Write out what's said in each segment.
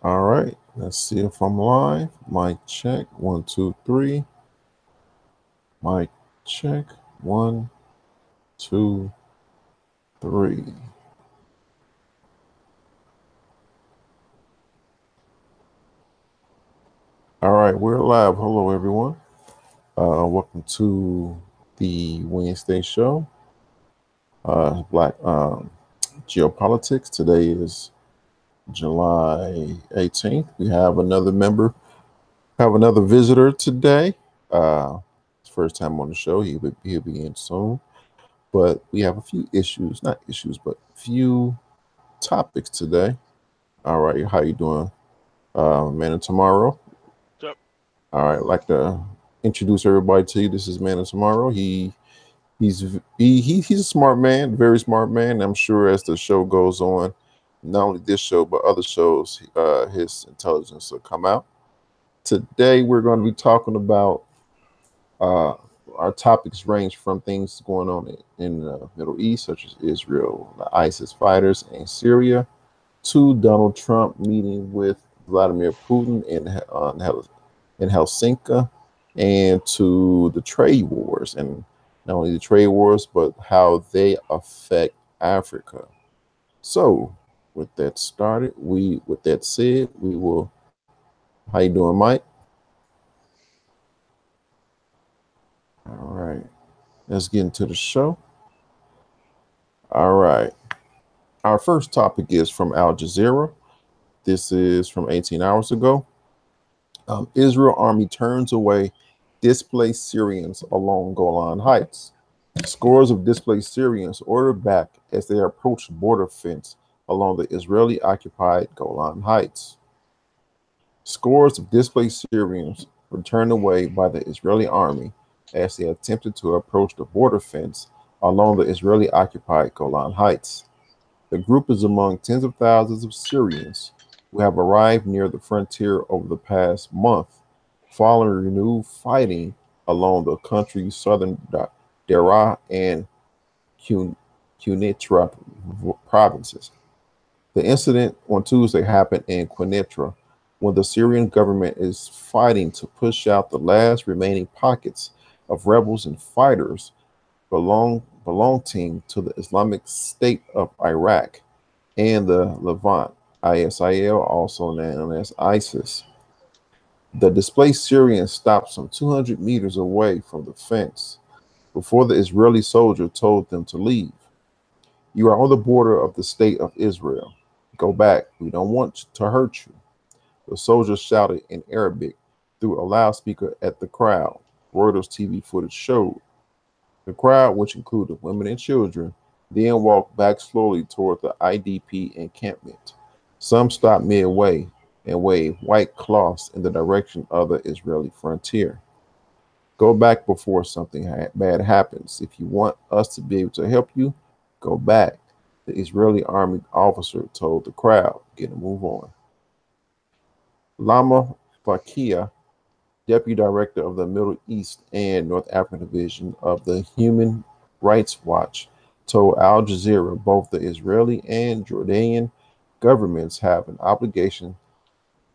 All right, let's see if I'm live. Mic check. 1, 2, 3. Mic check. 1, 2, 3. All right, we're live. Hello, everyone. Welcome to the Wednesday show. Black Geopolitics. Today is July 18th. We have another member. Have another visitor today. It's first time on the show. He'll be in soon. But we have a few issues, not issues, but few topics today. All right, how you doing, Man of Tomorrow? Yep. All right, I'd like to introduce everybody to you. This is Man of Tomorrow. He's a smart man, very smart man. I'm sure as the show goes on, not only this show but other shows, his intelligence will come out. Today we're going to be talking about uh, our topics range from things going on in the Middle East, such as Israel, the ISIS fighters, and Syria, to Donald Trump meeting with Vladimir Putin in Helsinki, and to the trade wars, and not only the trade wars, but how they affect Africa. So, with that said, we will. How you doing, Mike? All right, let's get into the show. All right, our first topic is from Al Jazeera. This is from 18 hours ago. Israel army turns away displaced Syrians along Golan Heights. Scores of displaced Syrians ordered back as they approached border fence along the Israeli-occupied Golan Heights. Scores of displaced Syrians were turned away by the Israeli army as they attempted to approach the border fence along the Israeli-occupied Golan Heights. The group is among tens of thousands of Syrians who have arrived near the frontier over the past month, following renewed fighting along the country's southern Daraa and Quneitra provinces. The incident on Tuesday happened in Quneitra when the Syrian government is fighting to push out the last remaining pockets of rebels and fighters belonging to the Islamic State of Iraq and the Levant, ISIL, also known as ISIS. The displaced Syrians stopped some 200 meters away from the fence before the Israeli soldier told them to leave. You are on the border of the state of Israel. Go back. We don't want to hurt you. The soldier shouted in Arabic through a loudspeaker at the crowd, Reuters TV footage showed. The crowd, which included women and children, then walked back slowly toward the IDP encampment. Some stopped midway and waved white cloths in the direction of the Israeli frontier. Go back before something bad happens. If you want us to be able to help you, go back, the Israeli army officer told the crowd. Get a move on. Lama Fakia, deputy director of the Middle East and North African division of the Human Rights Watch, told Al Jazeera both the Israeli and Jordanian governments have an obligation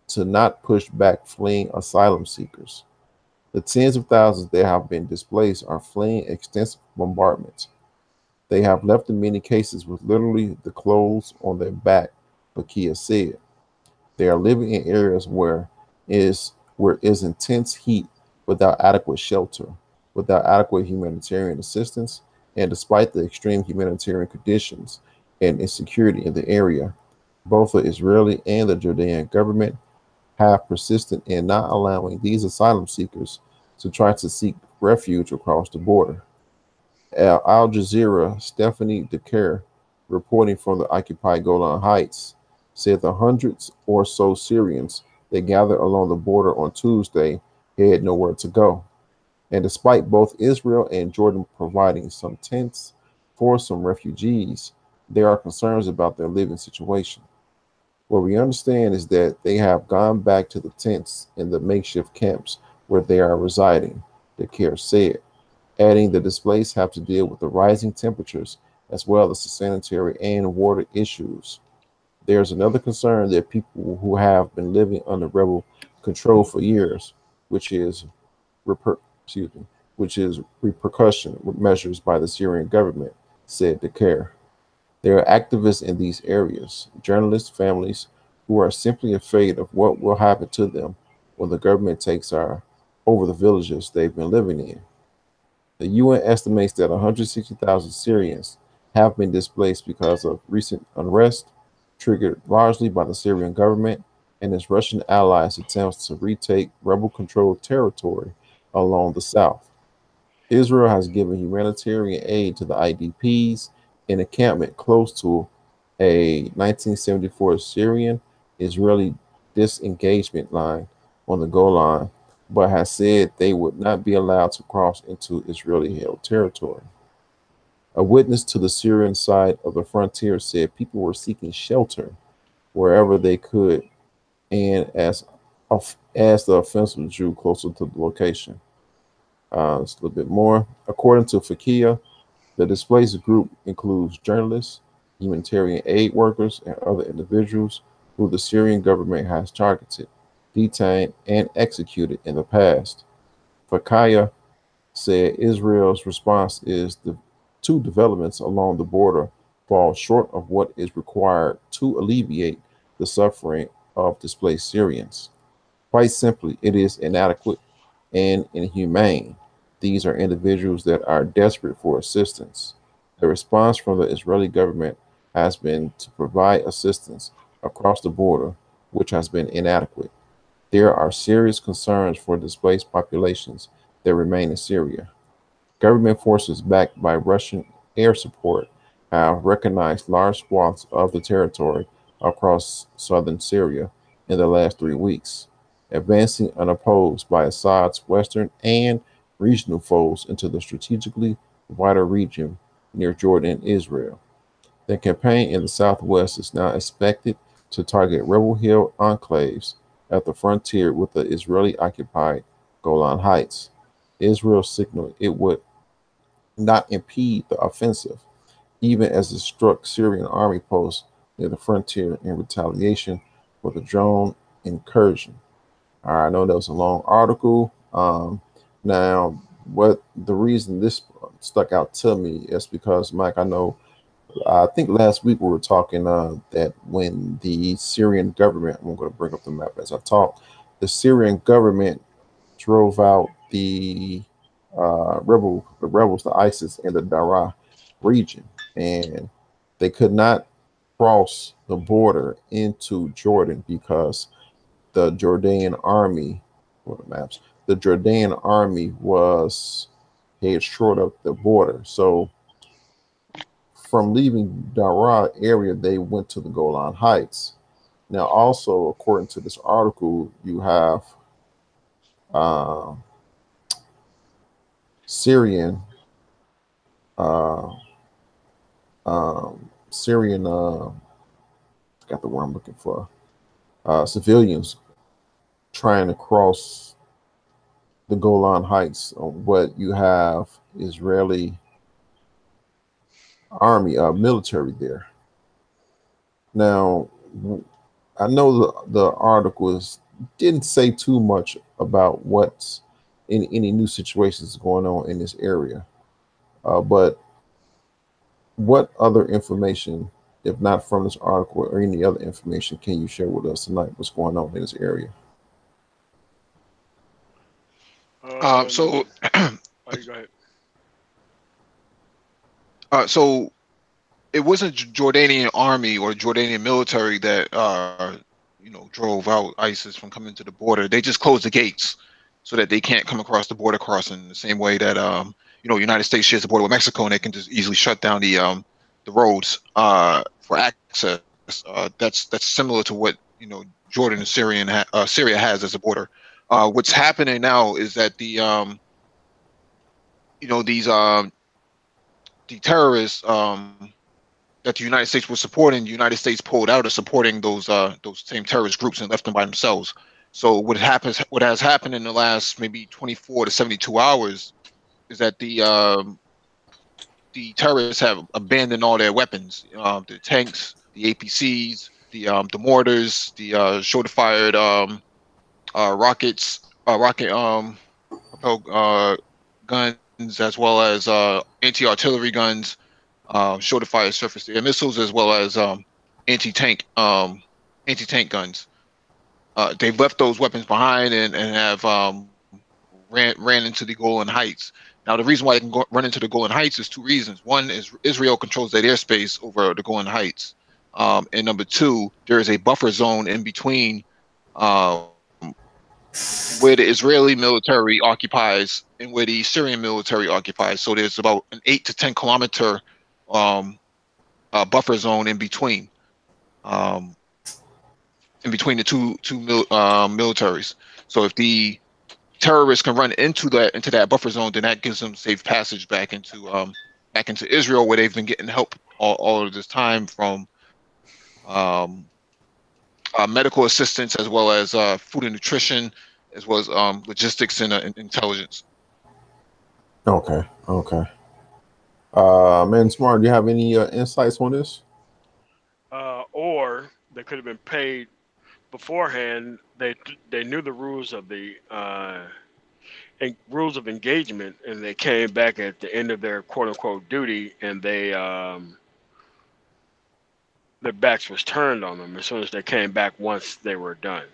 to not push back fleeing asylum seekers. The tens of thousands that have been displaced are fleeing extensive bombardments. They have left in many cases with literally the clothes on their back, Bakia said. They are living in areas where is intense heat without adequate shelter, without adequate humanitarian assistance, and despite the extreme humanitarian conditions and insecurity in the area, both the Israeli and the Jordanian government have persisted in not allowing these asylum seekers to try to seek refuge across the border. Al Jazeera Stephanie Decker, reporting from the occupied Golan Heights, said the hundreds or so Syrians that gathered along the border on Tuesday had nowhere to go. And despite both Israel and Jordan providing some tents for some refugees, there are concerns about their living situation. What we understand is that they have gone back to the tents in the makeshift camps where they are residing, the care said, adding the displaced have to deal with the rising temperatures as well as the sanitary and water issues. There's another concern that people who have been living under rebel control for years, which is excuse me, which is repercussion measures by the Syrian government, said the CARE. There are activists in these areas, journalists, families who are simply afraid of what will happen to them when the government takes over the villages they've been living in. The UN estimates that 160,000 Syrians have been displaced because of recent unrest, triggered largely by the Syrian government and its Russian allies' attempts to retake rebel controlled territory along the south. Israel has given humanitarian aid to the IDPs in a encampment close to a 1974 Syrian Israeli disengagement line on the Golan, but has said they would not be allowed to cross into Israeli held territory. A witness to the Syrian side of the frontier said people were seeking shelter wherever they could, and as the offensive drew closer to the location. It's a little bit more. According to Fakia, the displaced group includes journalists, humanitarian aid workers, and other individuals who the Syrian government has targeted, detained, and executed in the past. Fakia said Israel's response is the two developments along the border fall short of what is required to alleviate the suffering of displaced Syrians. Quite simply, it is inadequate and inhumane. These are individuals that are desperate for assistance. The response from the Israeli government has been to provide assistance across the border, which has been inadequate. There are serious concerns for displaced populations that remain in Syria. Government forces backed by Russian air support have recognized large swaths of the territory across southern Syria in the last 3 weeks, advancing unopposed by Assad's western and regional foes into the strategically vital region near Jordan and Israel. The campaign in the southwest is now expected to target rebel held enclaves at the frontier with the Israeli occupied Golan Heights. Israel signaled it would not impede the offensive, even as it struck Syrian army posts near the frontier in retaliation for the drone incursion. All right, I know that was a long article. Now, what the reason this stuck out to me is because, Mike, I think last week we were talking that when the Syrian government, I'm going to bring up the map as I talk, the Syrian government drove out the rebels, the ISIS in the Daraa region, and they could not cross the border into Jordan because the Jordanian army, for the maps, the Jordanian army had shored up the border. So from leaving Daraa area, they went to the Golan Heights. Now, also according to this article, you have uh, Syrian, uh, Syrian, got the word I'm looking for, civilians trying to cross the Golan Heights. What you have Israeli army, military there. Now, I know the articles didn't say too much about what's in any new situations going on in this area, but what other information, if not from this article or any other information, can you share with us tonight? What's going on in this area? So, Oh, you go ahead. so it wasn't Jordanian army or Jordanian military that drove out ISIS from coming to the border. They just closed the gates so that they can't come across the border crossing the same way that United States shares the border with Mexico, and they can just easily shut down the roads for access. That's similar to what Jordan and Syria has as a border. What's happening now is that the terrorists that the United States was supporting, the United States pulled out of supporting those same terrorist groups and left them by themselves. So what has happened in the last maybe 24 to 72 hours is that the terrorists have abandoned all their weapons, the tanks, the APCs, the mortars, the shoulder-fired rockets, rocket propelled guns, as well as anti-artillery guns, shoulder-fired surface-to-air missiles, as well as anti-tank anti-tank guns. They've left those weapons behind and have ran into the Golan Heights. Now, the reason why they can run into the Golan Heights is two reasons. One is Israel controls that airspace over the Golan Heights. And number two, there is a buffer zone in between where the Israeli military occupies and where the Syrian military occupies. So there's about an 8 to 10 kilometer buffer zone in between the two militaries. So if the terrorists can run into that buffer zone, then that gives them safe passage back into Israel, where they've been getting help all of this time from medical assistance, as well as food and nutrition, as well as logistics and intelligence. Okay. Man, Smart, do you have any insights on this? Or they could have been paid beforehand. They knew the rules of the rules of engagement, and they came back at the end of their quote unquote duty, and they their backs was turned on them as soon as they came back once they were done,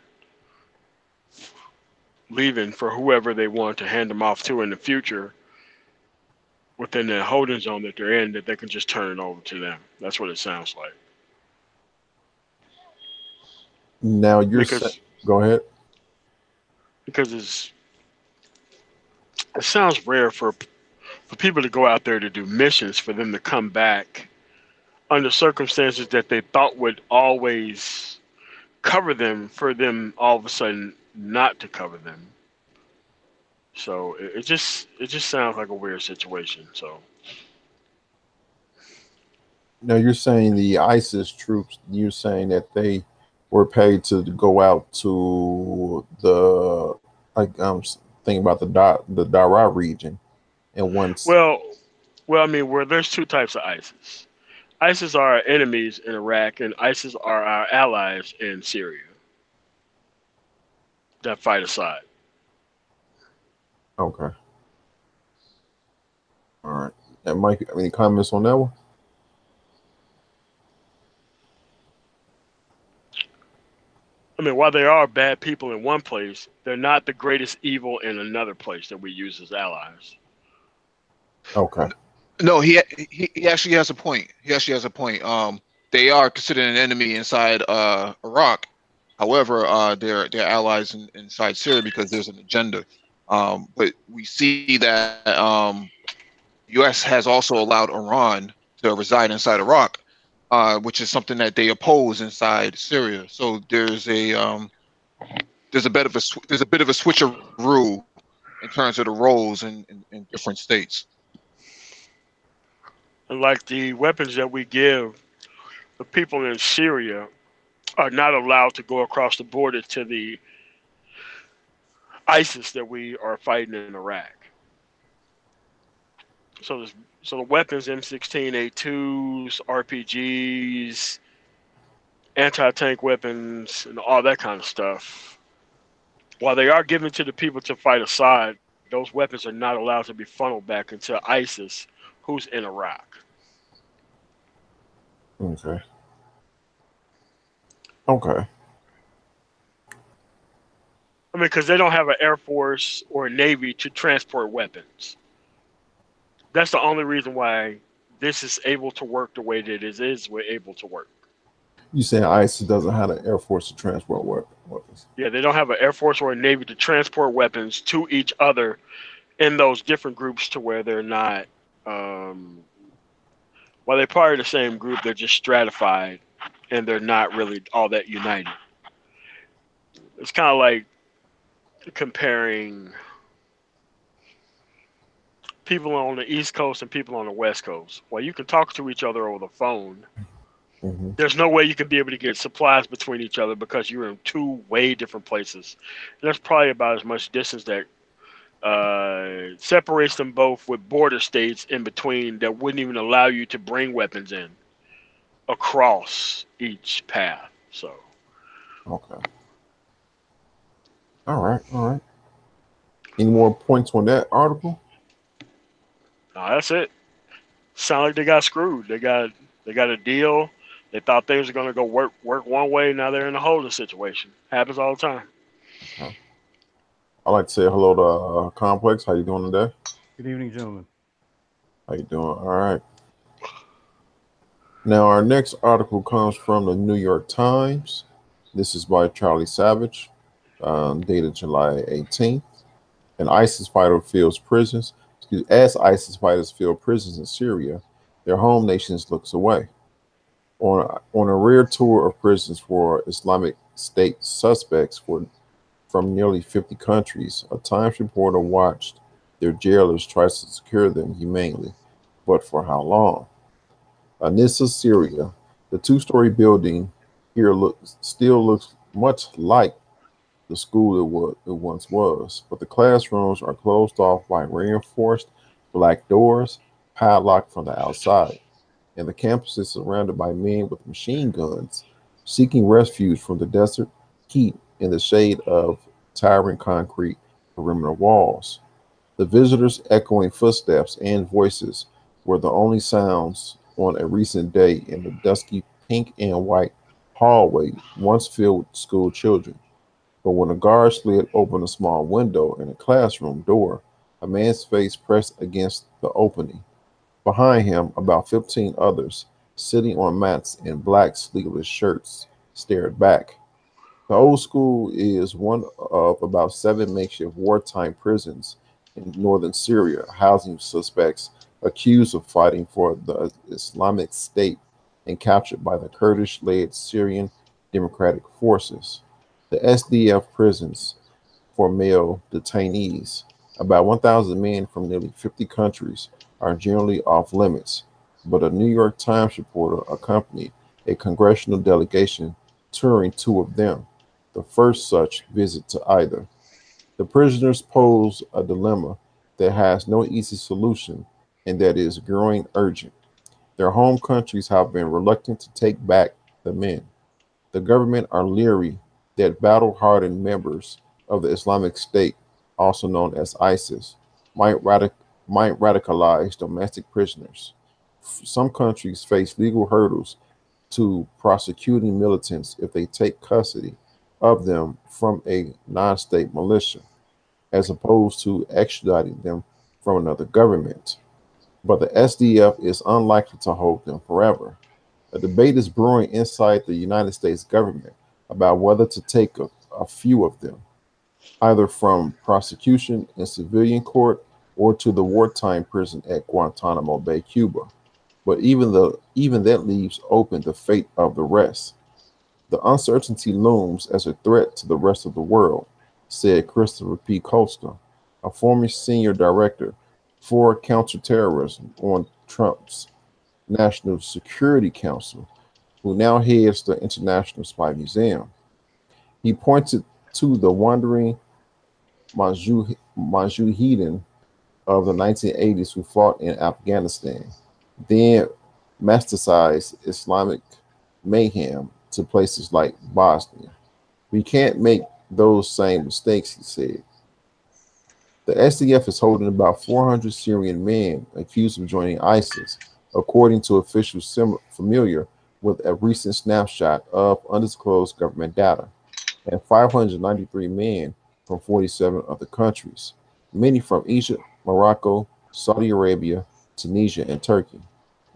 leaving for whoever they want to hand them off to in the future within the holding zone that they're in, that they can just turn it over to them. That's what it sounds like. Now go ahead. Because it sounds rare for people to go out there to do missions, for them to come back under circumstances that they thought would always cover them, for them all of a sudden not to cover them. So it just sounds like a weird situation. So now you're saying the ISIS troops, you're saying that they were paid to go out to the, like, thinking about the Daraa region, and once. Well, I mean, where there's two types of ISIS. ISIS are our enemies in Iraq, and ISIS are our allies in Syria that fight Assad. Okay. All right. And Mike, any comments on that one? I mean, while there are bad people in one place, they're not the greatest evil in another place that we use as allies. Okay. No, he actually has a point. They are considered an enemy inside Iraq. However, they're allies inside Syria because there's an agenda. But we see that U.S. has also allowed Iran to reside inside Iraq, which is something that they oppose inside Syria. So there's a bit of a switcheroo in terms of the roles in different states. And like the weapons that we give, the people in Syria are not allowed to go across the border to the ISIS that we are fighting in Iraq. So the weapons, M16, A2s, RPGs, anti-tank weapons, and all that kind of stuff, while they are given to the people to fight Assad, those weapons are not allowed to be funneled back into ISIS, who's in Iraq. Okay. I mean, because they don't have an Air Force or a Navy to transport weapons. That's the only reason why this is able to work the way that it is able to work. You saying ISIS doesn't have an Air Force to transport weapons? Yeah, they don't have an Air Force or a Navy to transport weapons to each other in those different groups, to where they're not, while they're part of the same group, they're just stratified, and they're not really all that united. It's kind of like comparing people on the East Coast and people on the West Coast. While you can talk to each other over the phone, there's no way you can be able to get supplies between each other, because you're in two way different places. And there's probably about as much distance that separates them both, with border states in between that wouldn't even allow you to bring weapons in across each path. So Okay. All right. All right. Any more points on that article? that's it. Sound like they got screwed. They got a deal. They thought things were gonna go work one way. Now they're in a holding situation. Happens all the time. Okay. I'd like to say hello to Complex. How you doing today? Good evening, gentlemen. How you doing? All right. Now, our next article comes from the New York Times. This is by Charlie Savage, dated July 18th. And ISIS fighter fields prisons. As ISIS fighters fill prisons in Syria, their home nations looks away. On a rare tour of prisons for Islamic State suspects from nearly 50 countries, a Times reporter watched their jailers try to secure them humanely. But for how long? Anissa, Syria. The two-story building here still looks much like the school it once was, but the classrooms are closed off by reinforced black doors, padlocked from the outside, and the campus is surrounded by men with machine guns, seeking refuge from the desert heat in the shade of towering concrete perimeter walls. The visitors' echoing footsteps and voices were the only sounds on a recent day in the dusky pink and white hallway once filled with school children. But when a guard slid open a small window in a classroom door, a man's face pressed against the opening. Behind him, about 15 others, sitting on mats in black sleeveless shirts, stared back. The old school is one of about 7 makeshift wartime prisons in northern Syria, housing suspects accused of fighting for the Islamic State and captured by the Kurdish-led Syrian Democratic Forces. The SDF prisons for male detainees, about 1,000 men from nearly 50 countries, are generally off limits, but a New York Times reporter accompanied a congressional delegation touring 2 of them, the first such visit to either. The prisoners pose a dilemma that has no easy solution and that is growing urgent. Their home countries have been reluctant to take back the men. The government are leery that battle-hardened members of the Islamic State, also known as ISIS, might, might radicalize domestic prisoners. Some countries face legal hurdles to prosecuting militants if they take custody of them from a non-state militia, as opposed to extraditing them from another government. But the SDF is unlikely to hold them forever. A debate is brewing inside the United States government about whether to take a few of them, either from prosecution in civilian court or to the wartime prison at Guantanamo Bay, Cuba. But even that leaves open the fate of the rest. The uncertainty looms as a threat to the rest of the world, said Christopher P. Costa, a former senior director for counterterrorism on Trump's National Security Council, who now heads the International Spy Museum. He pointed to the wandering Mujahideen of the 1980s who fought in Afghanistan, then metastasized Islamic mayhem to places like Bosnia. We can't make those same mistakes, he said. The SDF is holding about 400 Syrian men accused of joining ISIS, according to officials familiar with a recent snapshot of undisclosed government data, and 593 men from 47 other countries, many from Egypt, Morocco, Saudi Arabia, Tunisia, and Turkey.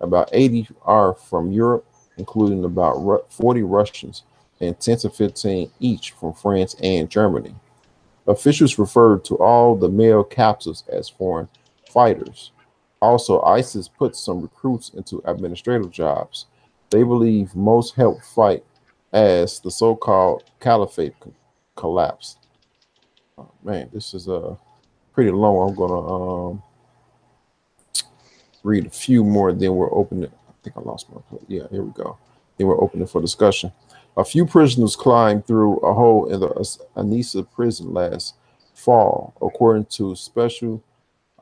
About 80 are from Europe, including about 40 Russians and 10 to 15 each from France and Germany. Officials referred to all the male captives as foreign fighters. Also, ISIS put some recruits into administrative jobs. They believe most helped fight as the so-called caliphate collapsed. Oh, man, this is pretty long. I'm gonna read a few more, then we're opening. I think I lost my place. Yeah, here we go. Then we're opening for discussion. A few prisoners climbed through a hole in the Anissa prison last fall, according to Special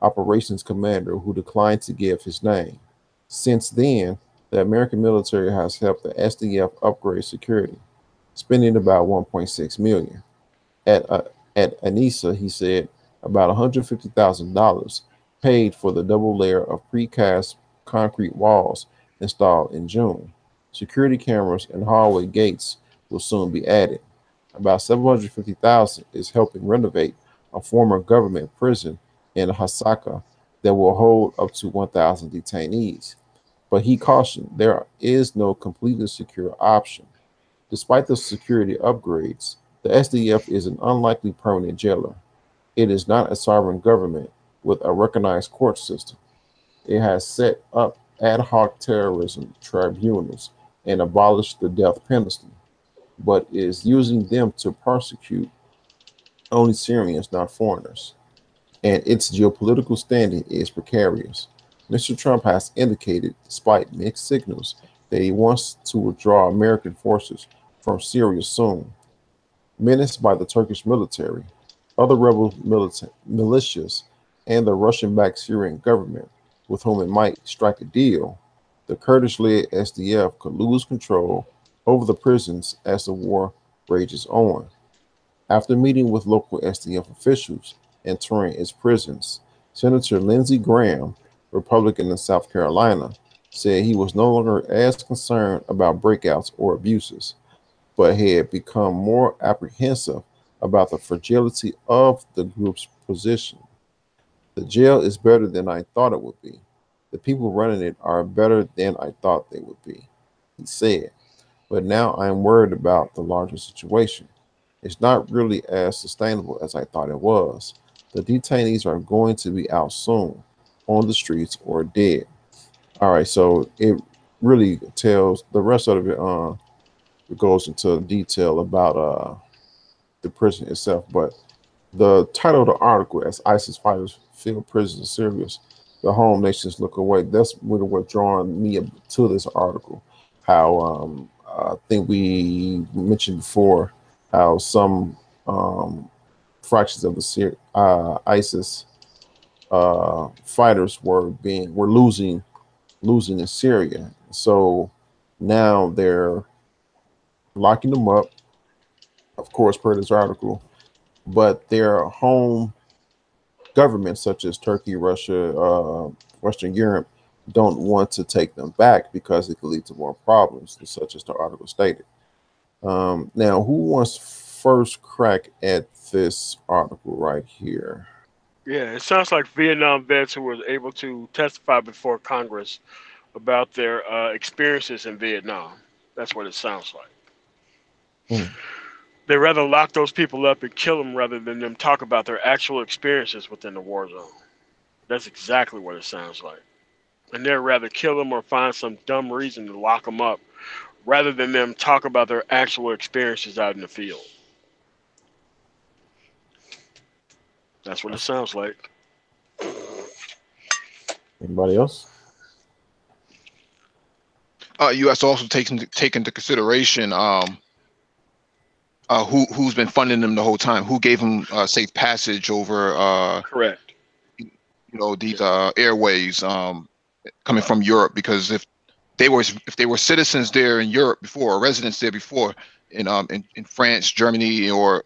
Operations Commander, who declined to give his name. Since then, the American military has helped the SDF upgrade security. spending about 1.6 million. At Anissa, he said about $150,000 paid for the double layer of precast concrete walls installed in June. Security cameras and hallway gates will soon be added. About 750,000 is helping renovate a former government prison in Hasaka that will hold up to 1,000 detainees. But he cautioned there is no completely secure option. Despite the security upgrades, the SDF is an unlikely permanent jailer. It is not a sovereign government with a recognized court system. It has set up ad hoc terrorism tribunals and abolished the death penalty, but is using them to prosecute only Syrians, not foreigners. And its geopolitical standing is precarious. Mr. Trump has indicated, despite mixed signals, that he wants to withdraw American forces from Syria soon. Menaced by the Turkish military, other rebel militias, and the Russian-backed Syrian government, with whom it might strike a deal, the Kurdish-led SDF could lose control over the prisons as the war rages on. After meeting with local SDF officials and touring its prisons, Senator Lindsey Graham, Republican in South Carolina, said he was no longer as concerned about breakouts or abuses, but had become more apprehensive about the fragility of the group's position. The jail is better than I thought it would be. The people running it are better than I thought they would be, he said. But now I am worried about the larger situation. It's not really as sustainable as I thought it was. The detainees are going to be out soon, on the streets or dead. All right, so it really tells the rest of it. It goes into detail about the prison itself, but the title of the article, as ISIS fighters fill prisons in Syria, the home nations look away. That's really what drawn me to this article. How I think we mentioned before how some fractions of the ISIS fighters were losing in Syria. So now they're locking them up, of course, per this article, but their home governments such as Turkey, Russia, Western Europe don't want to take them back because it could lead to more problems, such as the article stated. Now, who wants first crack at this article right here? Yeah, it sounds like Vietnam vets who were able to testify before Congress about their experiences in Vietnam. That's what it sounds like. They rather lock those people up and kill them rather than them talk about their actual experiences within the war zone. That's exactly what it sounds like. And they'd rather kill them or find some dumb reason to lock them up rather than them talk about their actual experiences out in the field. That's what it sounds like. Anybody else? U.S. also take into consideration who's been funding them the whole time, who gave them safe passage over Correct. These airways coming from Europe, because if they were citizens there in Europe before, or residents there before, in France, Germany, or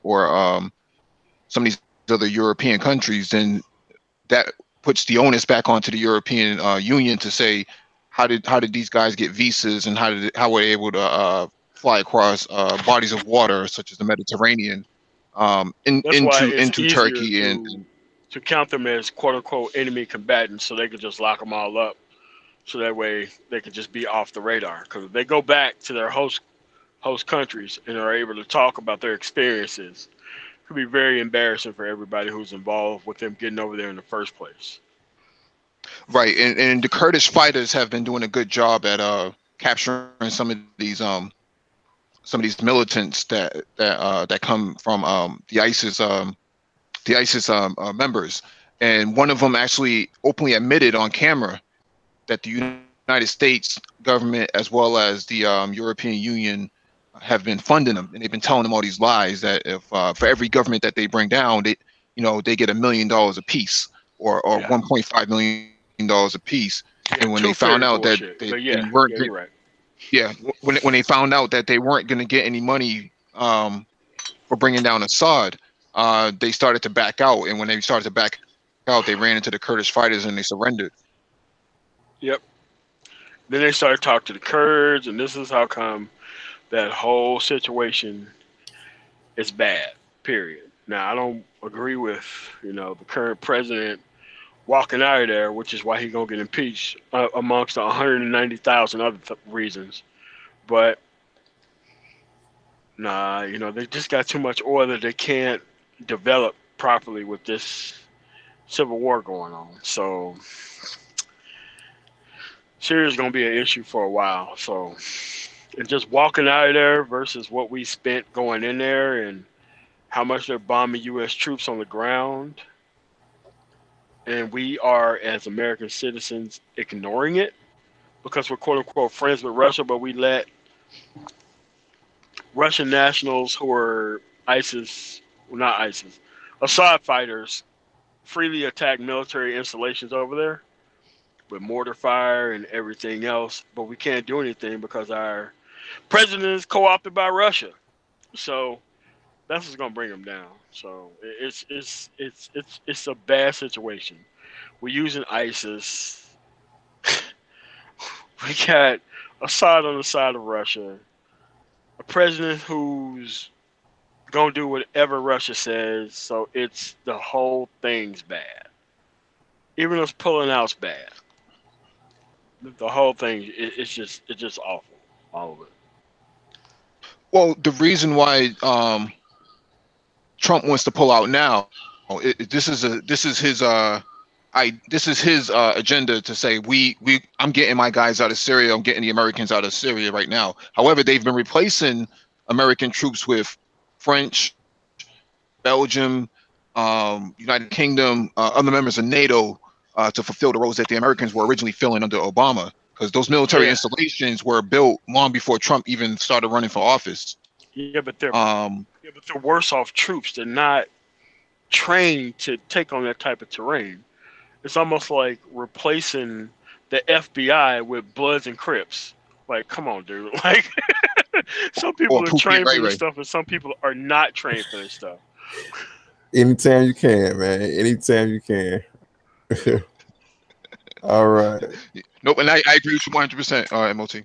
some of these other European countries, then that puts the onus back onto the European Union to say how did these guys get visas, and how were they able to fly across bodies of water such as the Mediterranean into Turkey to count them as quote unquote enemy combatants, so they could just lock them all up, so that way they could just be off the radar. Because if they go back to their host countries and are able to talk about their experiences, it could be very embarrassing for everybody who's involved with them getting over there in the first place. Right, and the Kurdish fighters have been doing a good job at capturing some of these militants that come from the ISIS members, and one of them actually openly admitted on camera that the United States government as well as the European Union have been funding them, and they've been telling them all these lies that if for every government that they bring down, they get $1 million a piece, or $1.5 million a piece. And when they found out that they weren't, you're right. when they found out that they weren't going to get any money for bringing down Assad, they started to back out, and when they started to back out, they ran into the Kurdish fighters and they surrendered. Yep. Then they started to talk to the Kurds, and this is how come that whole situation is bad. Period. Now, I don't agree with the current president walking out of there, which is why he's gonna get impeached amongst 190,000 other reasons. But nah, they just got too much oil that they can't develop properly with this civil war going on. So Syria is gonna be an issue for a while. So, and just walking out of there versus what we spent going in there and how much they're bombing U.S. troops on the ground, and we are, as American citizens, ignoring it because we're quote-unquote friends with Russia, but we let Russian nationals who are Assad fighters freely attack military installations over there with mortar fire and everything else, but we can't do anything because our president is co-opted by Russia. So that's what's gonna bring them down. So it's a bad situation. We're using ISIS. We got Assad on the side of Russia, a president who's gonna do whatever Russia says. So the whole thing's bad. Even us pulling out's bad. The whole thing it's just awful, all of it. Well, the reason why Trump wants to pull out now, this is his agenda to say I'm getting my guys out of Syria. I'm getting the Americans out of Syria right now. However, they've been replacing American troops with French, Belgium, United Kingdom, other members of NATO to fulfill the roles that the Americans were originally filling under Obama. Because those military installations were built long before Trump even started running for office. Yeah, but they're worse off troops. They're not trained to take on that type of terrain. It's almost like replacing the FBI with Bloods and Crips. Like, come on, dude. Like, some people are trained for this stuff, and some people are not trained for this stuff. Anytime you can, man. Anytime you can. All right. Nope, and I agree with you 100%, MOT.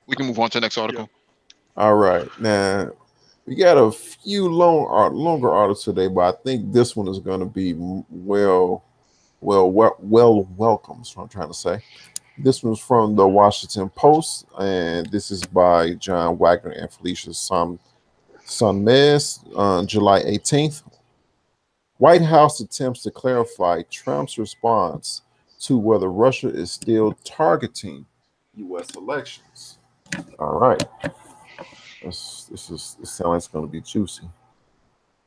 We can move on to the next article. Yeah. All right. Now, we got a few longer articles today, but I think this one is going to be well welcome, is what I'm trying to say. This one's from the Washington Post, and this is by John Wagner and Felicia Sonmez on July 18th. White House attempts to clarify Trump's response to whether Russia is still targeting U.S. elections. All right. This sounds like it's going to be juicy.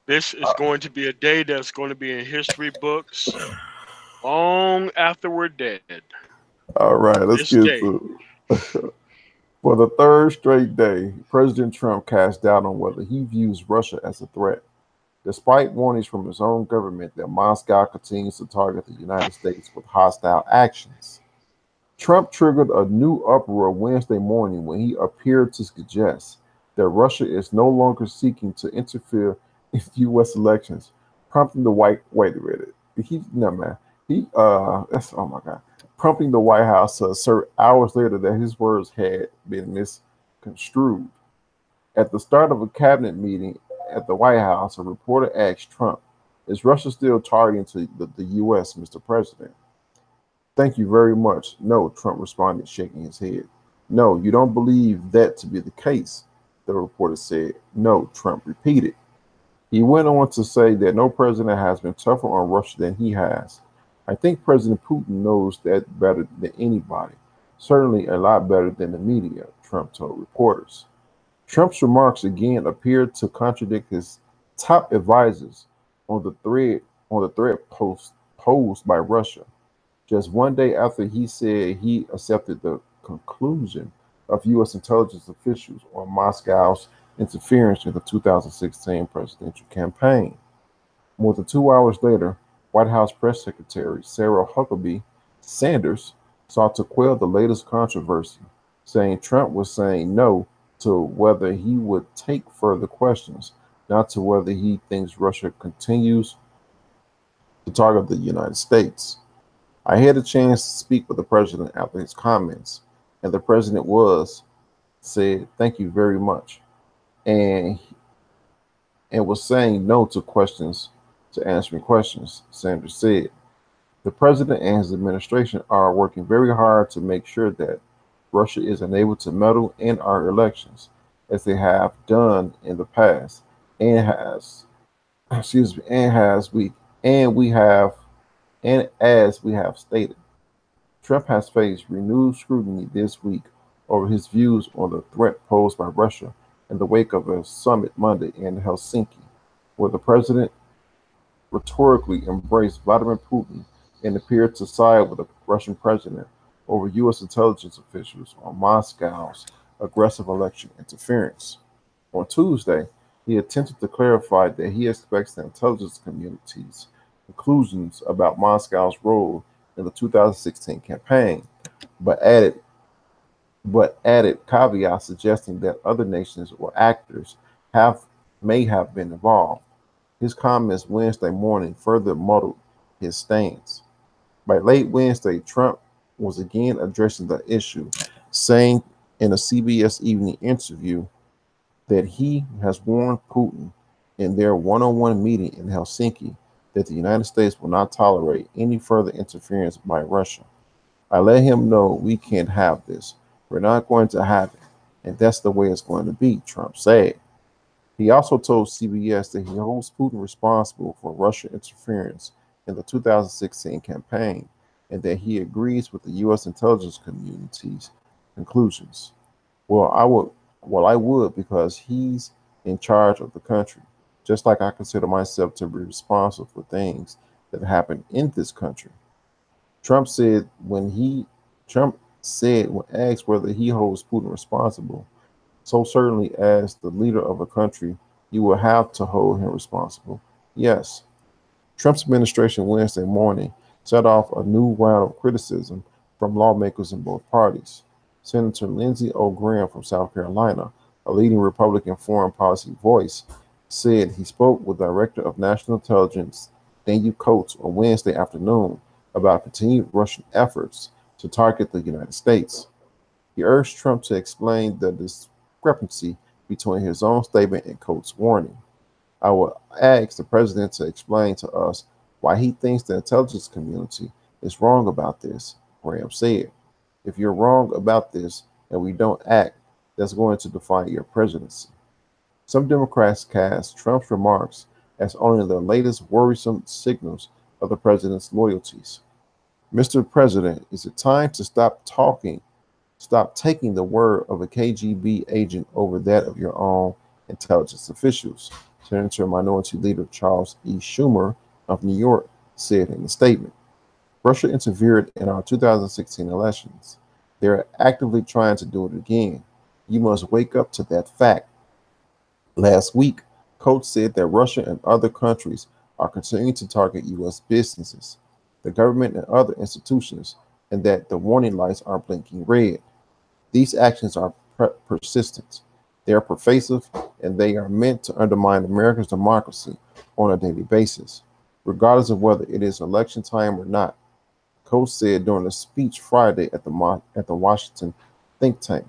This is going to be a day that's going to be in history books long after we're dead. All right, let's get to it. For the third straight day, President Trump cast doubt on whether he views Russia as a threat, despite warnings from his own government that Moscow continues to target the United States with hostile actions. Trump triggered a new uproar Wednesday morning when he appeared to suggest that Russia is no longer seeking to interfere in U.S. elections, prompting the prompting the White House to assert hours later that his words had been misconstrued. At the start of a cabinet meeting at the White House, a reporter asked Trump, "Is Russia still targeting the U.S., Mr. President?" "Thank you very much." "No," Trump responded, shaking his head. "No, you don't believe that to be the case," the reporter said. "No," Trump repeated. He went on to say that no president has been tougher on Russia than he has. "I think President Putin knows that better than anybody, certainly a lot better than the media," Trump told reporters. Trump's remarks again appeared to contradict his top advisors on the threat posed by Russia. Just one day after he said he accepted the conclusion of U.S. intelligence officials on Moscow's interference in the 2016 presidential campaign. More than 2 hours later, White House Press Secretary Sarah Huckabee Sanders sought to quell the latest controversy, saying Trump was saying no to whether he would take further questions, not to whether he thinks Russia continues to target the United States. I had a chance to speak with the president after his comments, and the president said, "Thank you very much," and was saying no to answering questions. Sanders said. The president and his administration are working very hard to make sure that Russia is unable to meddle in our elections, as they have done in the past, and has, excuse me, and we have, and as we have stated. Trump has faced renewed scrutiny this week over his views on the threat posed by Russia in the wake of a summit Monday in Helsinki, where the president rhetorically embraced Vladimir Putin and appeared to side with the Russian president over U.S. intelligence officials on Moscow's aggressive election interference. On Tuesday, he attempted to clarify that he expects the intelligence community's conclusions about Moscow's role in the 2016 campaign, but added caveats suggesting that other nations or actors may have been involved. His comments Wednesday morning further muddled his stance. By late Wednesday, Trump was again addressing the issue, saying in a CBS Evening interview that he has warned Putin in their one-on-one meeting in Helsinki that the United States will not tolerate any further interference by Russia. I let him know we can't have this. We're not going to have it, and that's the way it's going to be, Trump said. He also told CBS that he holds Putin responsible for Russian interference in the 2016 campaign and that he agrees with the U.S. intelligence community's conclusions. I would because he's in charge of the country, just like I consider myself to be responsible for things that happen in this country. Trump said Trump said when asked whether he holds Putin responsible, so certainly as the leader of a country, you will have to hold him responsible. Yes. Trump's administration Wednesday morning set off a new round of criticism from lawmakers in both parties. Senator Lindsey Graham from South Carolina, a leading Republican foreign policy voice, said he spoke with Director of National Intelligence Daniel Coats on Wednesday afternoon about continued Russian efforts to target the United States. He urged Trump to explain the discrepancy between his own statement and Coats' warning. I will ask the president to explain to us why he thinks the intelligence community is wrong about this, Graham said. If you're wrong about this and we don't act, that's going to define your presidency. Some Democrats cast Trump's remarks as only the latest worrisome signals of the president's loyalties. Mr. President, is it time to stop taking the word of a KGB agent over that of your own intelligence officials? Senator Minority Leader Charles E. Schumer of New York said in a statement. Russia interfered in our 2016 elections. They're actively trying to do it again. You must wake up to that fact. Last week, Coates said that Russia and other countries are continuing to target U.S. businesses, the government, and other institutions, and that the warning lights are blinking red. These actions are persistent. They are pervasive, and they are meant to undermine America's democracy on a daily basis, regardless of whether it is election time or not, Coates said during a speech Friday at the Washington think tank.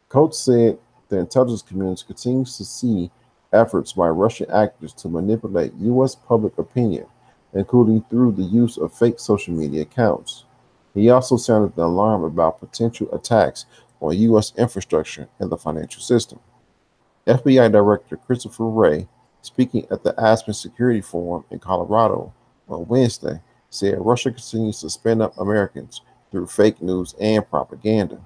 Coates said the intelligence community continues to see efforts by Russian actors to manipulate U.S. public opinion, including through the use of fake social media accounts. He also sounded the alarm about potential attacks on U.S. infrastructure and the financial system. FBI Director Christopher Wray, speaking at the Aspen Security Forum in Colorado on Wednesday, said Russia continues to spin up Americans through fake news and propaganda.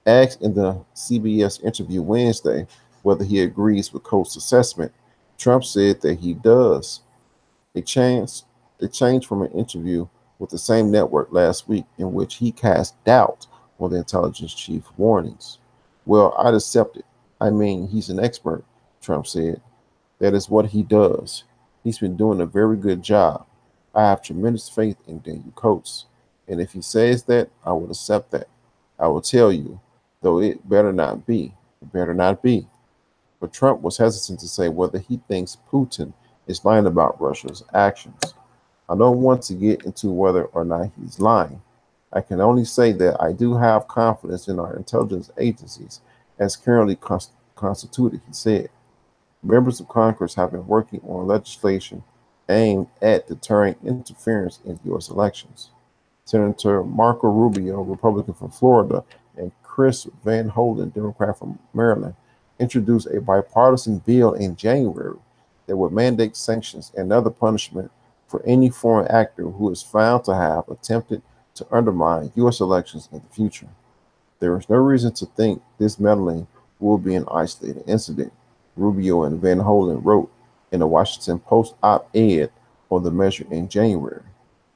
Asked in the CBS interview Wednesday whether he agrees with Coates' assessment, Trump said that he does. It changed from an interview with the same network last week in which he cast doubt on the intelligence chief's warnings. Well, I'd accept it. I mean, he's an expert, Trump said. That is what he does. He's been doing a very good job. I have tremendous faith in Daniel Coates. And if he says that, I will accept that. I will tell you, though it better not be. It better not be. But Trump was hesitant to say whether he thinks Putin is lying about Russia's actions. I don't want to get into whether or not he's lying. I can only say that I do have confidence in our intelligence agencies as currently constituted, he said. Members of Congress have been working on legislation aimed at deterring interference in U.S. elections. Senator Marco Rubio, Republican from Florida, and Chris Van Hollen, Democrat from Maryland, introduced a bipartisan bill in January that would mandate sanctions and other punishment for any foreign actor who is found to have attempted to undermine U.S. elections in the future. There is no reason to think this meddling will be an isolated incident, Rubio and Van Hollen wrote in the Washington Post op-ed on the measure in January.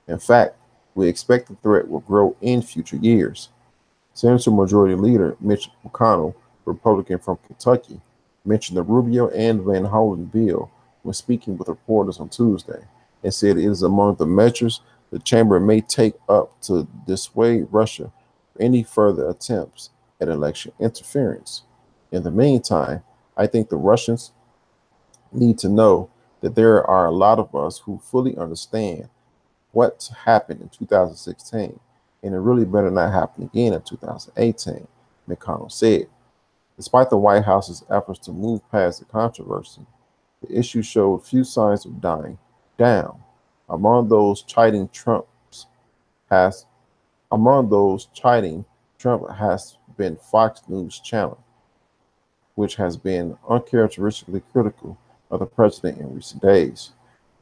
In fact, we expect the threat will grow in future years. Senator Majority Leader Mitch McConnell, Republican from Kentucky, mentioned the Rubio and Van Hollen bill when speaking with reporters on Tuesday and said it is among the measures the chamber may take up to dissuade Russia from any further attempts at election interference. In the meantime, I think the Russians need to know that there are a lot of us who fully understand what happened in 2016, and it really better not happen again in 2018, McConnell said. Despite the White House's efforts to move past the controversy, the issue showed few signs of dying down. Among those chiding has Trump has been Fox News Channel, which has been uncharacteristically critical of the president in recent days.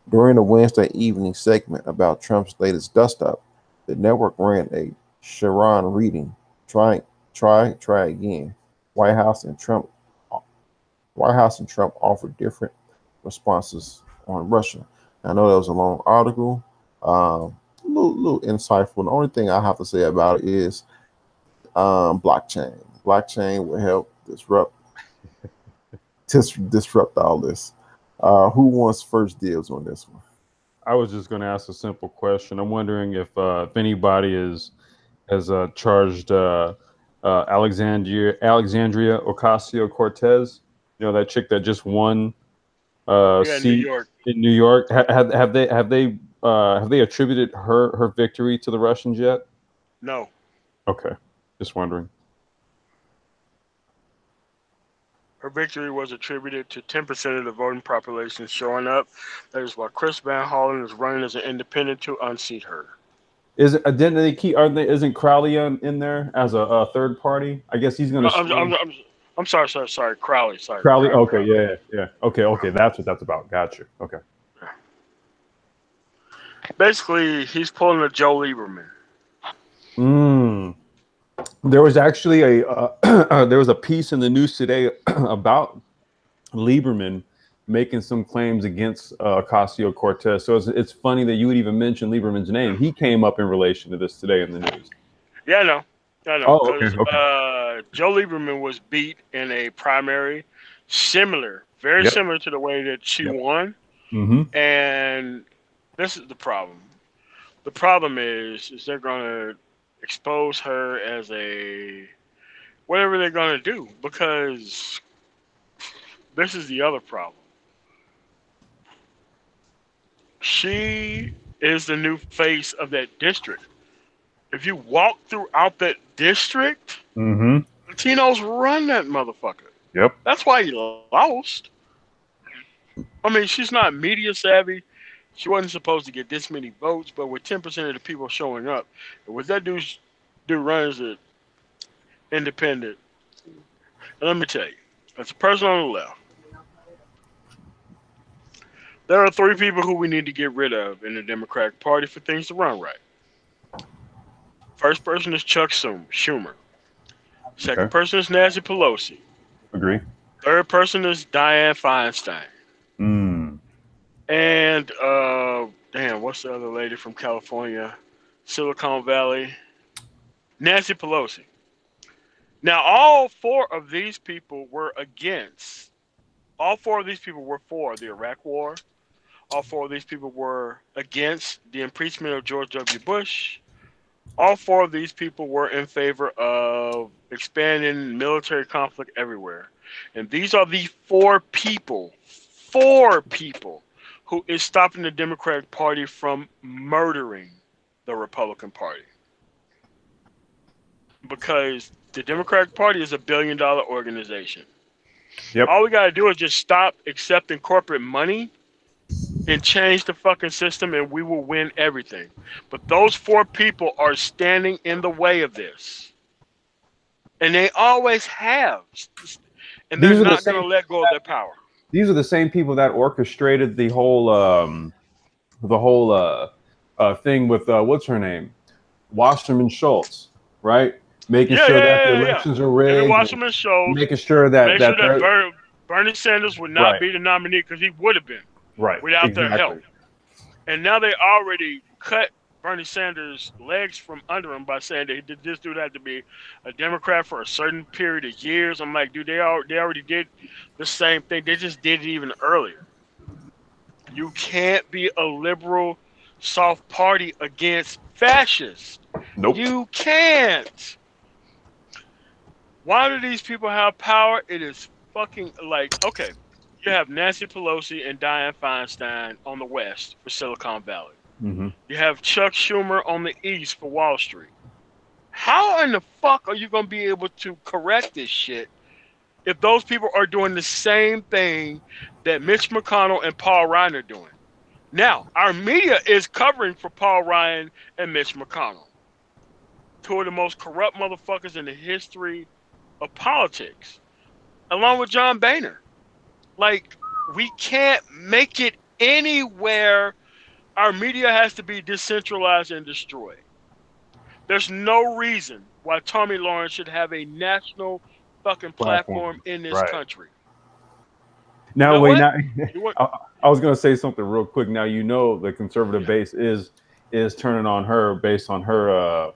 During a Wednesday evening segment about Trump's latest dust-up, the network ran a Sharon reading, try again. White House and Trump offered different responses on Russia. I know that was a long article, little insightful. The only thing I have to say about it is blockchain. Blockchain will help disrupt all this. Who wants first dibs on this one? I was just going to ask a simple question. I'm wondering if anybody has charged Alexandria Ocasio-Cortez. You know, that chick that just won seat in New York. Have they attributed her victory to the Russians yet? No. Okay, just wondering. Her victory was attributed to 10% of the voting population showing up. That is why Chris Van Hollen is running as an independent to unseat her. Isn't Crowley in there as a third party? I guess he's going to. I'm sorry, Crowley. Sorry, Crowley. Okay, yeah. Okay. That's what that's about. Gotcha. Okay. Basically, he's pulling a Joe Lieberman. There was actually there was a piece in the news today about Lieberman making some claims against Ocasio-Cortez. So it's funny that you would even mention Lieberman's name. He came up in relation to this today in the news. Yeah, I know. Oh, okay. Joe Lieberman was beat in a primary very similar to the way that she won. Mm-hmm. And this is the problem. The problem is they're going to expose her as whatever they're going to do, because this is the other problem. She is the new face of that district. If you walk throughout that district, Latinos run that motherfucker. Yep. That's why he lost. I mean, she's not media savvy. She wasn't supposed to get this many votes, but with 10% of the people showing up, with that dude runs an independent. And let me tell you, as a person on the left, there are 3 people who we need to get rid of in the Democratic Party for things to run right. First person is Chuck Schumer. Second person is Nancy Pelosi. Agree. Third person is Dianne Feinstein. And what's the other lady from California, Silicon Valley? Nancy Pelosi. Now, all 4 of these people were for the Iraq War. All 4 of these people were against the impeachment of George W. Bush. All four of these people were in favor of expanding military conflict everywhere. And these are the four people who is stopping the Democratic Party from murdering the Republican Party. Because the Democratic Party is a billion-dollar organization. Yep. All we got to do is just stop accepting corporate money and change the fucking system, and we will win everything. But those four people are standing in the way of this. And they always have. And they're not going to let go of their power. These are the same people that orchestrated the whole thing with what's her name, Wasserman Schultz, right? Making sure that the elections are rigged. Wasserman Schultz, making sure that Bernie Sanders would not be the nominee, because he would have been without their help. And now they already cut Bernie Sanders' legs from under him by saying that this dude had to be a Democrat for a certain period of years. I'm like, dude, they already did the same thing. They just did it even earlier. You can't be a liberal soft party against fascists. Nope. You can't. Why do these people have power? It is fucking like, okay, you have Nancy Pelosi and Dianne Feinstein on the West for Silicon Valley. Mm-hmm. You have Chuck Schumer on the East for Wall Street. How in the fuck are you going to be able to correct this shit if those people are doing the same thing that Mitch McConnell and Paul Ryan are doing? Now, our media is covering for Paul Ryan and Mitch McConnell, two of the most corrupt motherfuckers in the history of politics, along with John Boehner. Like, we can't make it anywhere. Our media has to be decentralized and destroyed. There's no reason why Tommy Lawrence should have a national fucking platform in this country. Now, wait, now I was going to say something real quick. Now, you know, the conservative base is turning on her based on her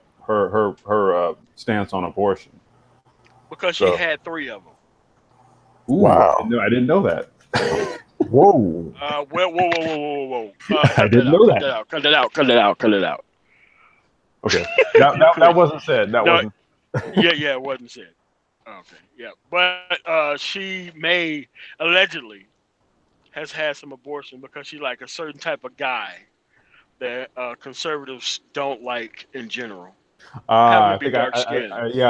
stance on abortion. Because she had 3 of them. Ooh, wow. I didn't know that. Whoa. Whoa. I didn't know that. Cut it out. Okay. That wasn't said. Wasn't. Yeah, it wasn't said. Okay, yeah. But she allegedly has had some abortion because she like a certain type of guy that conservatives don't like in general. I think I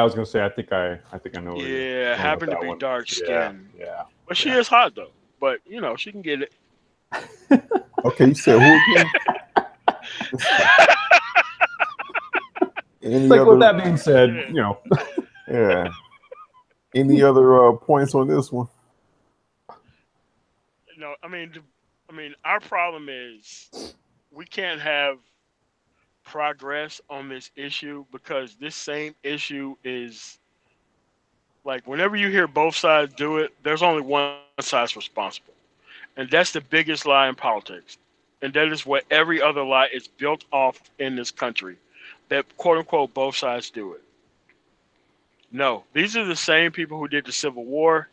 was gonna say I think I know. Yeah, happen to be dark skinned. Yeah. But she is hot though. But you know, she can get it. Okay, you said who again? With that being said, you know. Yeah. Any other points on this one? No, I mean, our problem is we can't have progress on this issue because this same issue is like whenever you hear both sides do it, there's only one side's responsible. And that's the biggest lie in politics. And that is what every other lie is built off in this country, that quote unquote both sides do it. No, these are the same people who did the Civil War,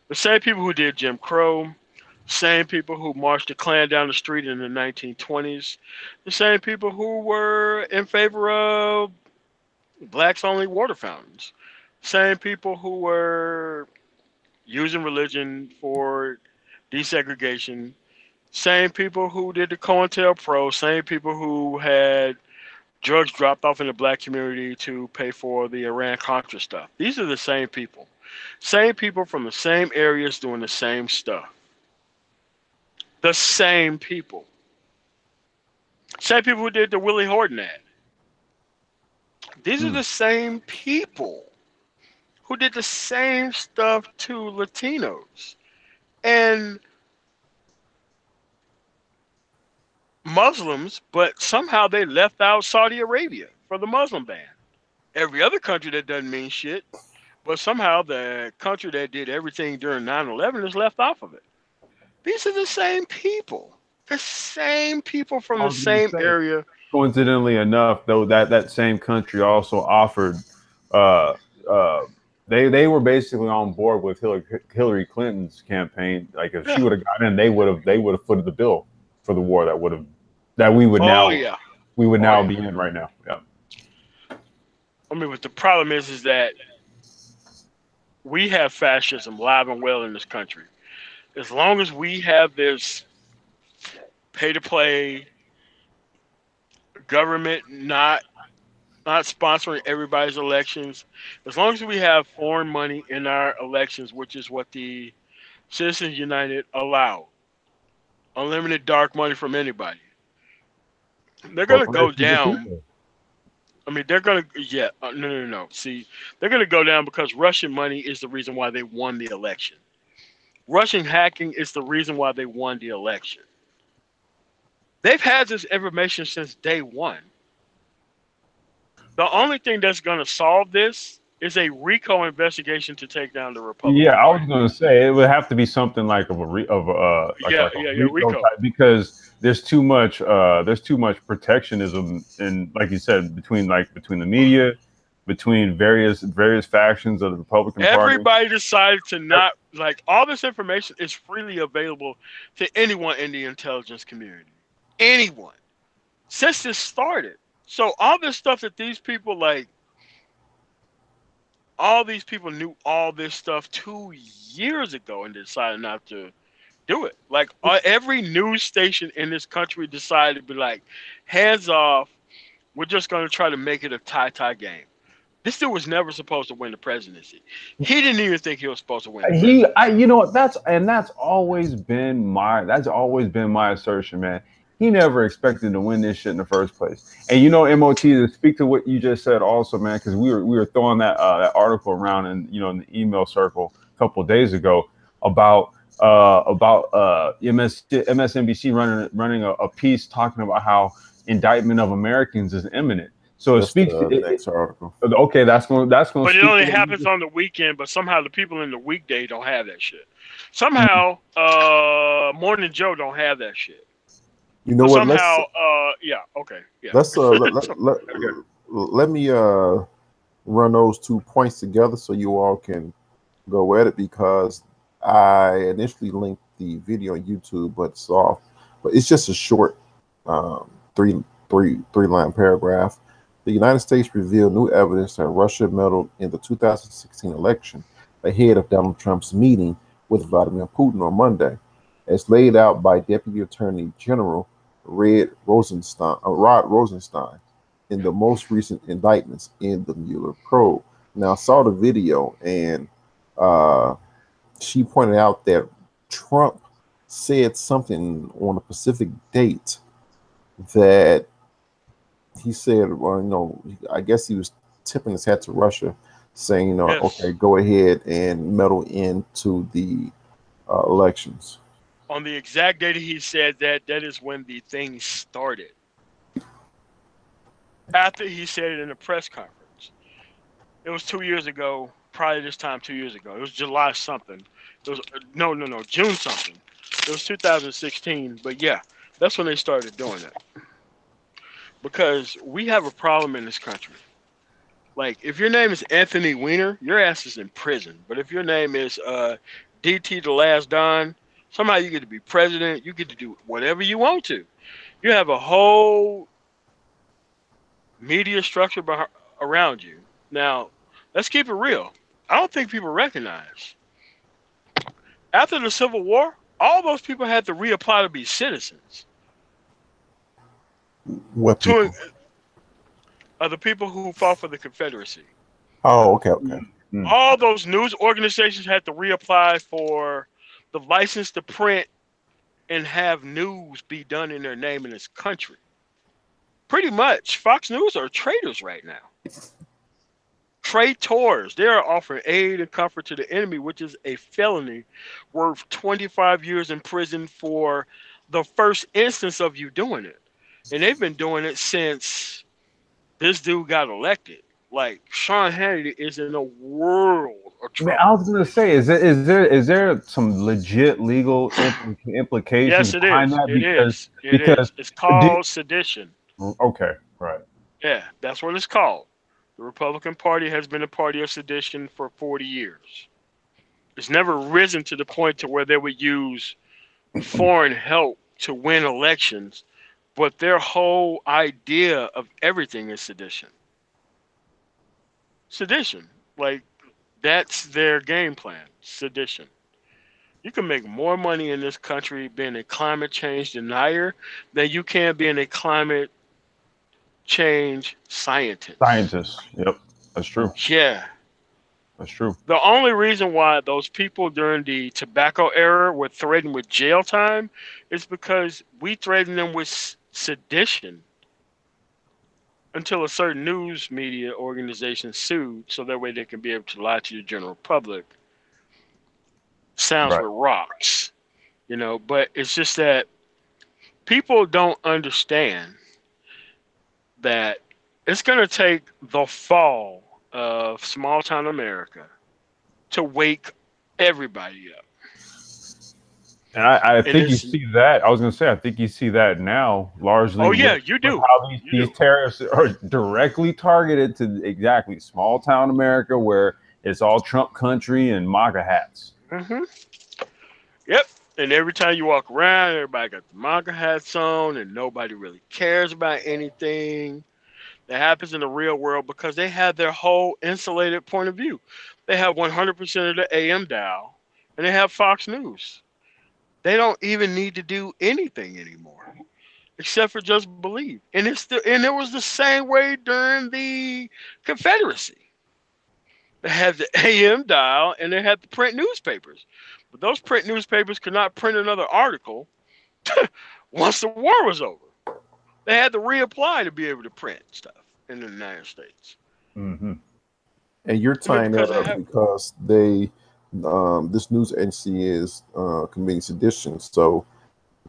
the same people who did Jim Crow, same people who marched the Klan down the street in the 1920s, the same people who were in favor of blacks only water fountains, same people who were using religion for desegregation, same people who did the COINTELPRO, same people who had drugs dropped off in the black community to pay for the Iran-Contra stuff. These are the same people. Same people from the same areas doing the same stuff. The same people. Same people who did the Willie Horton ad. These are the same people who did the same stuff to Latinos and Muslims, but somehow they left out Saudi Arabia for the Muslim ban. Every other country that doesn't mean shit, but somehow the country that did everything during 9/11 is left off of it. These are the same people. The same people from the same area. Coincidentally enough, though, that same country also offered they were basically on board with Hillary Clinton's campaign. Like if she would have gotten in, they would have footed the bill for the war that we would now be in right now. Yeah. I mean, but the problem is that we have fascism live and well in this country. As long as we have this pay to play government not sponsoring everybody's elections, as long as we have foreign money in our elections, which is what the Citizens United allowed, unlimited dark money from anybody, they're Well, gonna from go the down. people. I mean, they're gonna yeah. No. See, they're gonna go down because Russian money is the reason why they won the election. Russian hacking is the reason why they won the election. They've had this information since day one. The only thing that's going to solve this is a RICO investigation to take down the Yeah, Republican I was Party. going to say it would have to be something like Yeah, like a yeah, yeah, RICO RICO. type, because there's too much protectionism, and like you said, between the media, between various factions of the Republican Party. Everybody decided to not like all this information is freely available to anyone in the intelligence community. Anyone. Since this started. So all this stuff that these people like all these people knew all this stuff 2 years ago and decided not to do it. Like every news station in this country decided to be like, hands off. We're just going to try to make it a tie game. This dude was never supposed to win the presidency. He didn't even think he was supposed to win the presidency. You know what? That's always been my assertion, man. He never expected to win this shit in the first place. And you know, MOT, to speak to what you just said, also, man, because we were throwing that article around in in the email circle a couple of days ago about MSNBC running a piece talking about how indictment of Americans is imminent. So it speaks to the next article. Okay, that's going. But it only happens on the weekend. But somehow the people in the weekday don't have that shit. Somehow, Morning Joe don't have that shit. You know what? Somehow, yeah, okay, yeah. Let's let me run those 2 points together so you all can go at it, because I initially linked the video on YouTube, but it's just a short three line paragraph. The United States revealed new evidence that Russia meddled in the 2016 election ahead of Donald Trump's meeting with Vladimir Putin on Monday, as laid out by Deputy Attorney General Rod Rosenstein in the most recent indictments in the Mueller probe. Now, I saw the video, and she pointed out that Trump said something on a specific date that he said, well, I guess he was tipping his hat to Russia, saying, Yes. okay, go ahead and meddle into the elections. On the exact date he said that is when the thing started. After he said it in a press conference. It was 2 years ago, probably this time 2 years ago. It was July something. It was June something. It was 2016, but yeah, that's when they started doing it. Because we have a problem in this country. Like, if your name is Anthony Weiner, your ass is in prison. But if your name is DT the Last Don, somehow you get to be president. You get to do whatever you want to. You have a whole media structure around you. Now, let's keep it real. I don't think people recognize. After the Civil War, all those people had to reapply to be citizens. What people? The people who fought for the Confederacy. Oh, okay. All those news organizations had to reapply for the license to print and have news be done in their name in this country. Pretty much, Fox News are traitors right now. Traitors. They are offering aid and comfort to the enemy, which is a felony worth 25 years in prison for the first instance of you doing it. And they've been doing it since this dude got elected. Like, Sean Hannity is in a world of trouble. Man, I was going to say, is there some legit legal implications behind that? It is. It's called sedition. Okay, right. Yeah, that's what it's called. The Republican Party has been a party of sedition for 40 years. It's never risen to the point to where they would use foreign help to win elections, but their whole idea of everything is sedition. Sedition. Like, that's their game plan. Sedition. You can make more money in this country being a climate change denier than you can being a climate change scientist. Scientists. Yep, that's true. Yeah. That's true. The only reason why those people during the tobacco era were threatened with jail time is because we threatened them with sedition until a certain news media organization sued, so that way they can be able to lie to the general public. Sounds Right. with rocks, but it's just that people don't understand that it's going to take the fall of small town America to wake everybody up. And I think you see that. I was going to say, I think you see that now largely. Oh, yeah, you do. How these tariffs are directly targeted to exactly small town America, where it's all Trump country and MAGA hats. Mm-hmm. Yep. And every time you walk around, everybody got the MAGA hats on, and nobody really cares about anything that happens in the real world because they have their whole insulated point of view. They have 100% of the AM dial, and they have Fox News. They don't even need to do anything anymore, except for just believe. And it was the same way during the Confederacy. They had the AM dial, and they had the print newspapers. But those print newspapers could not print another article once the war was over. They had to reapply to be able to print stuff in the United States. Mm-hmm. And you're tying that up because they, this news agency is committing sedition, so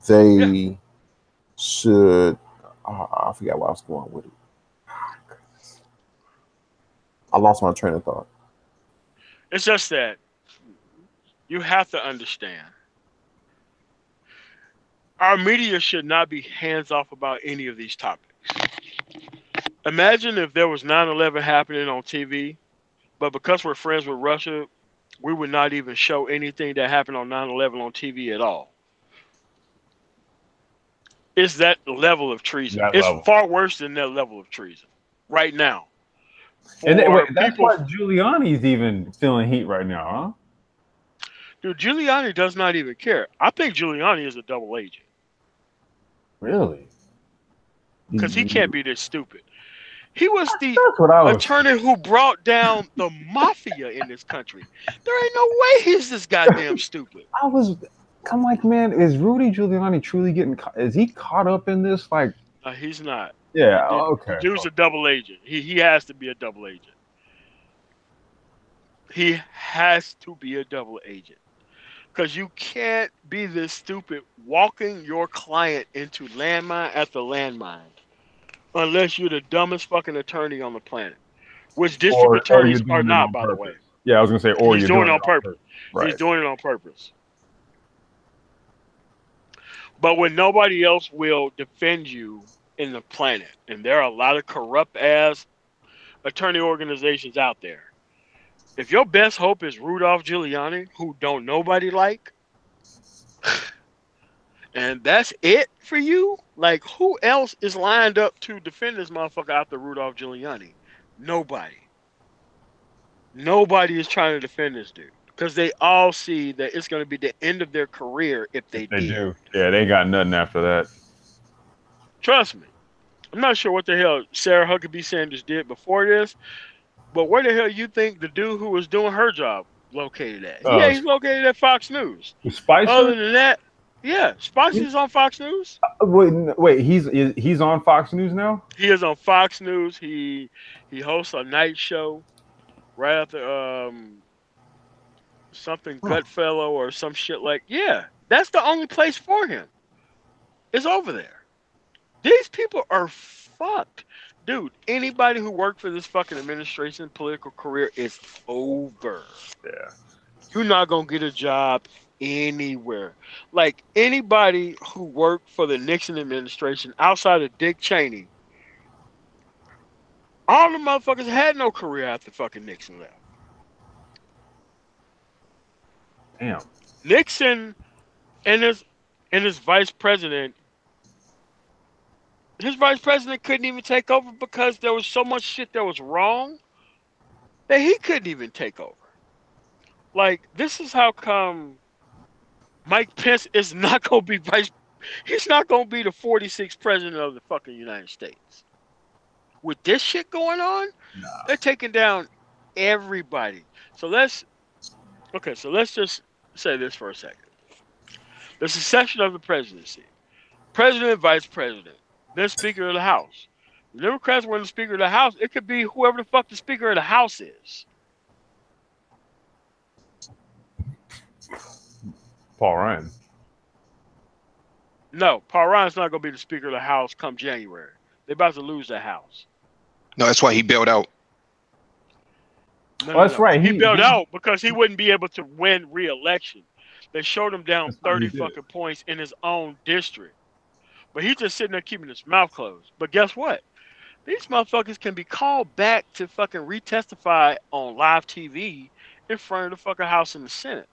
they should. I forgot where I was going with it. I lost my train of thought. It's just that you have to understand. Our media should not be hands off about any of these topics. Imagine if there was 9/11 happening on TV, but because we're friends with Russia, we would not even show anything that happened on 9/11 on TV at all. It's that level of treason. It's far worse than that level of treason right now. And that's why Giuliani's even feeling heat right now, huh? Dude, Giuliani does not even care. I think Giuliani is a double agent. Really? Because he can't be this stupid. He was the attorney who brought down the mafia in this country. There ain't no way he's this goddamn stupid. I'm like, man, is Rudy Giuliani truly is he caught up in this? Like, he's not. Yeah, okay. Dude's a double agent. He has to be a double agent. He has to be a double agent. Because you can't be this stupid walking your client into landmine after landmine unless you're the dumbest fucking attorney on the planet. Which district attorneys are not, by the way. Yeah, I was going to say, or he's doing it on purpose. Right. He's doing it on purpose. But when nobody else will defend you in the planet, and there are a lot of corrupt-ass attorney organizations out there, if your best hope is Rudolph Giuliani, who don't nobody like, and that's it for you, like, who else is lined up to defend this motherfucker after Rudolph Giuliani? Nobody. Nobody is trying to defend this dude. Because they all see that it's going to be the end of their career if they do. Yeah, they got nothing after that. Trust me. I'm not sure what the hell Sarah Huckabee Sanders did before this, but where the hell you think the dude who was doing her job located at? Yeah, he's located at Fox News. Spicer? Other than that, yeah, Spicer's on Fox News. Wait, he's on Fox News now? He is on Fox News. He hosts a night show right after something Gutfellow or some shit like. Yeah, that's the only place for him. It's over there. These people are fucked. Dude, anybody who worked for this fucking administration political career is over. Yeah. You're not going to get a job anywhere. Like, anybody who worked for the Nixon administration outside of Dick Cheney, all the motherfuckers had no career after fucking Nixon left. Damn. Nixon and his vice president, his vice president couldn't even take over because there was so much shit that was wrong that he couldn't even take over. Like, this is how come Mike Pence is not going to be vice. He's not going to be the 46th president of the fucking United States. With this shit going on, they're taking down everybody. So let's just say this for a second. The succession of the presidency. President, vice president, then Speaker of the House. The Democrats were the Speaker of the House. It could be whoever the fuck the Speaker of the House is. Paul Ryan. No, Paul Ryan's not going to be the Speaker of the House come January. They're about to lose the House. No, that's why he bailed out. No, That's right. He bailed out because he wouldn't be able to win re-election. They showed him down 30 fucking points in his own district. But he's just sitting there keeping his mouth closed. But guess what? These motherfuckers can be called back to fucking retestify on live TV in front of the fucking House and the Senate.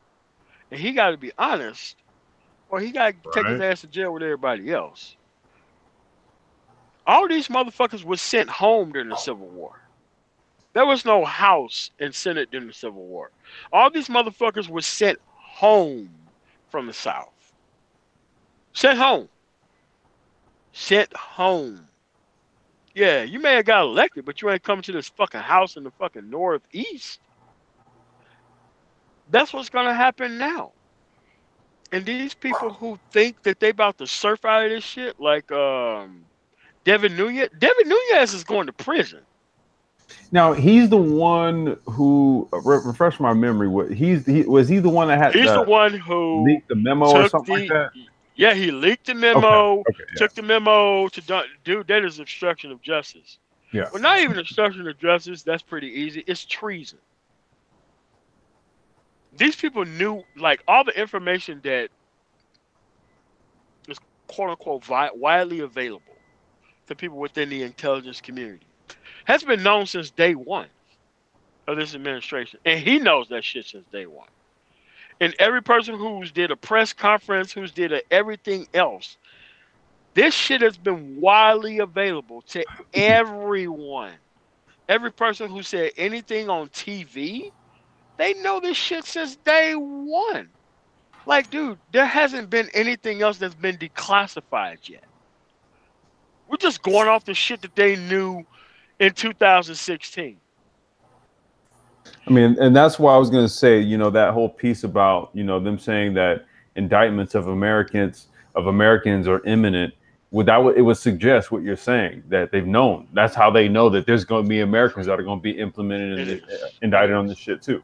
And he got to be honest, or he got to take his ass to jail with everybody else. All these motherfuckers were sent home during the Civil War. There was no House and Senate during the Civil War. All these motherfuckers were sent home from the South. Sent home. Sent home. Yeah, you may have got elected, but you ain't coming to this fucking house in the fucking Northeast. That's what's going to happen now. And these people who think that they about to surf out of this shit, like Devin Nunes is going to prison. Now he's the one who refresh my memory. Was he the one that had? He's the one who leaked the memo or something like that. Yeah, he leaked the memo. Okay, took the memo to dude. That is obstruction of justice. Yeah. Well, not even obstruction of justice. That's pretty easy. It's treason. These people knew, like, all the information that is quote unquote widely available to people within the intelligence community has been known since day one of this administration. And he knows that shit since day one. And every person who's did a press conference, who's did everything else, this shit has been widely available to everyone. Every person who said anything on TV, they know this shit since day one. Like, dude, there hasn't been anything else that's been declassified yet. We're just going off the shit that they knew in 2016. I mean, and that's why I was going to say, you know, that whole piece about, you know, them saying that indictments of Americans are imminent. It would suggest what you're saying, that they've known. That's how they know that there's going to be Americans that are going to be implemented and indicted on this shit too.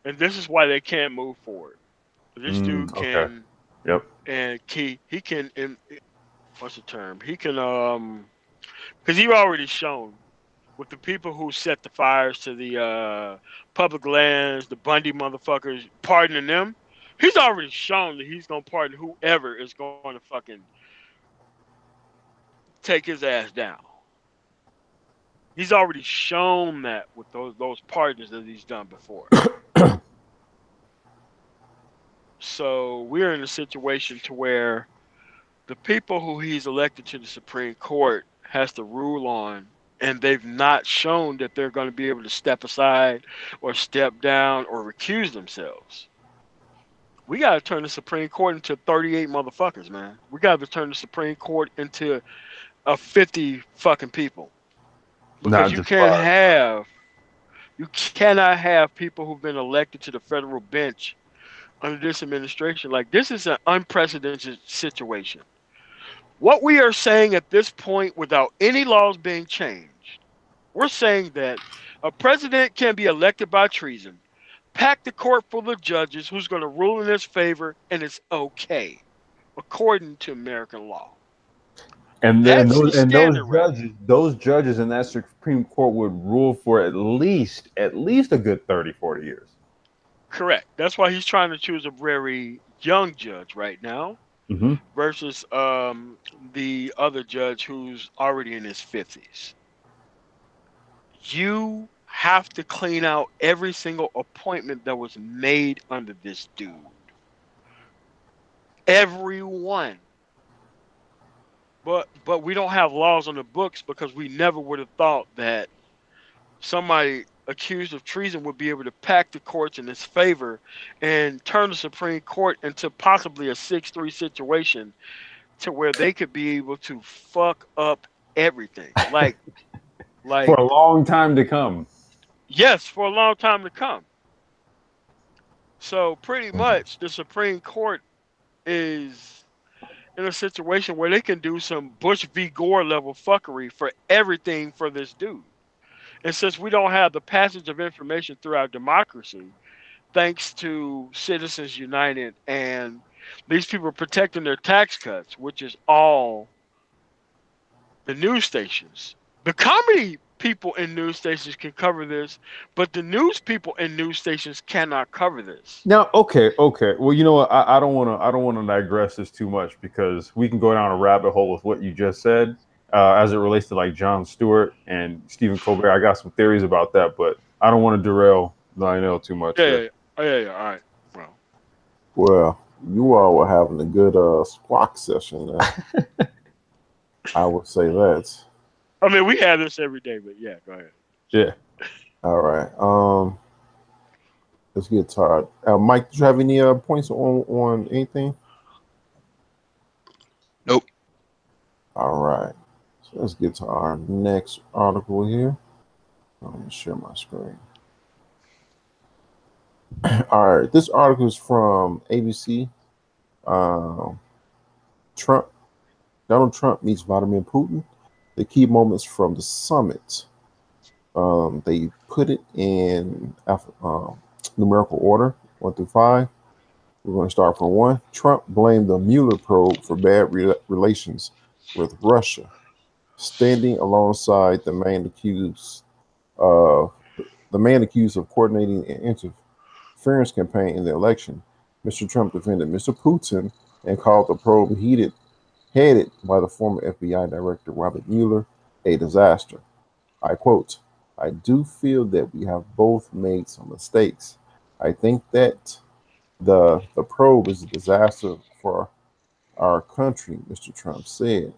And this is why they can't move forward. This dude can, okay. Yep. And he can, what's the term? He can, because you've already shown with the people who set the fires to the public lands, the Bundy motherfuckers, pardoning them. He's already shown that he's going to pardon whoever is going to fucking take his ass down. He's already shown that with those pardons that he's done before. So we're in a situation to where the people who he's elected to the Supreme Court has to rule on, and they've not shown that they're going to be able to step aside or step down or recuse themselves. We got to turn the Supreme Court into 38 motherfuckers, man. We got to turn the Supreme Court into 50 fucking people. Because you cannot have people who've been elected to the federal bench under this administration. Like, this is an unprecedented situation. What we are saying at this point, without any laws being changed, we're saying that a president can be elected by treason, pack the court full of judges who's going to rule in his favor, and it's okay, according to American law. And then those judges in that Supreme Court would rule for at least a good 30, 40 years. Correct. That's why he's trying to choose a very young judge right now versus the other judge who's already in his 50s. You have to clean out every single appointment that was made under this dude. Everyone. But we don't have laws on the books because we never would have thought that somebody accused of treason would be able to pack the courts in his favor and turn the Supreme Court into possibly a 6-3 situation to where they could be able to fuck up everything. For a long time to come. Yes, for a long time to come. So pretty much the Supreme Court is in a situation where they can do some Bush v. Gore level fuckery for everything for this dude. And since we don't have the passage of information through our democracy, thanks to Citizens United and these people protecting their tax cuts, which is all the news stations. The comedy people in news stations can cover this, but the news people in news stations cannot cover this. Now, okay. Well, you know what? I don't want to digress this too much because we can go down a rabbit hole with what you just said as it relates to like Jon Stewart and Stephen Colbert. I got some theories about that, but I don't want to derail Lionel too much. Yeah. All right. Well, you all were having a good squawk session there. I would say that. I mean, we have this every day, but yeah, go ahead. Yeah. All right. Let's get started. Mike, do you have any points on anything? Nope. All right. So let's get to our next article here. Let me share my screen. All right. This article is from ABC. Donald Trump meets Vladimir Putin. The key moments from the summit. They put it in numerical order, 1 through 5. We're going to start from 1. Trump blamed the Mueller probe for bad relations with Russia, standing alongside the man accused of coordinating an interference campaign in the election. Mr. Trump defended Mr. Putin and called the probe headed by the former FBI Director Robert Mueller a disaster. I quote, "I do feel that we have both made some mistakes. I think that the probe is a disaster for our country," Mr. Trump said.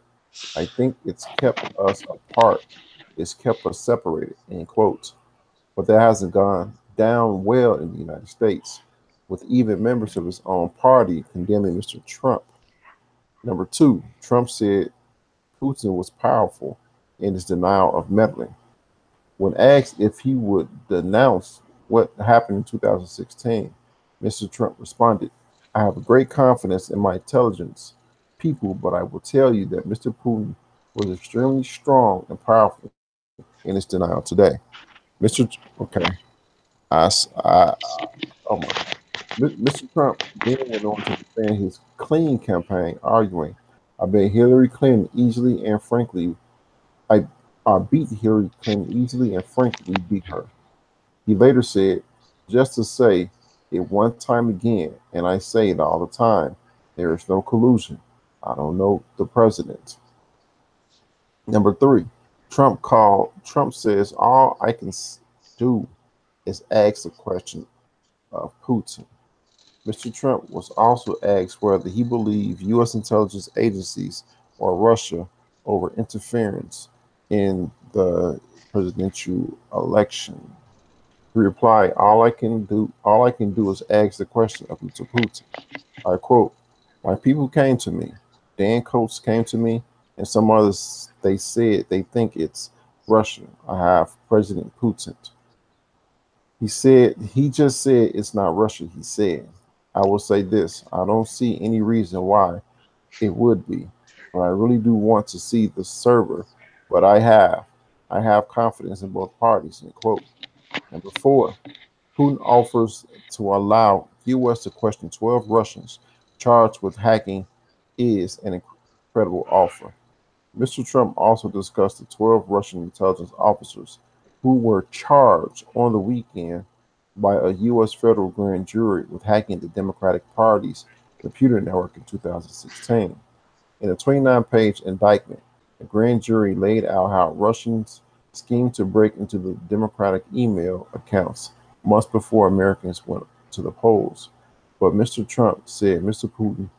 "I think it's kept us apart. It's kept us separated," end quote. But that hasn't gone down well in the United States, with even members of his own party condemning Mr. Trump. Number 2, Trump said Putin was powerful in his denial of meddling. When asked if he would denounce what happened in 2016, Mr. Trump responded, "I have great confidence in my intelligence people, but I will tell you that Mr. Putin was extremely strong and powerful in his denial today." Mr. Trump then went on to defend his clean campaign, arguing, "I bet Hillary Clinton easily and frankly, I beat Hillary Clinton easily and frankly beat her." He later said, "Just to say it one time again, and I say it all the time, there is no collusion. I don't know the president." Number 3, Trump says, "All I can do is ask the question of Putin." Mr. Trump was also asked whether he believed U.S. intelligence agencies or Russia over interference in the presidential election. He replied, all I can do is ask the question of Mr. Putin." I quote, "My people came to me. Dan Coates came to me, and some others, they said they think it's Russia. I have President Putin." He just said it's not Russia, he said. "I will say this, I don't see any reason why it would be, but I really do want to see the server, but I have confidence in both parties," end quote. Number 4, Putin offers to allow U.S. to question 12 Russians charged with hacking is an incredible offer. Mr. Trump also discussed the 12 Russian intelligence officers who were charged on the weekend by a U.S. federal grand jury with hacking the Democratic Party's computer network in 2016. In a 29-page indictment, the grand jury laid out how Russians schemed to break into the Democratic email accounts months before Americans went to the polls. But Mr. Trump said Mr. Putin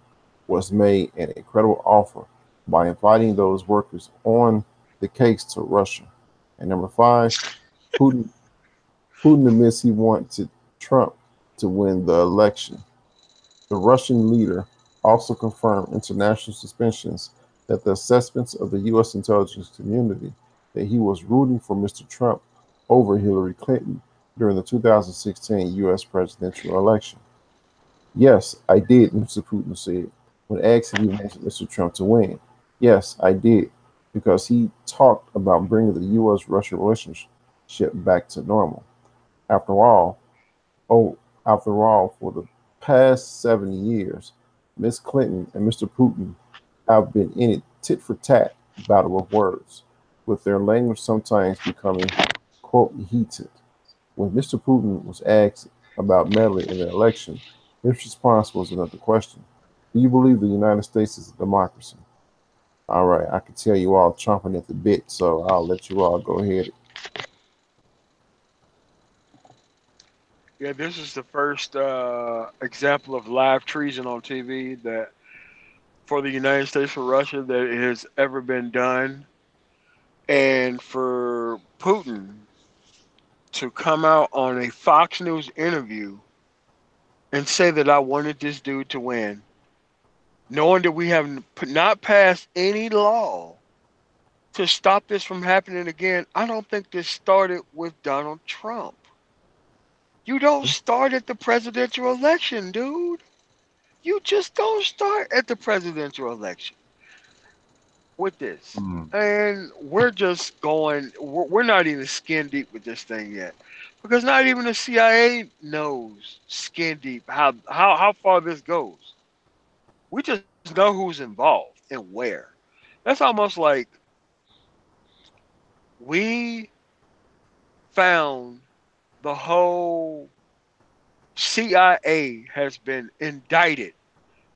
was made an incredible offer by inviting those workers on the case to Russia. And number 5, Putin Putin admits he wanted Trump to win the election. The Russian leader also confirmed international suspensions that the assessments of the U.S. intelligence community that he was rooting for Mr. Trump over Hillary Clinton during the 2016 U.S. presidential election. Yes, I did, Mr. Putin said, when asked if he wanted Mr. Trump to win. Yes, I did, because he talked about bringing the U.S.-Russia relationship back to normal. After all, for the past 70 years, Ms. Clinton and Mr. Putin have been in a tit for tat battle of words, with their language sometimes becoming, quote, heated. When Mr. Putin was asked about meddling in the election, his response was another question. Do you believe the United States is a democracy? All right, I can tell you all chomping at the bit, so I'll let you all go ahead. Yeah, this is the first example of live treason on TV that for the United States for Russia that it has ever been done. And for Putin to come out on a Fox News interview and say that I wanted this dude to win, knowing that we have not passed any law to stop this from happening again. I don't think this started with Donald Trump. You don't start at the presidential election, dude. You just don't start at the presidential election with this. And we're just going, we're not even skin deep with this thing yet. Because not even the CIA knows skin deep how far this goes. We just know who's involved and where. That's almost like we found the whole CIA has been indicted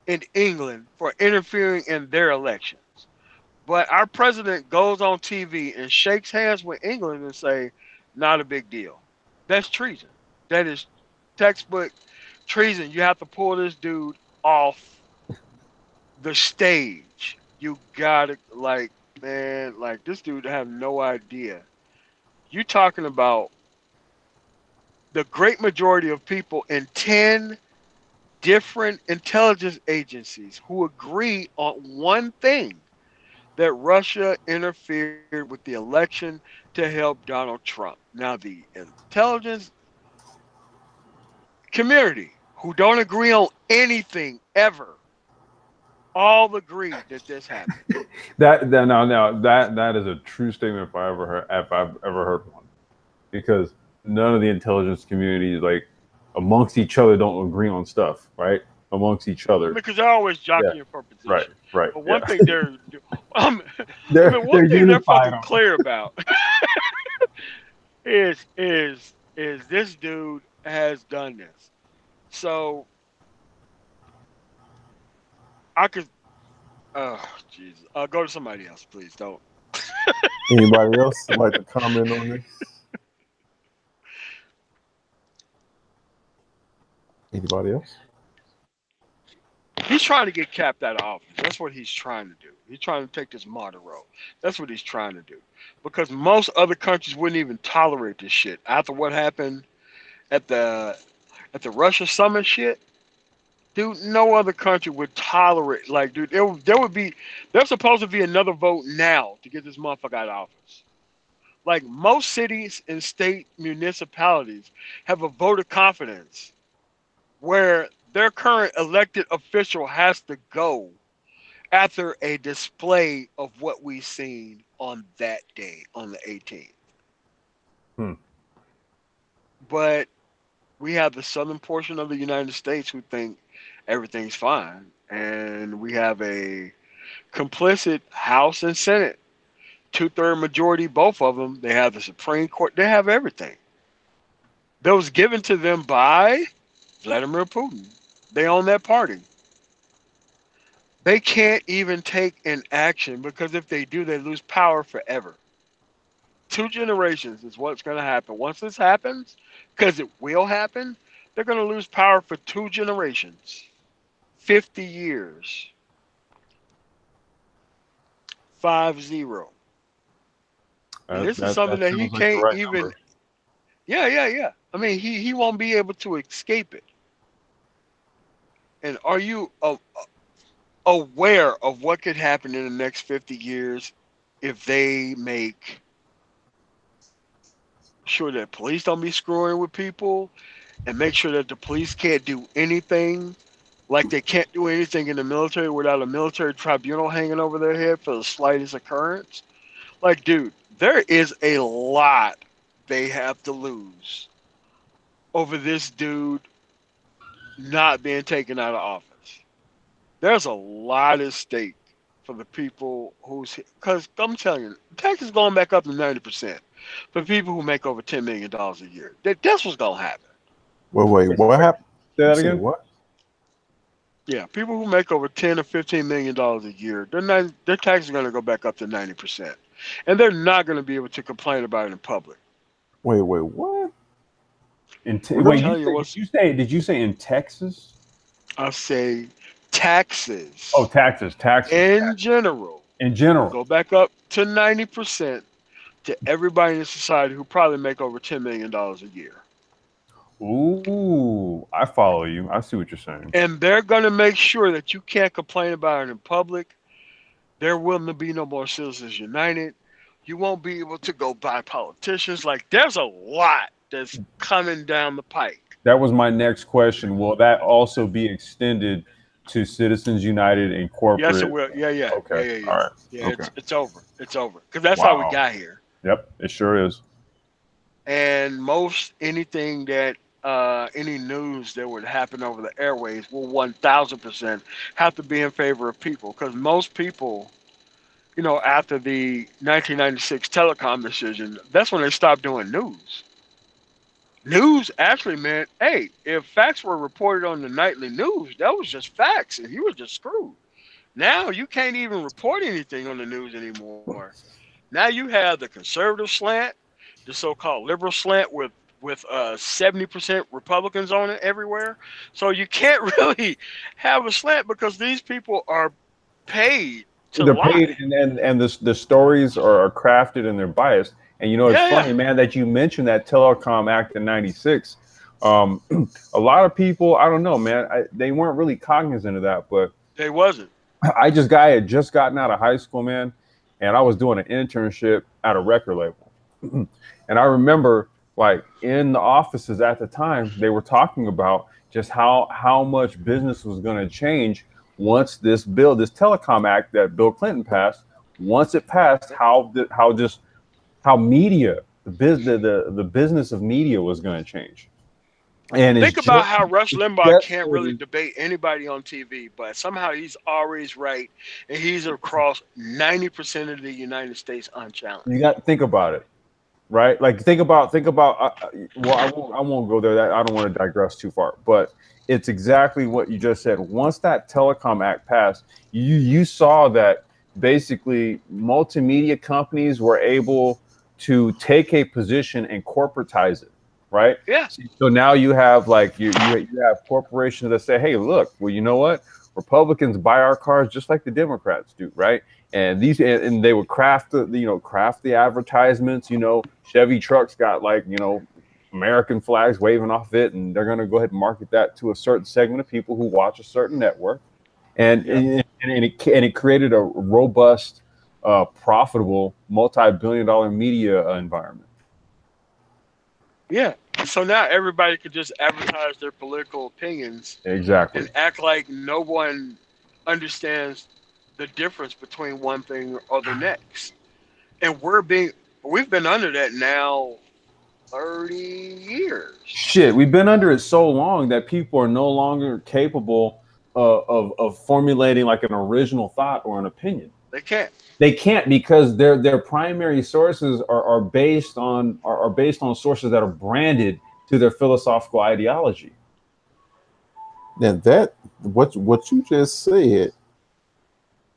in England for interfering in their elections. But our president goes on TV and shakes hands with England and say, not a big deal. That's treason. That is textbook treason. You have to pull this dude off the stage. You gotta, like, man, like, this dude have no idea. You talking about the great majority of people in 10 different intelligence agencies who agree on one thing, that Russia interfered with the election to help Donald Trump. Now, the intelligence community, who don't agree on anything ever, all agree that this happened. That is a true statement if I've ever heard one, because none of the intelligence community, like amongst each other, don't agree on stuff, right? Amongst each other, because they're always jockeying for position. Right. But one thing they're they're fucking unified clear about is this dude has done this. So I could, oh Jesus, go to somebody else, please. Don't. Anybody else like to comment on this? Anybody else? He's trying to get capped out of office. That's what he's trying to do. He's trying to take this martyr role. That's what he's trying to do. Because most other countries wouldn't even tolerate this shit. After what happened at the Russia summit shit, dude, no other country would tolerate. Like, dude, there's supposed to be another vote now to get this motherfucker out of office. Like, most cities and state municipalities have a vote of confidence where their current elected official has to go after a display of what we've seen on that day, on the 18th. But we have the southern portion of the United States who think everything's fine. And we have a complicit House and Senate. 2/3 majority, both of them. They have the Supreme Court. They have everything. That was given to them by Vladimir Putin. They own that party. They can't even take an action because if they do, they lose power forever. 2 generations is what's going to happen. Once this happens, because it will happen, they're going to lose power for 2 generations. 50 years. 50. And this is something that he can't even. Yeah. I mean, he won't be able to escape it. And are you aware of what could happen in the next 50 years if they make sure that police don't be screwing with people and make sure that the police can't do anything, like they can't do anything in the military without a military tribunal hanging over their head for the slightest occurrence? Like, dude, there is a lot they have to lose over this dude not being taken out of office. There's a lot at stake for the people who's, because I'm telling you, tax is going back up to 90% for people who make over $10 million a year. That's what's gonna happen. Wait, what happened? Say You that said again. what? Yeah, people who make over $10 or $15 million a year, their tax is gonna go back up to 90%, and they're not gonna be able to complain about it in public. Wait, what? Wait, telling you did you say in Texas? I say taxes. Oh, taxes. In general, In general. go back up to 90% to everybody in society who probably make over $10 million a year. Ooh, I follow you. I see what you're saying. And they're going to make sure that you can't complain about it in public. There will be no more Citizens United. You won't be able to go buy politicians. Like, there's a lot that's coming down the pike. That was my next question. Will that also be extended to Citizens United and corporate? Yes, it will. Yeah. Okay. Yeah. All right. Yeah, Okay. it's over. It's over. Because that's how we got here. Yep, it sure is. And anything that any news that would happen over the airways will 1000% have to be in favor of people, because most people, after the 1996 telecom decision, that's when they stopped doing news. News actually meant, hey, if facts were reported on the nightly news, that was just facts, and you were just screwed. Now you can't even report anything on the news anymore. Now you have the conservative slant, the so-called liberal slant with 70% Republicans on it everywhere. So you can't really have a slant because these people are paid to lie. Paid, and the stories are crafted and they're biased. And it's funny, man, that you mentioned that Telecom Act in '96. A lot of people, I don't know, man, they weren't really cognizant of that, but they wasn't. I had just gotten out of high school, man, and I was doing an internship at a record label. And I remember, like, in the offices at the time, they were talking about just how much business was going to change once this Telecom Act that Bill Clinton passed, once it passed, how media, the business of media was going to change. And think about how Rush Limbaugh can't really debate anybody on TV, but somehow he's always right, and he's across 90% of the United States unchallenged. You got to think about it, right? Like think about. Well, I won't go there. I don't want to digress too far, but it's exactly what you just said. Once that Telecom Act passed, you saw that basically multimedia companies were able to take a position and corporatize it, right? Yeah. So now you have you have corporations that say, hey, look, well, you know what? Republicans buy our cars just like the Democrats do, right? And they would craft the advertisements. Chevy trucks got American flags waving off it, and they're going to go ahead and market that to a certain segment of people who watch a certain network, and it created a robust, profitable, multi-billion-dollar media environment. Yeah. So now everybody could just advertise their political opinions, exactly, and act like no one understands the difference between one thing or the next. And we've been under that now 30 years. Shit, we've been under it so long that people are no longer capable of formulating like an original thought or an opinion. They can't because their primary sources are based on sources that are branded to their philosophical ideology. Now that what you just said,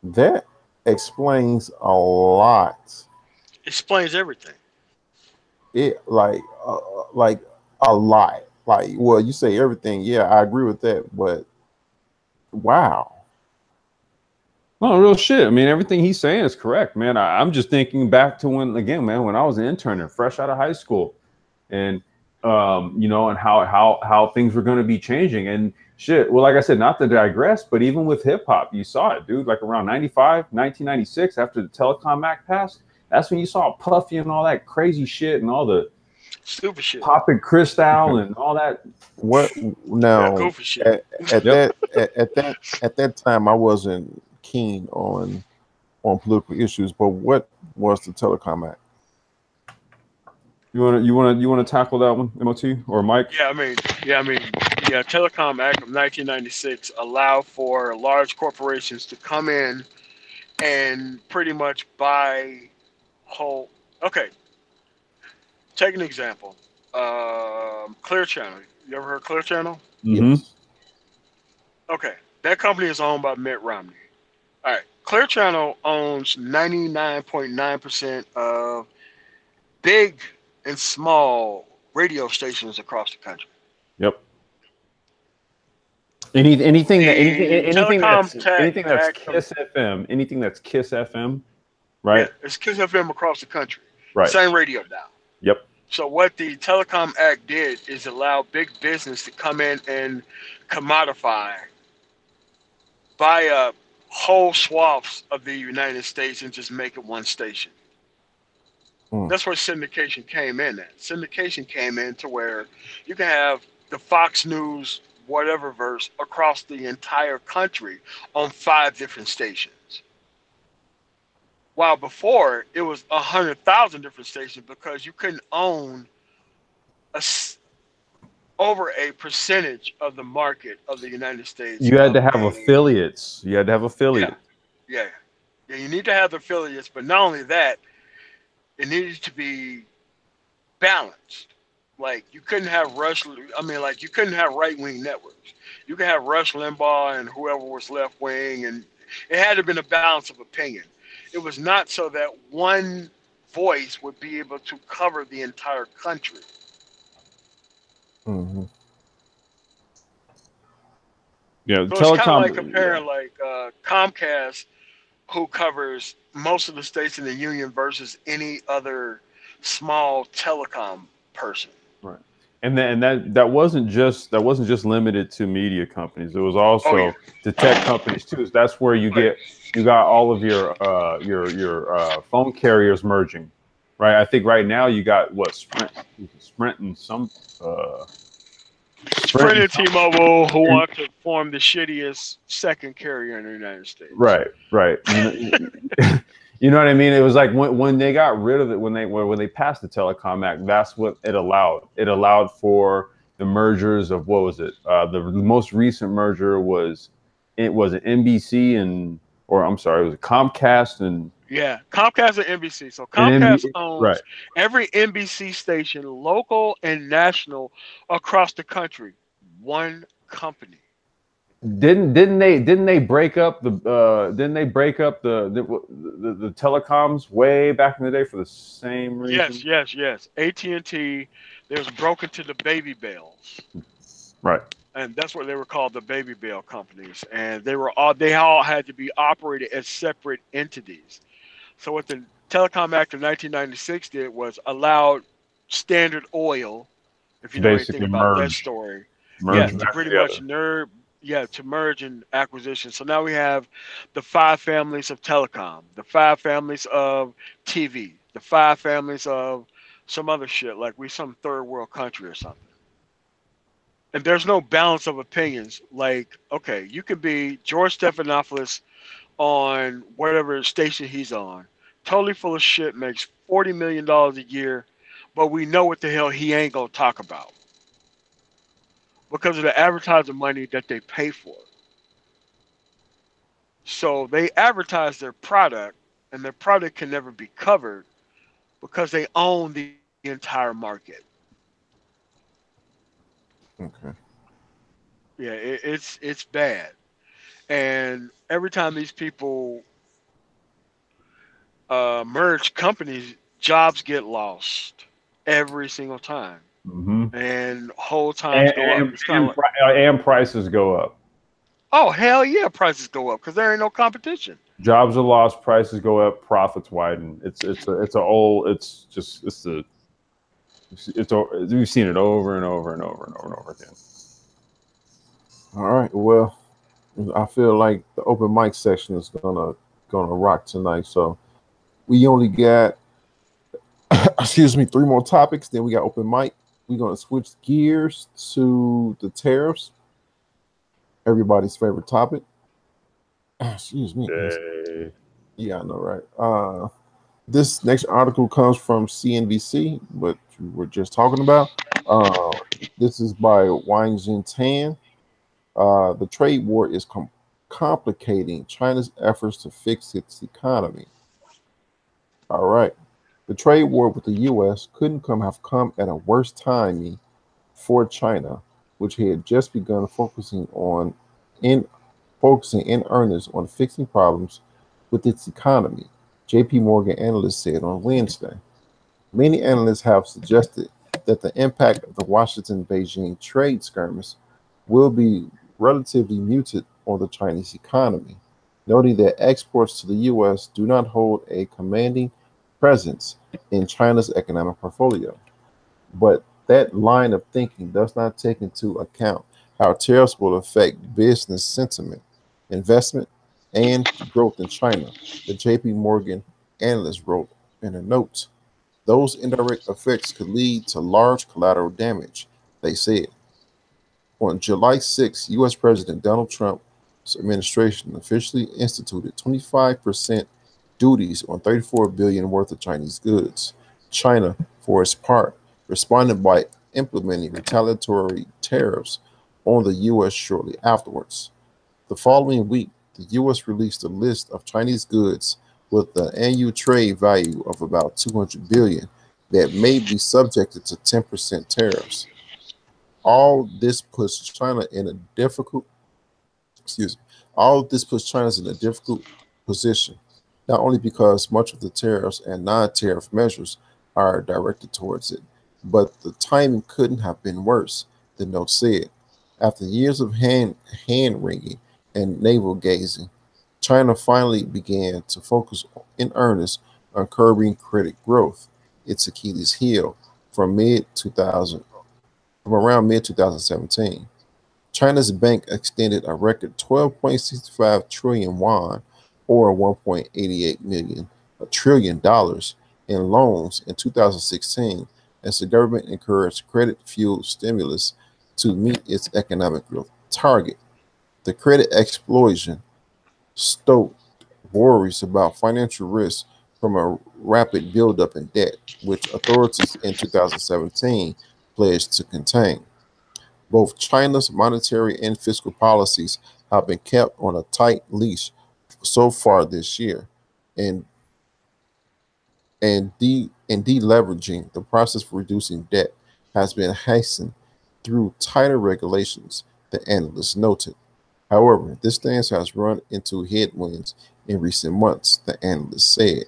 that explains a lot. Explains everything. It like a lot. Like, well, you say everything. Yeah, I agree with that. But wow. No, real shit. I mean, everything he's saying is correct, man. I'm just thinking back to when I was an intern and fresh out of high school, and you know, and how things were going to be changing and shit. Well, like I said, not to digress, but even with hip hop, you saw it, dude. Like around 1996, after the Telecom Act passed, that's when you saw Puffy and all that crazy shit and all the stupid shit, popping crystal and all that. What now? goofy shit. At that time, I wasn't keen on political issues, but what was the Telecom Act? You want to tackle that one, MOT or Mike? Yeah, Telecom Act of 1996 allowed for large corporations to come in and pretty much buy whole. Okay, take an example. Clear Channel. You ever heard of Clear Channel? Yes. Okay, that company is owned by Mitt Romney. All right, Clear Channel owns 99.9% of big and small radio stations across the country. Yep. Anything that's Kiss FM, anything that's Kiss FM, right? Yeah, it's Kiss FM across the country. Right. Same radio dial. Yep. So what the Telecom Act did is allow big business to come in and commodify, buy up whole swaths of the United States and just make it one station. That's where syndication came in at. Syndication came in to where you can have the Fox News whatever verse across the entire country on 5 different stations. While before it was 100,000 different stations because you couldn't own over a percentage of the market of the United States. You had to have affiliates. You had to have affiliates. Yeah, you need to have the affiliates, but not only that, it needed to be balanced. Like you couldn't have you couldn't have right-wing networks. You could have Rush Limbaugh and whoever was left-wing, and it had to be a balance of opinion. It was not so that one voice would be able to cover the entire country. Mm-hmm. Yeah, so it's kind of like comparing Comcast, who covers most of the states in the union, versus any other small telecom person. Right, and that wasn't just limited to media companies. It was also to tech companies too. That's where you got all of your phone carriers merging, right? I think right now you got Sprint and some Sprint and T-Mobile, who want to form the shittiest second carrier in the United States. Right. You know what I mean? It was like when they got rid of it, when they passed the Telecom Act, that's what it allowed. It allowed for the mergers of what was it? The most recent merger was NBC it was Comcast and Comcast and NBC. So Comcast owns every NBC station, local and national, across the country. One company. Didn't they break up the telecoms way back in the day for the same reason? Yes. AT&T, they was broken to the baby bells. Right. And that's what they were called, the baby bell companies. And they all had to be operated as separate entities. So what the Telecom Act of 1996 did was allowed Standard Oil, if you know anything about that story, to pretty much to merge and acquisition. So now we have the 5 families of telecom, the 5 families of TV, the 5 families of some other shit, like we some third world country or something. And there's no balance of opinions. Like, okay, you could be George Stephanopoulos on whatever station he's on, totally full of shit, makes $40 million a year, but we know what the hell he ain't gonna talk about because of the advertising money that they pay for. So they advertise their product, and their product can never be covered because they own the entire market. Okay. Yeah, it's bad. And every time these people merge companies, jobs get lost every single time. Mm-hmm. And whole times go up. And prices go up. Oh, hell yeah, prices go up because there ain't no competition. Jobs are lost, prices go up, profits widen. It's We've seen it over and over and over and over and over again. All right. Well, I feel like the open mic section is gonna rock tonight. So we only got excuse me 3 more topics. Then we got open mic. We're gonna switch gears to the tariffs. Everybody's favorite topic. Excuse me. Yay. Yeah, I know, right? This next article comes from CNBC, but we were just talking about. This is by Wang Jintan. The trade war is complicating China's efforts to fix its economy. All right. The trade war with the U.S. couldn't have come at a worse timing for China, which had just begun focusing in earnest on fixing problems with its economy, J.P. Morgan analysts said on Wednesday. Many analysts have suggested that the impact of the Washington-Beijing trade skirmish will be relatively muted on the Chinese economy, noting that exports to the U.S. do not hold a commanding presence in China's economic portfolio. But that line of thinking does not take into account how tariffs will affect business sentiment, investment, and growth in China, the J.P. Morgan analyst wrote in a note. Those indirect effects could lead to large collateral damage, they said. On July 6, U.S. President Donald Trump's administration officially instituted 25% duties on $34 billion worth of Chinese goods. China, for its part, responded by implementing retaliatory tariffs on the U.S. shortly afterwards. The following week, the U.S. released a list of Chinese goods with an annual trade value of about $200 billion that may be subjected to 10% tariffs. All this puts China in a difficult position, not only because much of the tariffs and non-tariff measures are directed towards it, but the timing couldn't have been worse, the note said. After years of hand-wringing and navel-gazing, China finally began to focus in earnest on curbing credit growth, its Achilles heel, from around mid-2017. China's bank extended a record 12.65 trillion yuan, or $1.88 trillion in loans in 2016, as the government encouraged credit-fueled stimulus to meet its economic growth target. The credit explosion stoked worries about financial risk from a rapid buildup in debt, which authorities in 2017 pledged to contain. Both China's monetary and fiscal policies have been kept on a tight leash so far this year, and deleveraging, the process for reducing debt, has been hastened through tighter regulations, the analyst noted. However, this stance has run into headwinds in recent months, the analyst said.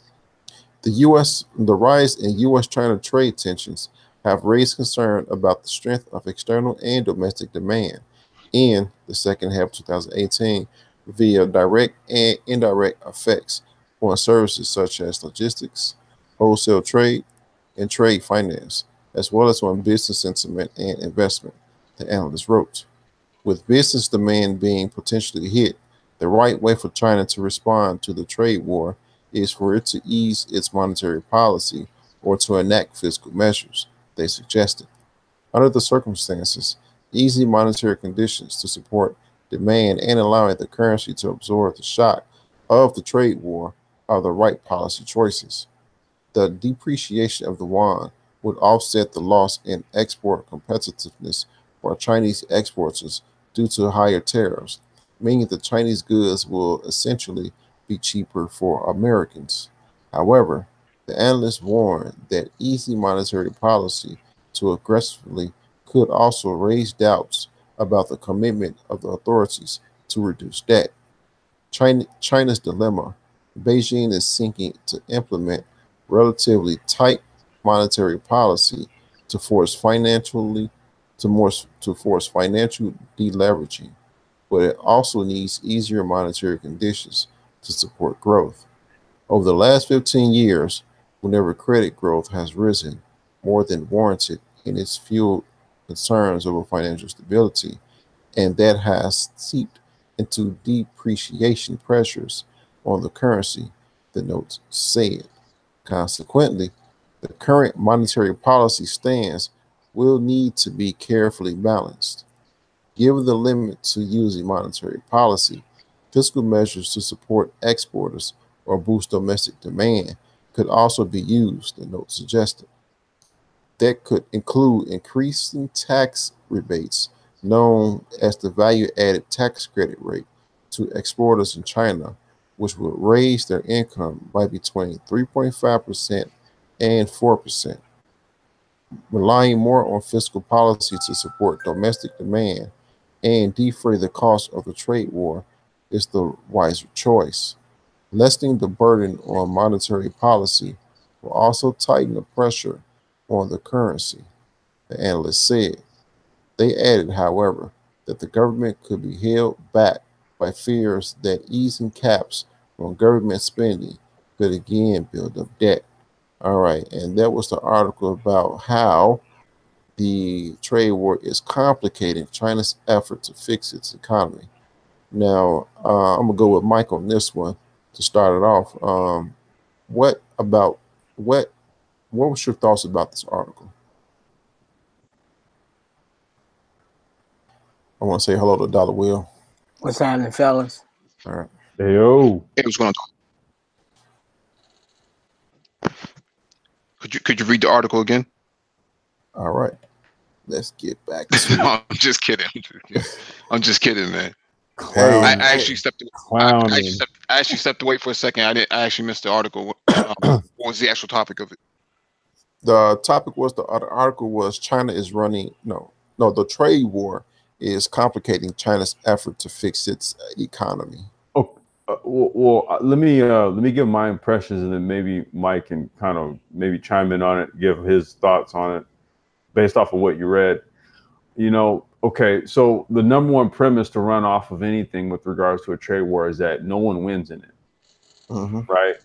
The rise in U.S.-China trade tensions have raised concern about the strength of external and domestic demand in the second half of 2018 via direct and indirect effects on services such as logistics, wholesale trade, and trade finance, as well as on business sentiment and investment, the analyst wrote. With business demand being potentially hit, the right way for China to respond to the trade war is for it to ease its monetary policy or to enact fiscal measures, they suggested. Under the circumstances, easing monetary conditions to support demand and allowing the currency to absorb the shock of the trade war are the right policy choices. The depreciation of the yuan would offset the loss in export competitiveness for Chinese exporters due to higher tariffs, meaning that Chinese goods will essentially be cheaper for Americans. However, the analysts warned that easy monetary policy too aggressively could also raise doubts about the commitment of the authorities to reduce debt. China's dilemma: Beijing is seeking to implement relatively tight monetary policy to force financial deleveraging, but it also needs easier monetary conditions to support growth. Over the last 15 years, whenever credit growth has risen, more than warranted in its fueled concerns over financial stability, and that has seeped into depreciation pressures on the currency, the notes said. Consequently, the current monetary policy stance will need to be carefully balanced. Given the limit to using monetary policy, fiscal measures to support exporters or boost domestic demand could also be used, the note suggested. That could include increasing tax rebates, known as the value added tax credit rate, to exporters in China, which would raise their income by between 3.5% and 4%. Relying more on fiscal policy to support domestic demand and defray the cost of the trade war is the wiser choice. Lessening the burden on monetary policy will also tighten the pressure on the currency, the analyst said. They added, however, that the government could be held back by fears that easing caps on government spending could again build up debt. All right, and that was the article about how the trade war is complicating China's effort to fix its economy. Now, I'm gonna go with Mike on this one to start it off. What about what was your thoughts about this article? I want to say hello to Dollar Will. What's happening, fellas? All right. Hey, yo. It was going to. Could you read the article again? All right. Let's get back No, to I'm just kidding. I'm just kidding, man. Hey, I actually stepped away. Clowning. I actually stepped away for a second. I actually missed the article. What was the actual topic of it? the topic was the article was China is running the trade war is complicating China's effort to fix its economy. Oh, let me give my impressions, and then maybe Mike can kind of maybe chime in on it, give his thoughts on it based off of what you read. Okay, so the number one premise to run off of anything with regards to a trade war is that no one wins in it. Mm-hmm. Right?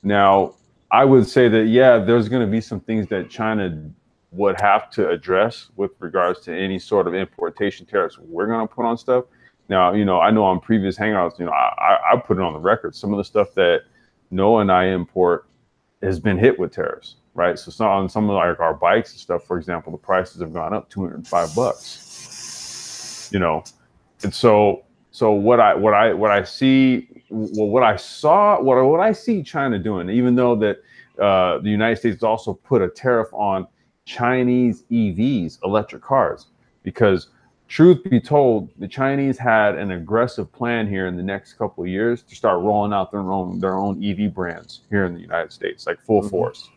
Now, I would say that, yeah, there's going to be some things that China would have to address with regards to any sort of importation tariffs we're going to put on stuff. Now, I know on previous Hangouts, I put it on the record. Some of the stuff that Noah and I import has been hit with tariffs, right? So on some of like our bikes and stuff, for example, the prices have gone up $205. And so what I see China doing, even though that the United States also put a tariff on Chinese EVs, electric cars, because truth be told, the Chinese had an aggressive plan here in the next couple of years to start rolling out their own EV brands here in the United States, like full force.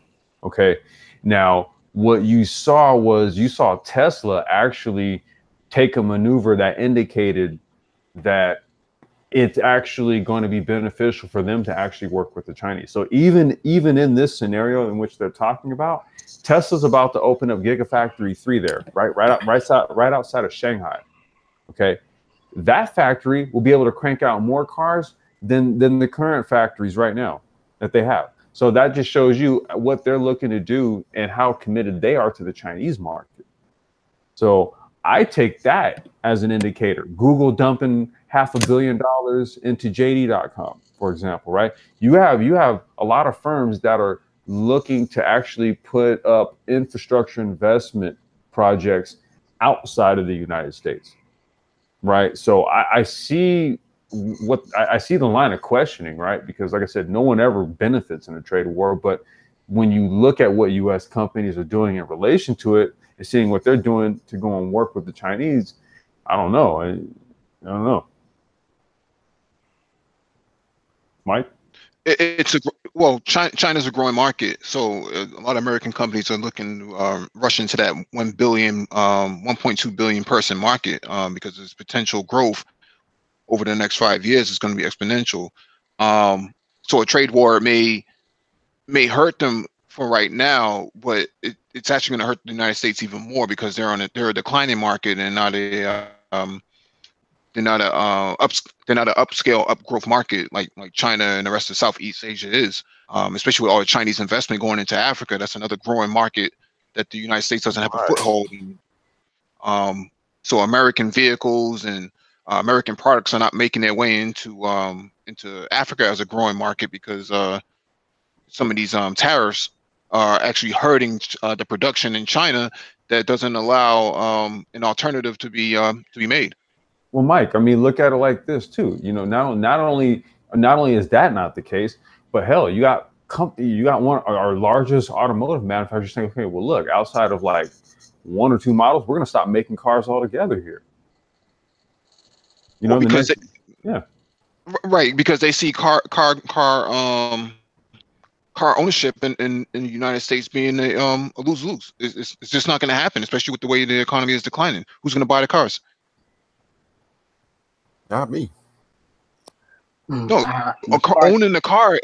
Okay. Now, what you saw Tesla actually take a maneuver that indicated that it's actually going to be beneficial for them to actually work with the Chinese. So even in this scenario in which they're talking about, Tesla's about to open up Gigafactory 3 there, right outside of Shanghai. Okay, that factory will be able to crank out more cars than the current factories right now that they have. So that just shows you what they're looking to do and how committed they are to the Chinese market. So I take that as an indicator. Google dumping $500 million into JD.com, for example, right? You have a lot of firms that are looking to actually put up infrastructure investment projects outside of the United States, right? So I see the line of questioning, right? Because like I said, no one ever benefits in a trade war, but when you look at what U.S. companies are doing in relation to it and seeing what they're doing to go and work with the Chinese, I don't know. I don't know. Mike? China's a growing market, so a lot of American companies are looking to rush into that 1.2 billion person market because its potential growth over the next 5 years is going to be exponential. So a trade war may hurt them for right now, but it's actually going to hurt the United States even more because they're a declining market and not a they're not an upscale growth market like China and the rest of Southeast Asia is, especially with all the Chinese investment going into Africa. That's another growing market that the United States doesn't have a foothold in. So American vehicles and American products are not making their way into Africa as a growing market because some of these tariffs are actually hurting the production in China that doesn't allow an alternative to be made. Well, Mike, I mean, look at it like this too. You know, not only is that not the case, but hell, you got one of our largest automotive manufacturers saying, okay, well, look, outside of like 1 or 2 models, we're going to stop making cars altogether here. You know, because yeah, right, because they see car ownership in the United States being a lose-lose. It's just not going to happen, especially with the way the economy is declining. Who's going to buy the cars? Not me. No, owning the car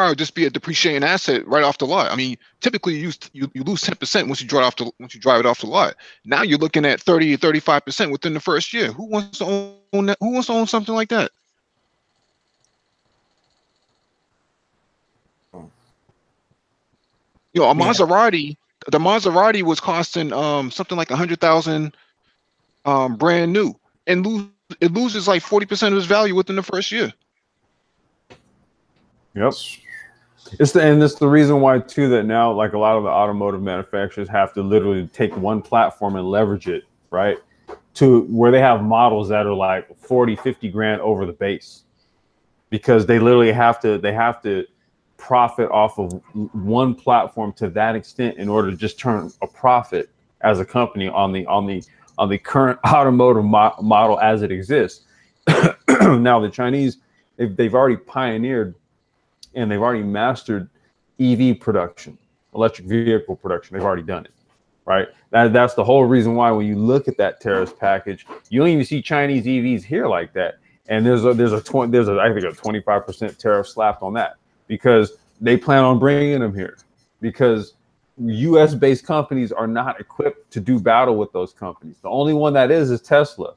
would just be a depreciating asset right off the lot. I mean, typically you lose 10% once you drive it off the lot. Now you're looking at 30 to 35% within the first year. Who wants to own that? Who wants to own something like that? You know, the Maserati was costing something like 100,000 brand new, and it loses like 40% of its value within the first year. Yep. It's the reason why too that now like a lot of the automotive manufacturers have to literally take one platform and leverage it, right? To where they have models that are like 40, 50 grand over the base. Because they literally have to profit off of one platform to that extent in order to just turn a profit as a company on the current automotive model as it exists. Now the Chinese, they've already pioneered and they've already mastered EV production, electric vehicle production. They've already done it, right? That's the whole reason why when you look at that tariffs package, you don't even see Chinese EVs here like that. And there's I think a 25% tariff slapped on that because they plan on bringing them here because U.S. based companies are not equipped to do battle with those companies. The only one that is Tesla.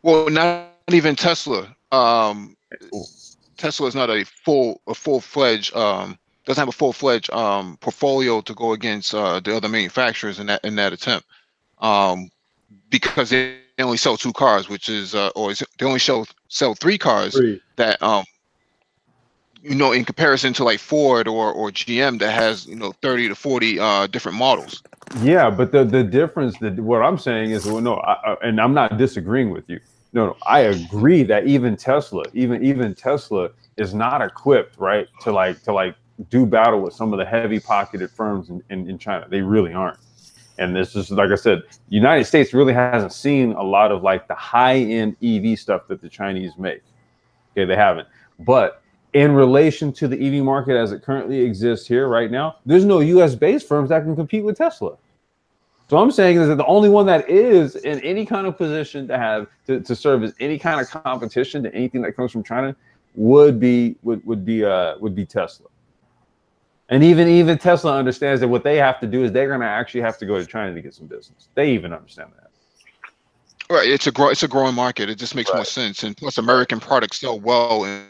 Well, not even Tesla. Tesla is not a full-fledged doesn't have a full-fledged portfolio to go against the other manufacturers in that attempt, because they only sell 2 cars, which is they only sell 3 cars that you know, in comparison to like Ford or GM that has 30 to 40 different models. Yeah, but the difference what I'm saying is, well, no, and I'm not disagreeing with you. No, I agree that even Tesla is not equipped, right, to do battle with some of the heavy pocketed firms in China. They really aren't. And this is, like I said, the United States really hasn't seen a lot of like the high-end EV stuff that the Chinese make. Okay, they haven't. But in relation to the EV market as it currently exists here right now, there's no US-based firms that can compete with Tesla. So I'm saying is that the only one that is in any kind of position to have to serve as any kind of competition to anything that comes from China would be Tesla. And even Tesla understands that what they have to do is they're going to actually have to go to China to get some business. They even understand that. Right, it's a growing market. It just makes more sense, and plus American products sell well in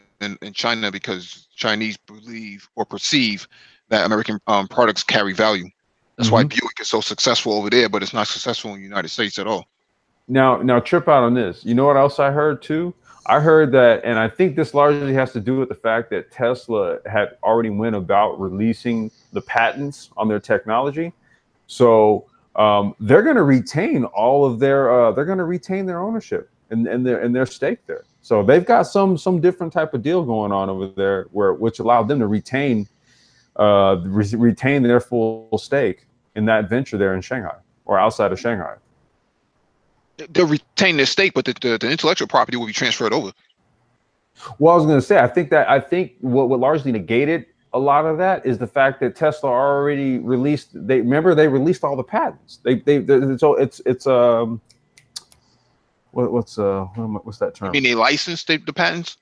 China because Chinese believe or perceive that American products carry value. That's why Buick is so successful over there, but it's not successful in the United States at all. Now trip out on this. You know what else I heard too? I heard that, and I think this largely has to do with the fact that Tesla had already went about releasing the patents on their technology. So they're going to retain all of their they're going to retain their ownership and their stake there. So they've got some different type of deal going on over there which allowed them to retain their full stake in that venture there in Shanghai or outside of Shanghai. They'll retain their stake, but the intellectual property will be transferred over. Well, I was going to say, I think what largely negated a lot of that is the fact that Tesla already released. They released all the patents. What's that term? I mean, they licensed the patents.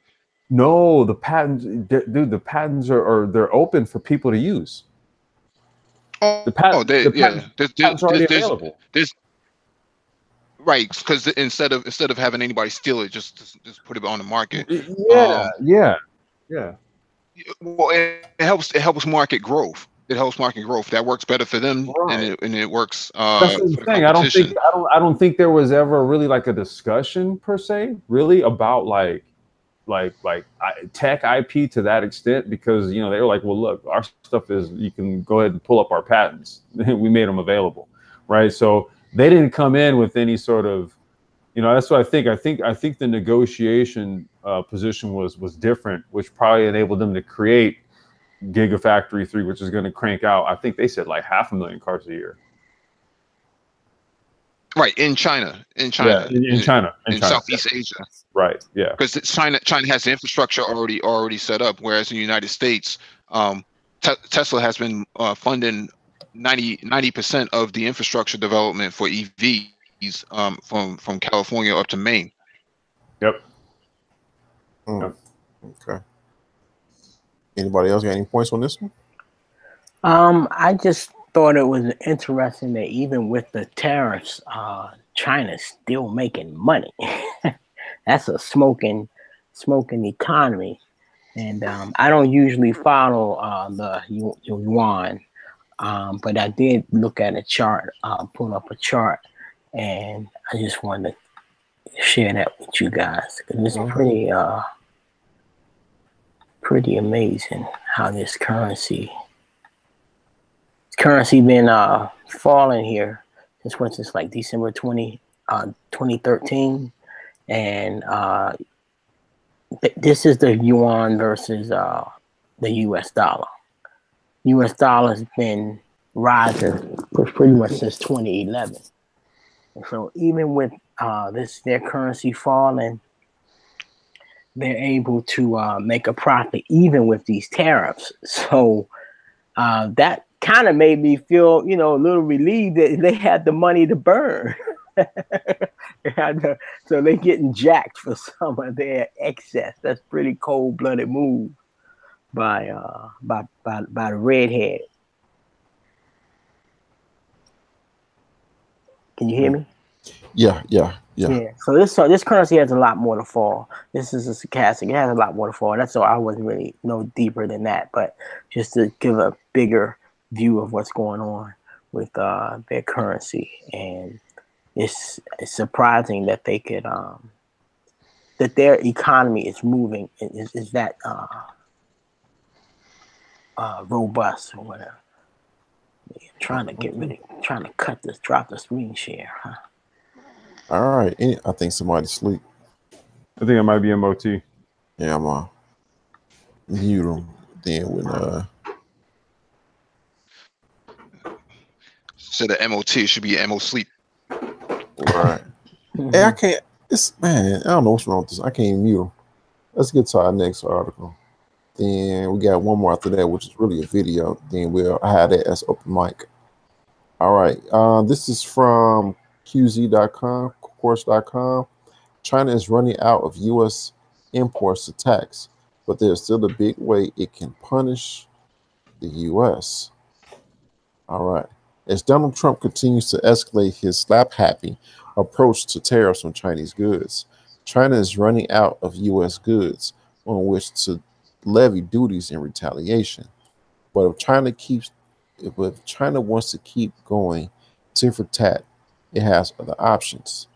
No, the patents, dude. The patents they're open for people to use. Patents are already available. Right, because instead of having anybody steal it, just put it on the market. Yeah. Well, it helps market growth. It helps market growth. That works better for them, Right. and it works That's what I'm for the saying. I competition. don't think there was ever really like a discussion per se, really about like tech IP to that extent, because they were like, well, look, our stuff is, you can go ahead and pull up our patents. We made them available, right? So they didn't come in with any sort of, that's what I think. I think the negotiation position was different, which probably enabled them to create Gigafactory 3, which is going to crank out, I think they said like 500,000 cars a year. Right, in China, in China, Southeast Asia. Right. Yeah. Because China has the infrastructure already set up, whereas in the United States, Tesla has been funding 90% of the infrastructure development for EVs from California up to Maine. Yep. Yep. Okay. Anybody else got any points on this one? I just thought it was interesting that even with the tariffs, China's still making money. That's a smoking economy. And I don't usually follow the yuan, but I did look at a chart, pull up a chart, and I just wanted to share that with you guys. It's pretty amazing how this currency been falling here since like December 2013, and this is the yuan versus the U.S. dollar. U.S. dollar has been rising pretty much since 2011, and so even with their currency falling, they're able to make a profit even with these tariffs. So that kind of made me feel, a little relieved that they had the money to burn. So they're getting jacked for some of their excess. That's pretty cold-blooded move by the redhead. Can you hear me? Yeah. So this currency has a lot more to fall. This is a stochastic. It has a lot more to fall. That's all. I wasn't really no deeper than that, but just to give a bigger view of what's going on with their currency, and it's surprising that they could that their economy is moving is that robust or whatever. Trying to drop the screen share, huh? All right. I think somebody's asleep. I think it might be MOT. Yeah, I'm mute them. Then when So the MOT should be MO sleep. right. Hey, I can't. I don't know what's wrong with this. I can't even mute them. Let's get to our next article. Then we got one more after that, which is really a video. Then we'll have that as open mic. All right. This is from QZ.com, Course.com. China is running out of U.S. imports to tax, but there's still a big way it can punish the U.S. All right. As Donald Trump continues to escalate his slap-happy approach to tariffs on Chinese goods, China is running out of U.S. goods on which to levy duties in retaliation. But if China wants to keep going tit for tat, it has other options.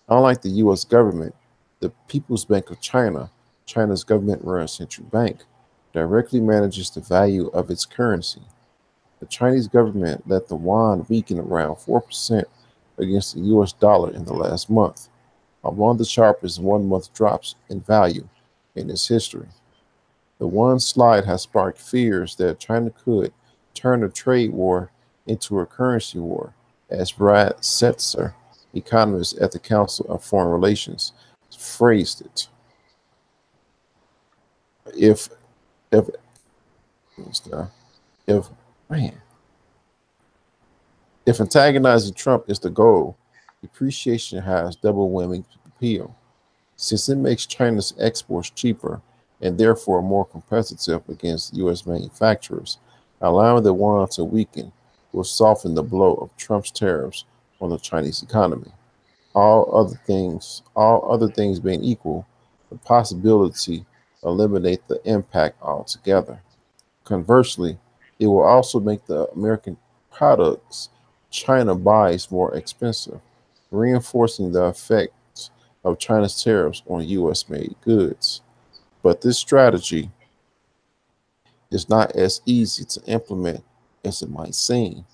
Unlike the U.S. government, the People's Bank of China, China's government-run central bank, directly manages the value of its currency. The Chinese government let the yuan weaken around 4% against the U.S. dollar in the last month, among the sharpest one-month drops in value in its history. The yuan slide has sparked fears that China could turn a trade war into a currency war, as Brad Setzer, economist at the Council of Foreign Relations, phrased it. If antagonizing Trump is the goal, depreciation has double whammy appeal, since it makes China's exports cheaper and therefore more competitive against U.S. manufacturers. Allowing the yuan to weaken will soften the blow of Trump's tariffs on the Chinese economy. All other things being equal, the possibility eliminate the impact altogether. Conversely, it will also make the American products China buys more expensive, reinforcing the effects of China's tariffs on US made goods. But this strategy is not as easy to implement as it might seem.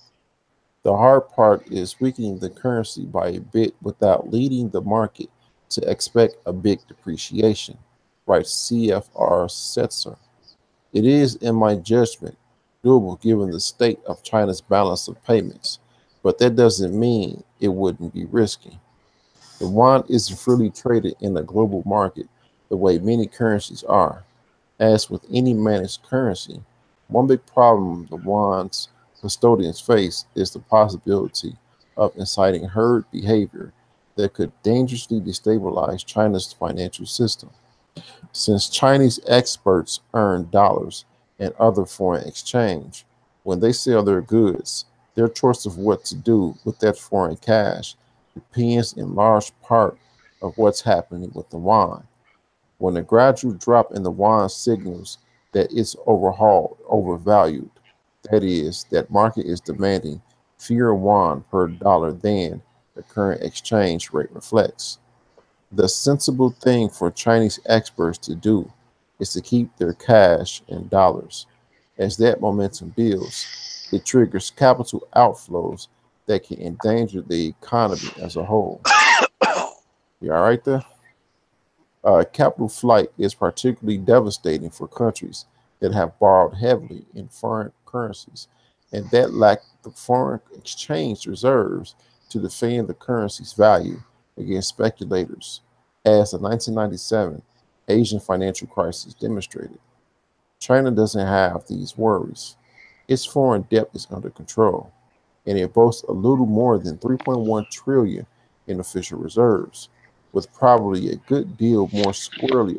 The hard part is weakening the currency by a bit without leading the market to expect a big depreciation, writes CFR Setzer. It is, in my judgment, doable given the state of China's balance of payments, but that doesn't mean it wouldn't be risky. The yuan isn't freely traded in a global market the way many currencies are. As with any managed currency, one big problem the yuan's custodians face is the possibility of inciting herd behavior that could dangerously destabilize China's financial system. Since Chinese experts earn dollars and other foreign exchange, when they sell their goods, their choice of what to do with that foreign cash depends in large part of what's happening with the yuan. When a gradual drop in the yuan signals that it's overvalued, that is, that market is demanding fewer yuan per dollar than the current exchange rate reflects. The sensible thing for Chinese experts to do is to keep their cash in dollars. As that momentum builds, it triggers capital outflows that can endanger the economy as a whole. You all right there? Capital flight is particularly devastating for countries that have borrowed heavily in foreign currencies and that lack the foreign exchange reserves to defend the currency's value against speculators, as the 1997 Asian financial crisis demonstrated. China doesn't have these worries. Its foreign debt is under control, and it boasts a little more than 3.1 trillion in official reserves, with probably a good deal more squirreled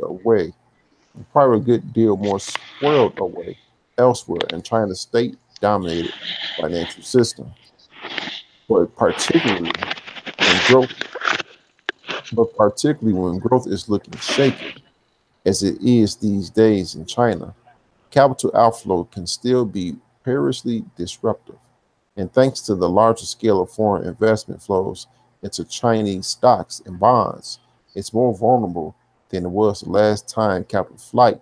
away elsewhere in China's state-dominated financial system. But particularly when growth is looking shaky, as it is these days in China, capital outflow can still be perilously disruptive. And thanks to the larger scale of foreign investment flows into Chinese stocks and bonds, it's more vulnerable than it was the last time capital flight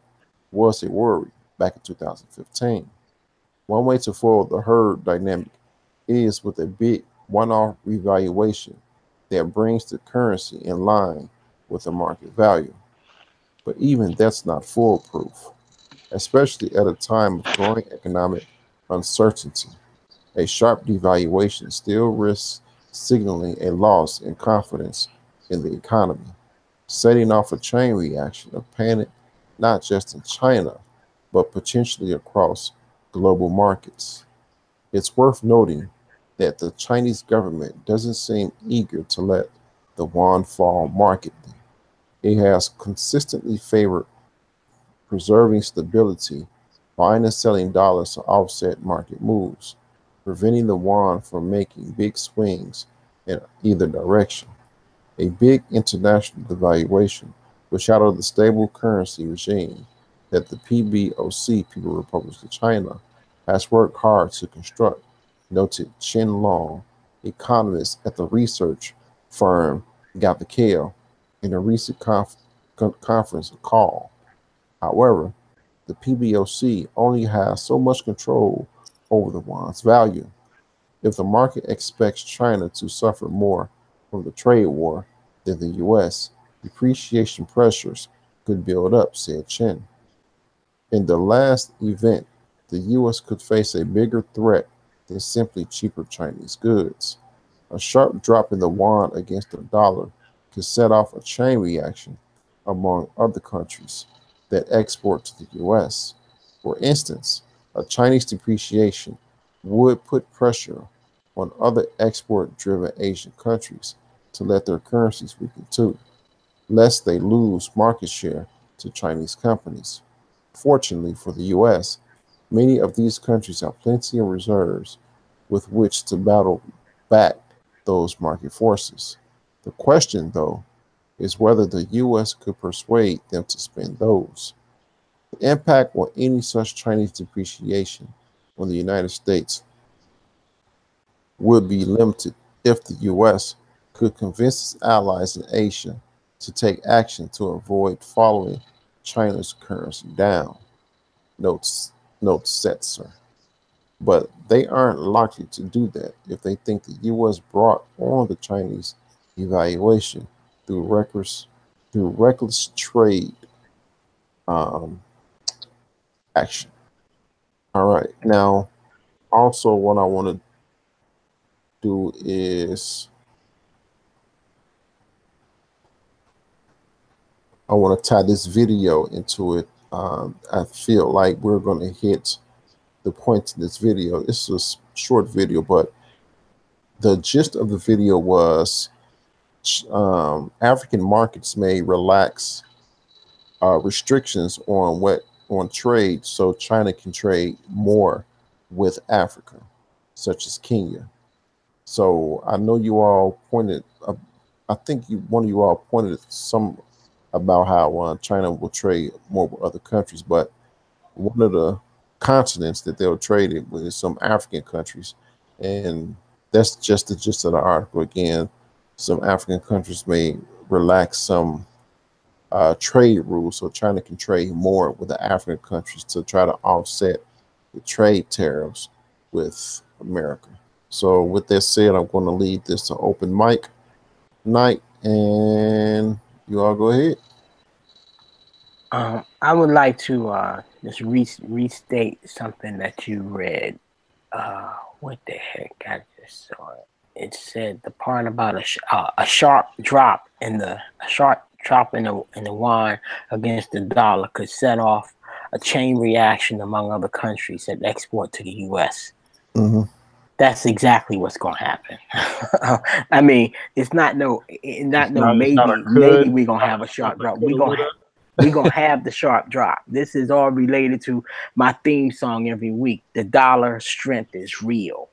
was a worry back in 2015. One way to foil the herd dynamic is with a big one-off revaluation that brings the currency in line with the market value. But even that's not foolproof, especially at a time of growing economic uncertainty. A sharp devaluation still risks signaling a loss in confidence in the economy, setting off a chain reaction of panic not just in China, but potentially across global markets. It's worth noting that the Chinese government doesn't seem eager to let the yuan fall markedly. It has consistently favored preserving stability, buying and selling dollars to offset market moves, preventing the yuan from making big swings in either direction. A big international devaluation would shadow the stable currency regime that the PBOC, People Republic of China, has worked hard to construct, noted Chen Long, economist at the research firm Gabakale, in a recent conference call. However, the PBOC only has so much control over the yuan's value. If the market expects China to suffer more from the trade war than the US, depreciation pressures could build up, said Chen. In the last event, the US could face a bigger threat than simply cheaper Chinese goods. A sharp drop in the yuan against the dollar could set off a chain reaction among other countries that export to the US. For instance, a Chinese depreciation would put pressure on other export-driven Asian countries to let their currencies weaken too, lest they lose market share to Chinese companies. Fortunately for the US, many of these countries have plenty of reserves with which to battle back those market forces. The question, though, is whether the US could persuade them to spend those. The impact on any such Chinese depreciation on the United States would be limited if the U.S. could convince its allies in Asia to take action to avoid following China's currency down, notes Setzer. But they aren't likely to do that if they think the U.S. brought on the Chinese evaluation through reckless trade action. All right. Now, also, what I want to do is I want to tie this video into it. I feel like we're going to hit the point in this video. This is a short video, but the gist of the video was African markets may relax restrictions on trade so China can trade more with Africa, such as Kenya. So I know you all pointed, I think one of you all pointed some about how China will trade more with other countries, but one of the continents that they'll trade it with is some African countries, and that's just the gist of the article. Again, some African countries may relax some trade rules so China can trade more with the African countries to try to offset the trade tariffs with America. So with that said, I'm going to leave this to open mic night, and you all go ahead. I would like to just restate something that you read. What the heck? I just saw it. It said the part about a sharp drop in the yuan against the dollar could set off a chain reaction among other countries that export to the U.S. Mm-hmm. That's exactly what's going to happen. I mean, it's not maybe we're going to have a sharp drop. We're going to have the sharp drop. This is all related to my theme song every week. The dollar strength is real.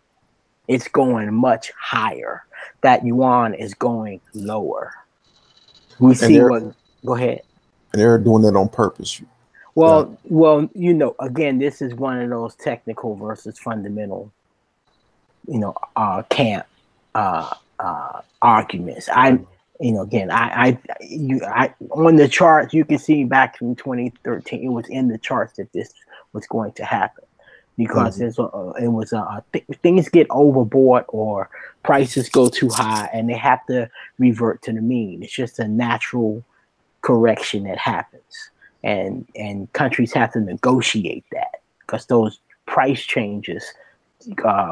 It's going much higher. That yuan is going lower. We see what. Go ahead. And they're doing that on purpose. Well, you know, again, this is one of those technical versus fundamental, camp arguments. Again, I on the charts you can see back in 2013, it was in the charts that this was going to happen because things get overboard or prices go too high and they have to revert to the mean. It's just a natural correction that happens, and countries have to negotiate that because those price changes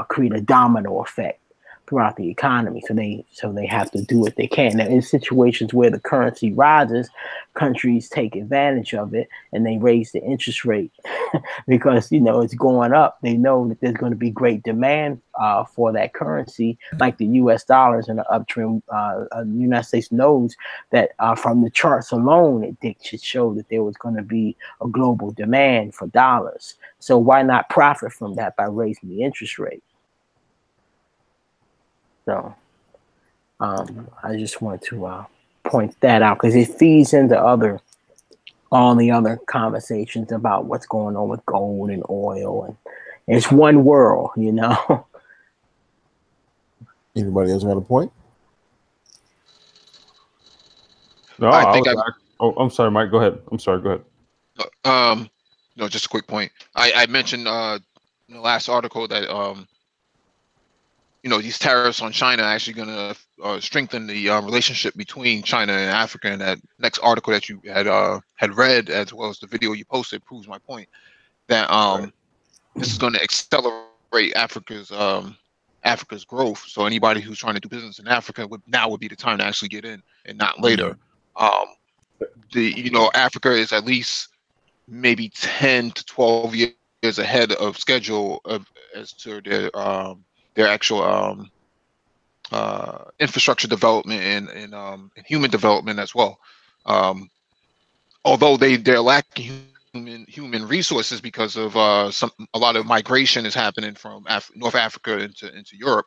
create a domino effect throughout the economy. So they have to do what they can. Now, in situations where the currency rises, countries take advantage of it and they raise the interest rate because it's going up. They know that there's going to be great demand for that currency, like the U.S. dollars in the uptrend. The United States knows that from the charts alone, it should show that there was going to be a global demand for dollars. So why not profit from that by raising the interest rate? So I just want to point that out because it feeds into all the other conversations about what's going on with gold and oil, and it's one world, Anybody else got a point? No, I'm sorry, Mike. Go ahead. I'm sorry. Go ahead. No, just a quick point. I mentioned in the last article that these tariffs on China are actually going to strengthen the relationship between China and Africa. And that next article that you had read, as well as the video you posted, proves my point that this is going to accelerate Africa's growth. So anybody who's trying to do business in Africa would be the time to actually get in, and not later. Africa is at least maybe 10 to 12 years ahead of schedule as to their actual infrastructure development and human development as well. Although they're lacking human resources because of a lot of migration is happening from North Africa into Europe.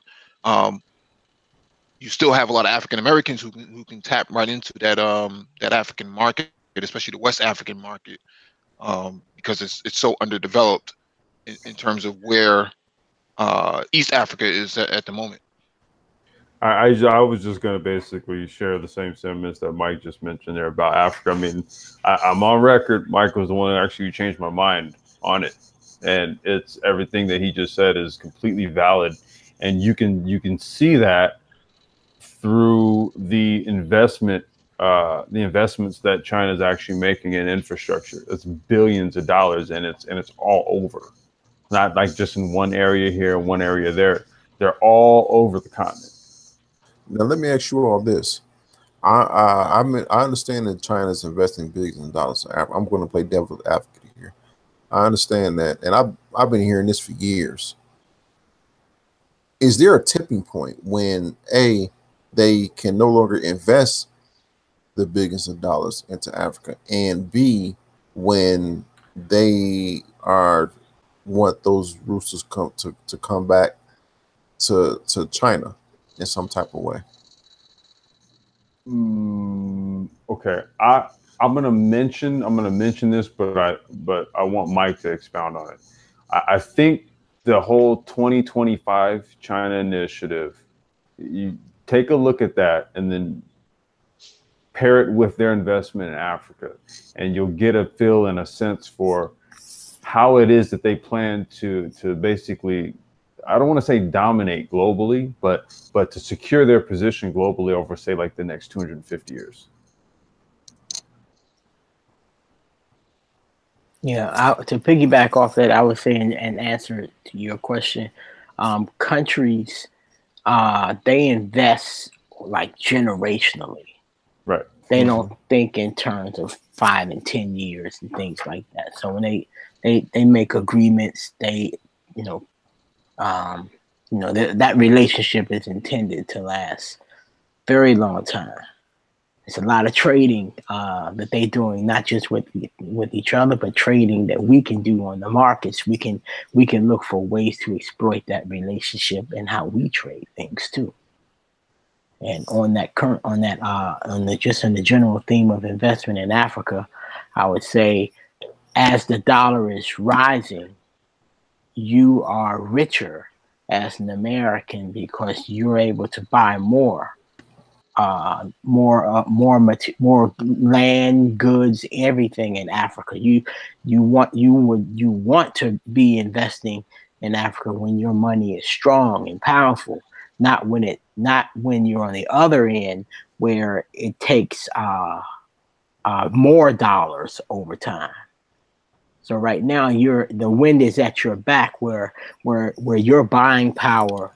You still have a lot of African Americans who can tap right into that African market, especially the West African market. because it's so underdeveloped in terms of where East Africa is at the moment. I was just going to basically share the same sentiments that Mike just mentioned there about Africa. I mean, I'm on record. Mike was the one that actually changed my mind on it, and it's everything that he just said is completely valid, and you can see that through the investments that China is actually making in infrastructure. It's billions of dollars, and it's all over, not like just in one area here, one area there. They're all over the continent. Now, let me ask you all this. I understand that China's investing billions of dollars in Africa. I'm going to play devil's advocate here. I understand that, and I've been hearing this for years. Is there a tipping point when they can no longer invest the billions of dollars into Africa, and B, when they want those roosters to come back to China in some type of way? Okay, I'm gonna mention this, but I want Mike to expound on it. I think the whole 2025 China initiative, you take a look at that and then pair it with their investment in Africa, and you'll get a feel and a sense for how it is that they plan to basically, I don't want to say dominate globally, but to secure their position globally over, say, like the next 250 years. Yeah, to piggyback off that, I would say, and answer to your question, countries, they invest like generationally. Right. They don't think in terms of 5 and 10 years and things like that. So when they make agreements, that relationship is intended to last very long time. It's a lot of trading that they're doing, not just with each other, but trading that we can do on the markets. We can look for ways to exploit that relationship and how we trade things too. And on the general theme of investment in Africa, I would say, as the dollar is rising, you are richer as an American because you're able to buy more land, goods, everything in Africa. You want to be investing in Africa when your money is strong and powerful, not when you're on the other end where it takes more dollars over time. So right now the wind is at your back where your buying power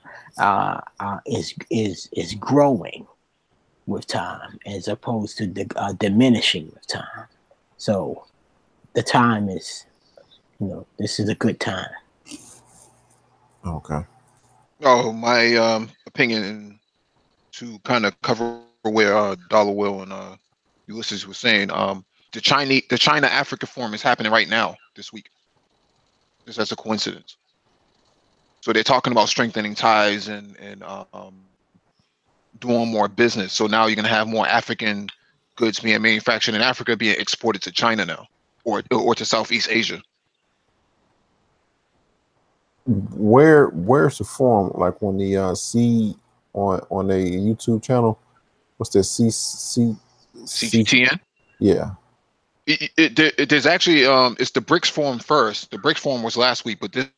is growing with time as opposed to diminishing with time. So the time is, this is a good time. Okay. Oh, my opinion, to kind of cover where Dollar Will and Ulysses was saying, the China Africa Forum is happening right now this week. Just as a coincidence. So they're talking about strengthening ties and doing more business. So now you're going to have more African goods being manufactured in Africa being exported to China now, or to Southeast Asia. Where's the forum? Like on the C on the YouTube channel? What's that? CGTN? Yeah. There's actually it's the BRICS forum first. The BRICS forum was last week, but this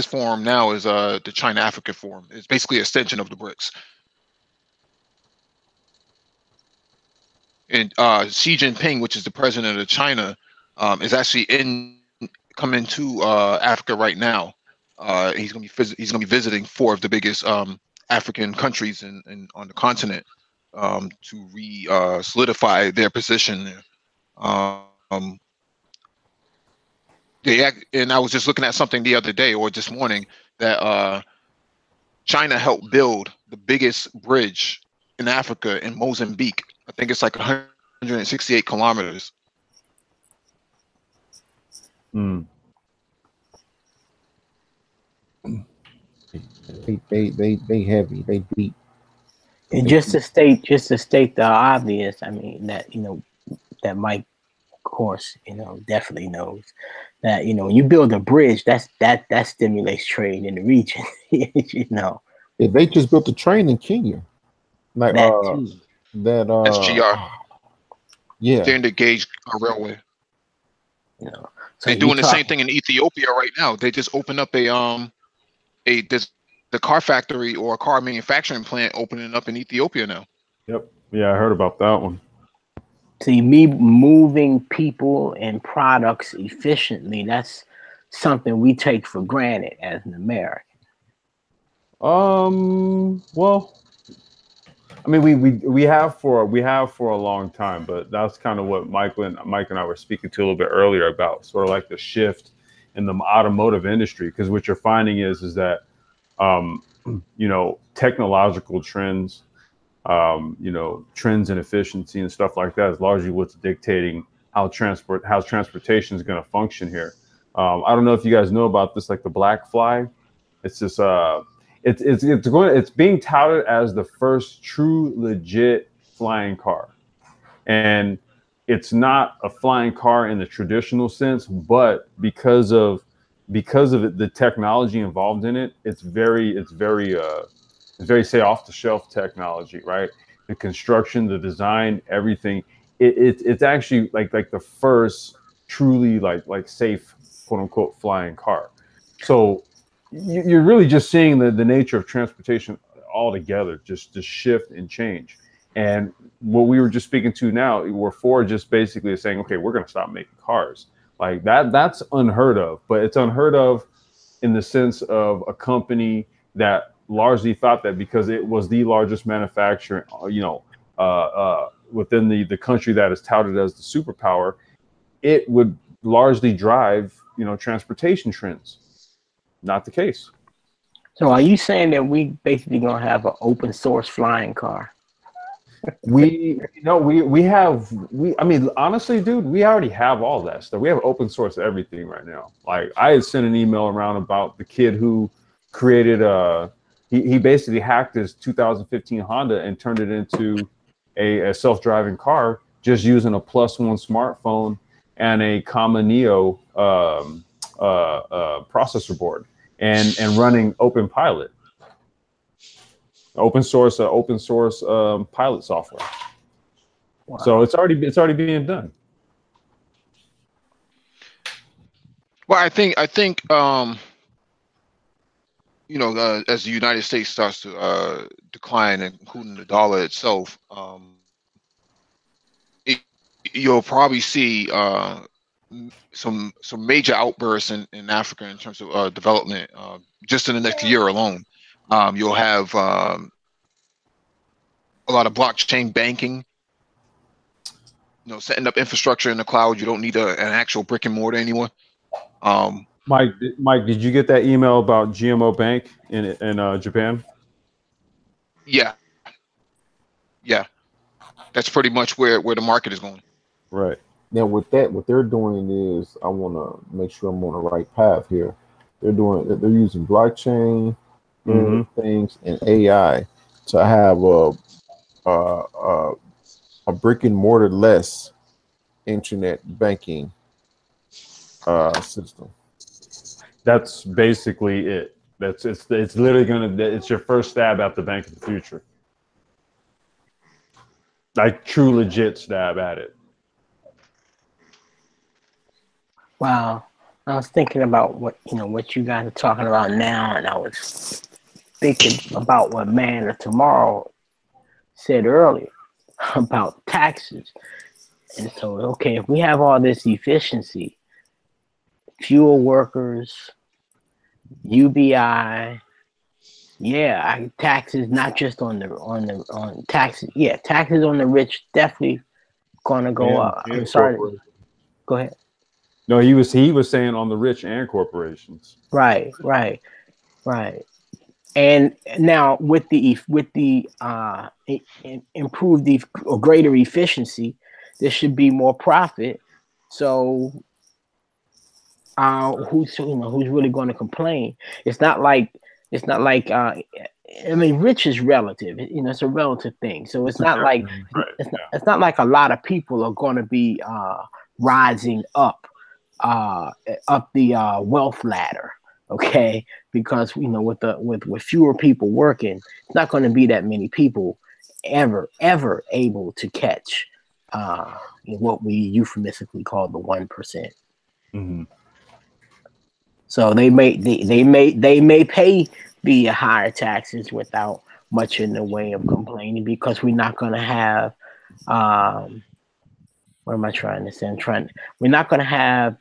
forum now is the China Africa Forum. It's basically an extension of the BRICS. And Xi Jinping, which is the president of China, is actually coming to Africa right now. He's gonna be visiting 4 of the biggest African countries on the continent to solidify their position there. And I was just looking at something the other day or this morning that China helped build the biggest bridge in Africa in Mozambique. I think it's like 168 kilometers. They heavy. They deep. And just to state the obvious, I mean that that Mike course, definitely knows that, when you build a bridge, that stimulates trade in the region. Yeah, they just built a train in Kenya. Like that too. that SGR, yeah. standard gauge railway. So They're doing the same thing in Ethiopia right now. They just opened up there's the car factory or a car manufacturing plant opening up in Ethiopia now. Yep. Yeah, I heard about that one. See, me moving people and products efficiently, that's something we take for granted as an American. Well, I mean, we have for a long time, but that's kind of what Mike and I were speaking to a little bit earlier about, sort of like the shift in the automotive industry. Because what you're finding is that, technological trends, trends in efficiency and stuff like that is largely what's dictating how transportation is going to function here. I don't know if you guys know about this, like the Black Fly. It's just it's being touted as the first true legit flying car, and it's not a flying car in the traditional sense, but because of it, the technology involved in it, it's very say off the shelf technology, right? The construction, the design, everything. It's actually like the first truly like safe, quote unquote, flying car. So you're really just seeing the nature of transportation altogether just shift and change. And what we were just speaking to now, where Ford just basically is saying, okay, we're going to stop making cars. Like that's unheard of, but it's unheard of in the sense of a company that largely thought that because it was the largest manufacturer, within the country that is touted as the superpower, it would largely drive, transportation trends. Not the case. So are you saying that we basically gonna have an open source flying car? I mean, honestly, dude, we already have all that stuff. We have open source everything right now. Like I had sent an email around about the kid who created he basically hacked his 2015 Honda and turned it into a self-driving car just using a +1 smartphone and a Comma Neo processor board and running Open Pilot, open source pilot software. Wow. So it's already being done. Well, I think as the United States starts to decline, including the dollar itself, you'll probably see some major outbursts in Africa in terms of development. Just in the next year alone, you'll have a lot of blockchain banking. Setting up infrastructure in the cloud. You don't need an actual brick and mortar anymore. Mike, did you get that email about GMO Bank in Japan? Yeah, that's pretty much where the market is going. Right. Now with that, what they're doing is, I want to make sure I'm on the right path here. They're using blockchain things and AI to have a brick and mortar less internet banking system. That's basically it. It's literally it's your first stab at the bank of the future. Like true legit stab at it. Wow. I was thinking about what you guys are talking about now, and I was thinking about what Man of Tomorrow said earlier about taxes. And so, okay, if we have all this efficiency, fewer workers, UBI, taxes not just on taxes. Yeah, taxes on the rich definitely gonna go up. I'm sorry. Go ahead. No, he was saying on the rich and corporations. Right. And now with the improved or greater efficiency, there should be more profit. So who's really going to complain? It's not like I mean, rich is relative. It's a relative thing. So it's not like it's not like a lot of people are going to be rising up the wealth ladder. Okay, because with fewer people working, it's not going to be that many people ever able to catch what we euphemistically call the 1%. Mm-hmm. So they may pay the higher taxes without much in the way of complaining, because we're not going to have what am I trying to say? We're not going to have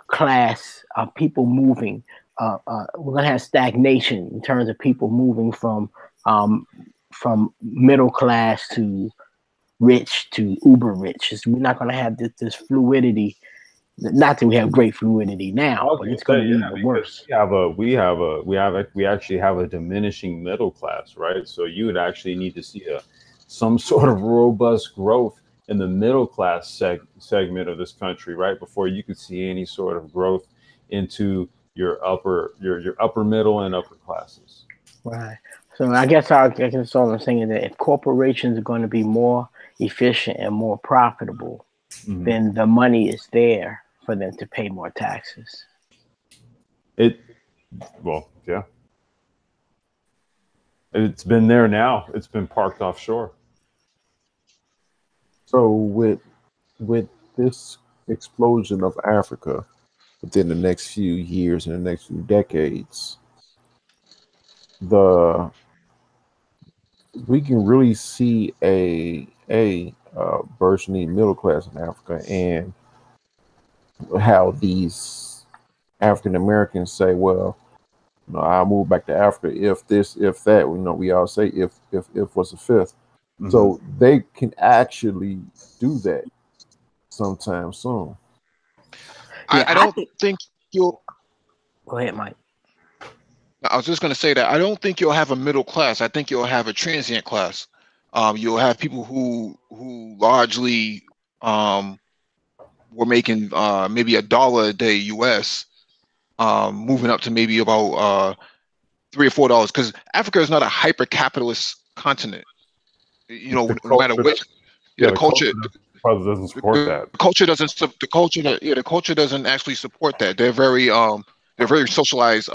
class of people moving. We're going to have stagnation in terms of people moving from middle class to rich to uber rich. We're not going to have this fluidity. Not that we have great fluidity now, but it's going to be even worse. We actually have a diminishing middle class, right? So you would actually need to see some sort of robust growth in the middle class segment of this country, right, before you could see any sort of growth into your upper middle and upper classes. Right. So I guess all I'm saying is that if corporations are going to be more efficient and more profitable, mm-hmm. then the money is there for them to pay more taxes. Yeah. It's been there now. It's been parked offshore. So with this explosion of Africa within the next few years and the next few decades, we can really see a burgeoning middle class in Africa, and how these African Americans say, well, I'll move back to Africa if this, if that. We all say if was a fifth. Mm-hmm. So they can actually do that sometime soon. I don't think you'll. Go ahead, Mike. I was just going to say that I don't think you'll have a middle class. I think you'll have a transient class. You'll have people who largely were making maybe $1 a day US, moving up to maybe about $3 or $4, because Africa is not a hyper capitalist continent. No matter which, the culture doesn't support that. The culture doesn't actually support that. They're very socialized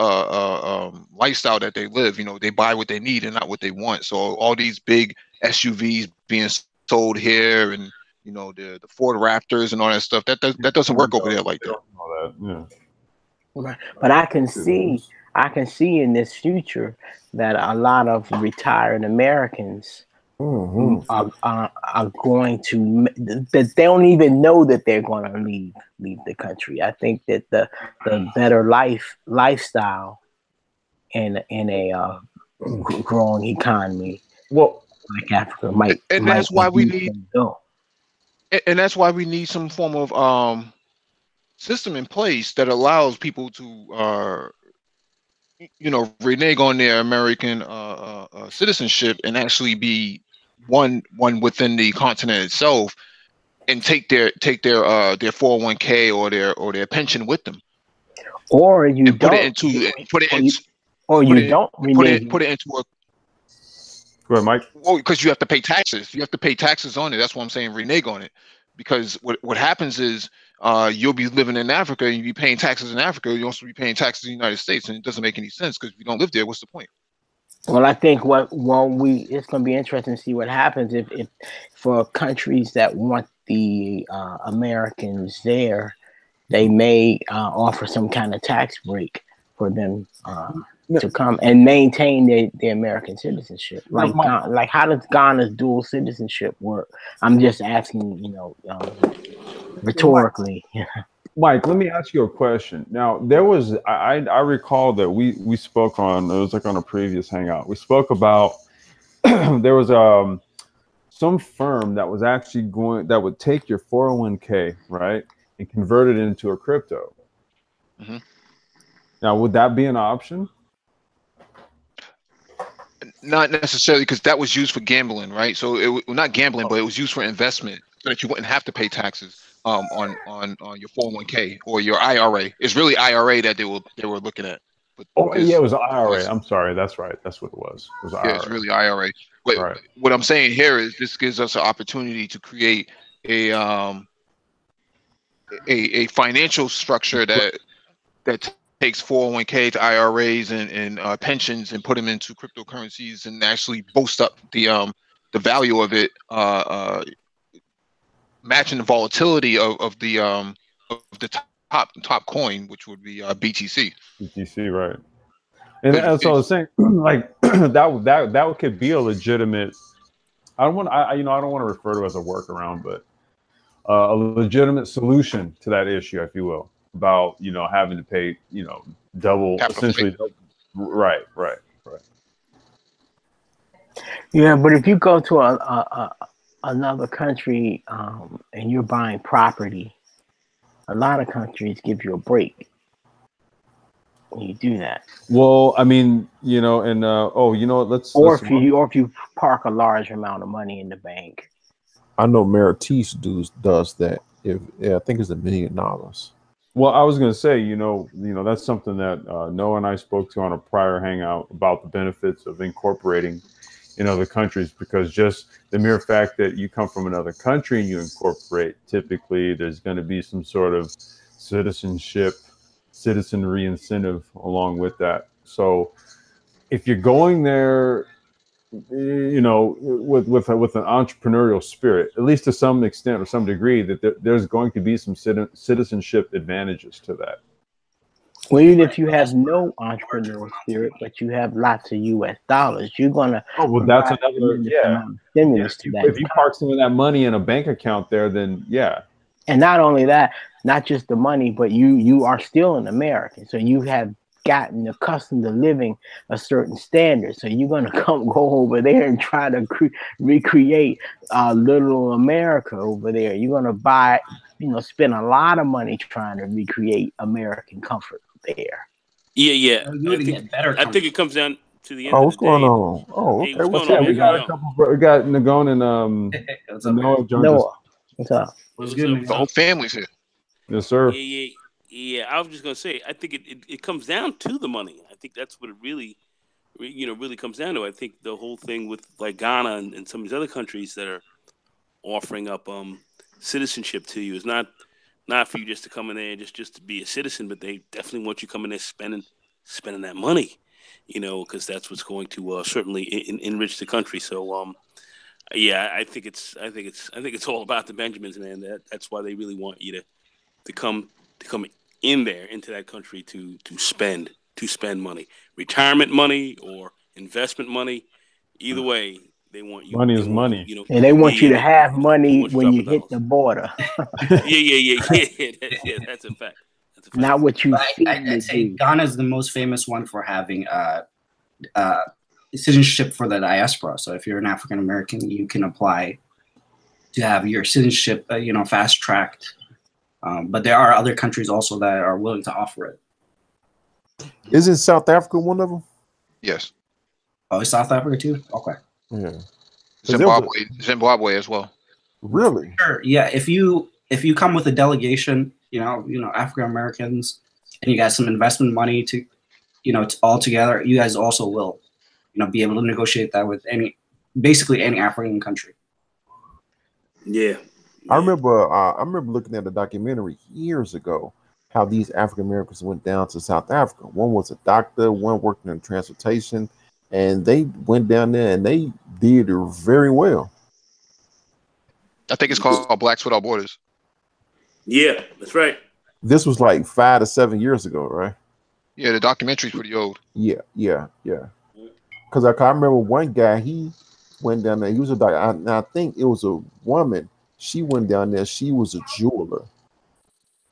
lifestyle that they live. They buy what they need and not what they want. So all these big SUVs being sold here, and the Ford Raptors and all that stuff, that doesn't work over there like that. Yeah. Right. But I can see in this future that a lot of retired Americans mm-hmm. are going to, that they don't even know that they're going to leave the country. I think that the better lifestyle in a growing economy, like Africa, might. And that's why we need. And that's why we need some form of system in place that allows people to renege on their American citizenship and actually be one within the continent itself, and take their 401k or their pension with them, or you and don't put it into a. Go ahead, Mike. Well, because you have to pay taxes. You have to pay taxes on it. That's why I'm saying renege on it. Because what happens is you'll be living in Africa and you'll be paying taxes in Africa. You'll also be paying taxes in the United States, and it doesn't make any sense, because if you don't live there, what's the point? Well, I think it's going to be interesting to see what happens if for countries that want the Americans there, they may offer some kind of tax break for them to come and maintain their American citizenship. Like how does Ghana's dual citizenship work? I'm just asking, rhetorically. Mike, let me ask you a question. Now, there was I recall that we spoke on, it was like on a previous hangout. We spoke about there was some firm that was actually that would take your 401k, right, and convert it into a crypto. Mm-hmm. Now, would that be an option? Not necessarily, because that was used for gambling, right? So not gambling, but it was used for investment, so that you wouldn't have to pay taxes on your 401k or your IRA. It's really IRA that they were looking at. But it was IRA. I'm sorry, that's right. That's what it was. It was IRA. Yeah, it's really IRA. But right. What I'm saying here is this gives us an opportunity to create a a financial structure that takes 401k to IRAs and pensions and put them into cryptocurrencies and actually boost up the value of it, matching the volatility of the top coin, which would be BTC. BTC, right? And that's what I was saying. Like that could be a legitimate. I don't want to refer to it as a workaround, but a legitimate solution to that issue, if you will, about having to pay double, essentially. Double. Right. Yeah, but if you go to another country and you're buying property, a lot of countries give you a break when you do that. Well, I mean, and let's. If you park a large amount of money in the bank. I know Meritis does that. I think it's $1 million. Well, I was going to say, that's something that Noah and I spoke to on a prior hangout about the benefits of incorporating in other countries, because just the mere fact that you come from another country and you incorporate, typically there's going to be some sort of citizenry incentive along with that. So if you're going there, with an entrepreneurial spirit, at least to some extent or some degree, that there's going to be some citizenship advantages to that. Well, even if you have no entrepreneurial spirit, but you have lots of U.S. dollars, you're gonna. Oh well, that's another stimulus to that. If you park some of that money in a bank account there, then yeah. And not only that, not just the money, but you are still an American, so you have gotten accustomed to living a certain standard. So you're gonna go over there and try to recreate little America over there. You're gonna spend a lot of money trying to recreate American comfort there. Yeah. I think it comes down to the end. What's going on? Oh, okay. Hey, what's going up? on, We got man? a couple. We got Nagone and What's up, Noah joined us. Noah, what's up? What's good, man? The whole family's here. Yes, sir. Yeah. I was just gonna say, I think it comes down to the money. I think that's what it really comes down to. I think the whole thing with like Ghana and some of these other countries that are offering up citizenship to you is not for you just to come in there and just to be a citizen, but they definitely want you coming there spending that money, because that's what's going to certainly enrich the country. So I think it's all about the Benjamins, man. That's why they really want you to come in there into that country to spend money, retirement money or investment money. Either way, they want you. Money is money. And they want you to have money when you hit the border. Yeah. That's a fact. Not what you. I'd say Ghana is the most famous one for having citizenship for the diaspora. So if you're an African American, you can apply to have your citizenship, fast tracked. But there are other countries also that are willing to offer it. Isn't South Africa one of them? Yes. Oh, is South Africa too? Okay. Yeah. Zimbabwe as well. Really? Sure. Yeah. If you come with a delegation, African Americans, and you got some investment money to, all together, you guys also will, be able to negotiate that with basically any African country. Yeah. I remember looking at a documentary years ago how these African Americans went down to South Africa. One was a doctor, one worked in transportation, and they went down there and they did very well. I think it's called Blacks Without Borders. Yeah, that's right. This was like 5 to 7 years ago, right? Yeah, the documentary's pretty old. Yeah. Because I remember one guy, he went down there. He was a doctor. And I think it was a woman. She went down there. She was a jeweler.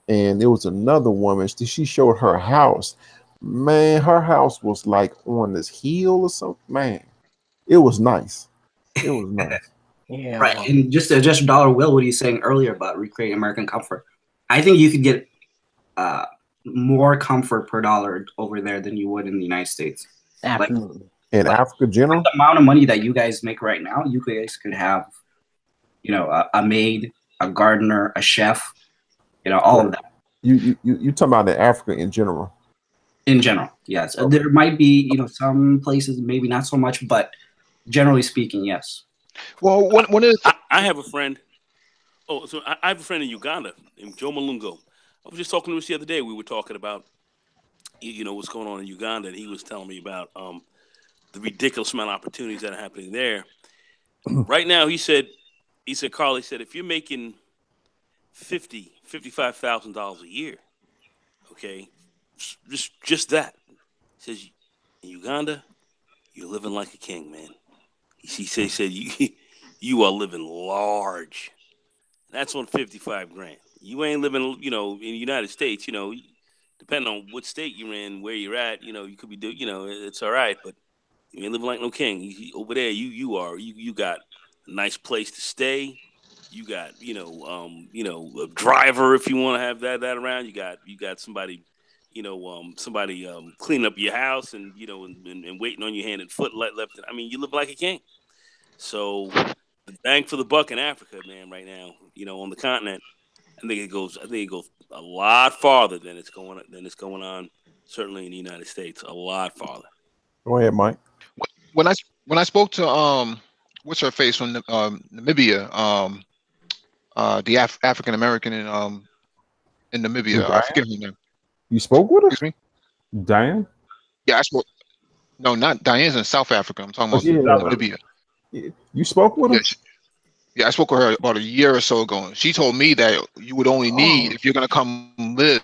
And there was another woman. She showed her house. Man, her house was like on this hill or something. Man, it was nice. It was nice. Yeah. Right. And just to adjust Dollar Will, what he's saying earlier about recreating American comfort, I think you could get more comfort per dollar over there than you would in the United States. Absolutely. In Africa, general, the amount of money that you guys make right now, you guys could have, a maid, a gardener, a chef, all of that. You talking about in Africa in general? In general, yes. Okay. There might be, some places maybe not so much, but generally speaking, yes. Well, one of the I have a friend. Oh, so I have a friend in Uganda named Joe Malungo. I was just talking to him the other day. We were talking about, what's going on in Uganda, and he was telling me about the ridiculous amount of opportunities that are happening there. Right now, he said, Carl, he said, if you're making $55,000 a year, okay, just that. He says, in Uganda, you're living like a king, man. He said you are living large. That's on 55 grand. You ain't living, in the United States, depending on what state you're in, where you're at, you could be it's all right, but you ain't living like no king. Over there, you got a nice place to stay. You got, a driver if you want to have that around. You got somebody, somebody cleaning up your house and and waiting on your hand and foot left. I mean, you live like a king. So the bang for the buck in Africa, man, right now, on the continent, I think it goes a lot farther than it's going on. Certainly in the United States, a lot farther. Go ahead, Mike. When I spoke to what's her face from Namibia, the African American in Namibia, I forget her name. You spoke with her? Excuse me? Diane? Yeah, I spoke. No, not Diane's in South Africa. I'm talking about Namibia. You spoke with her? Yeah, I spoke with her about a year or so ago. And she told me that you would only need, if you're gonna come live,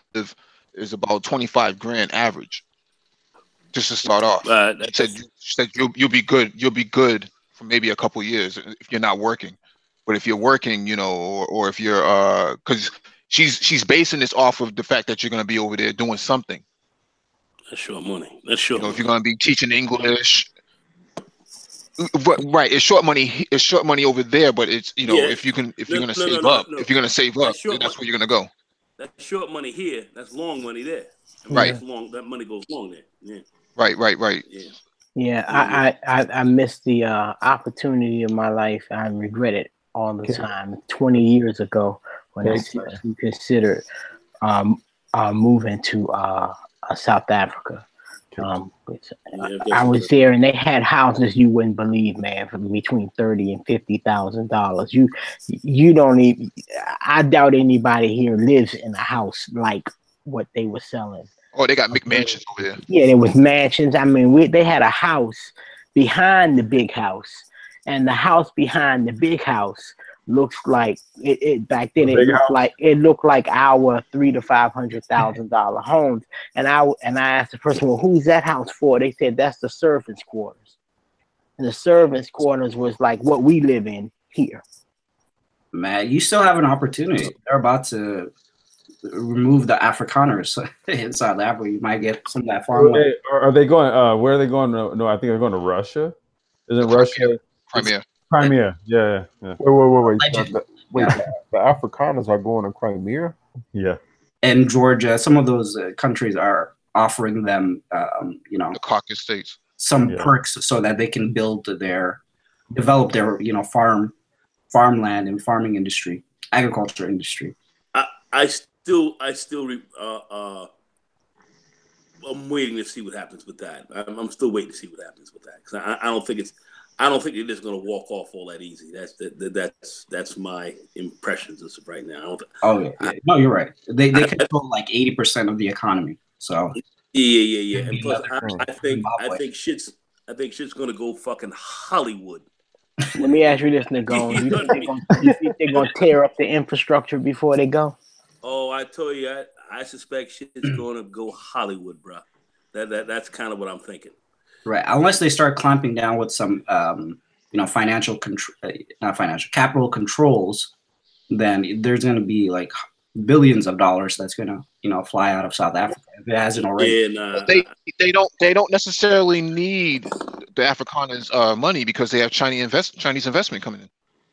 is about 25 grand average, just to start off. She said you'll be good. You'll be good for maybe a couple years if you're not working. But if you're working, or if you're because she's basing this off of the fact that you're gonna be over there doing something. That's short money. That's short. If you're gonna be teaching English. Right, it's short money. It's short money over there, but it's if you're gonna save up, if you're gonna save up, then that's where you're gonna go. That's short money here. That's long money there. Right. That money goes long there. Yeah. Right. Yeah. Yeah, I missed the opportunity of my life. I regret it all the time. 20 years ago, when I seriously considered moving to South Africa. I was there, and they had houses you wouldn't believe, man, for between $30,000 and $50,000. You don't even. I doubt anybody here lives in a house like what they were selling. Oh, they got McMansions over there. Yeah, there was mansions. I mean, they had a house behind the big house, and the house behind the big house looks like it back then. It looked like our $300,000 to $500,000 homes. And I asked the person, well, who's that house for? They said that's the servants' quarters. And the servants' quarters was like what we live in here. Man, you still have an opportunity. They're about to remove the Afrikaners in South Africa. You might get some of that farmland. Are they going? Where are they going? No, I think they're going to Russia. Isn't Russia? Crimea. Yeah. Wait. The Afrikaners are going to Crimea? Yeah. And Georgia, some of those countries are offering them, the Caucasus states, some perks so that they can develop their, farmland and farming industry, agriculture industry. I'm waiting to see what happens with that. I'm still waiting to see what happens with that because I don't think they're just going to walk off all that easy. That's my impressions as of right now. No, you're right. They control like 80% of the economy. So yeah. And plus, I think shit's going to go fucking Hollywood. Let me ask you this, Nagone. You think they're going to tear up the infrastructure before they go? Oh, I told you, I suspect shit's going to go Hollywood, bro. That's kind of what I'm thinking. Right, unless they start clamping down with some, capital controls, then there's going to be like billions of dollars that's going to, fly out of South Africa if it hasn't already. Yeah, they don't necessarily need the Afrikaners' money because they have Chinese investment coming in.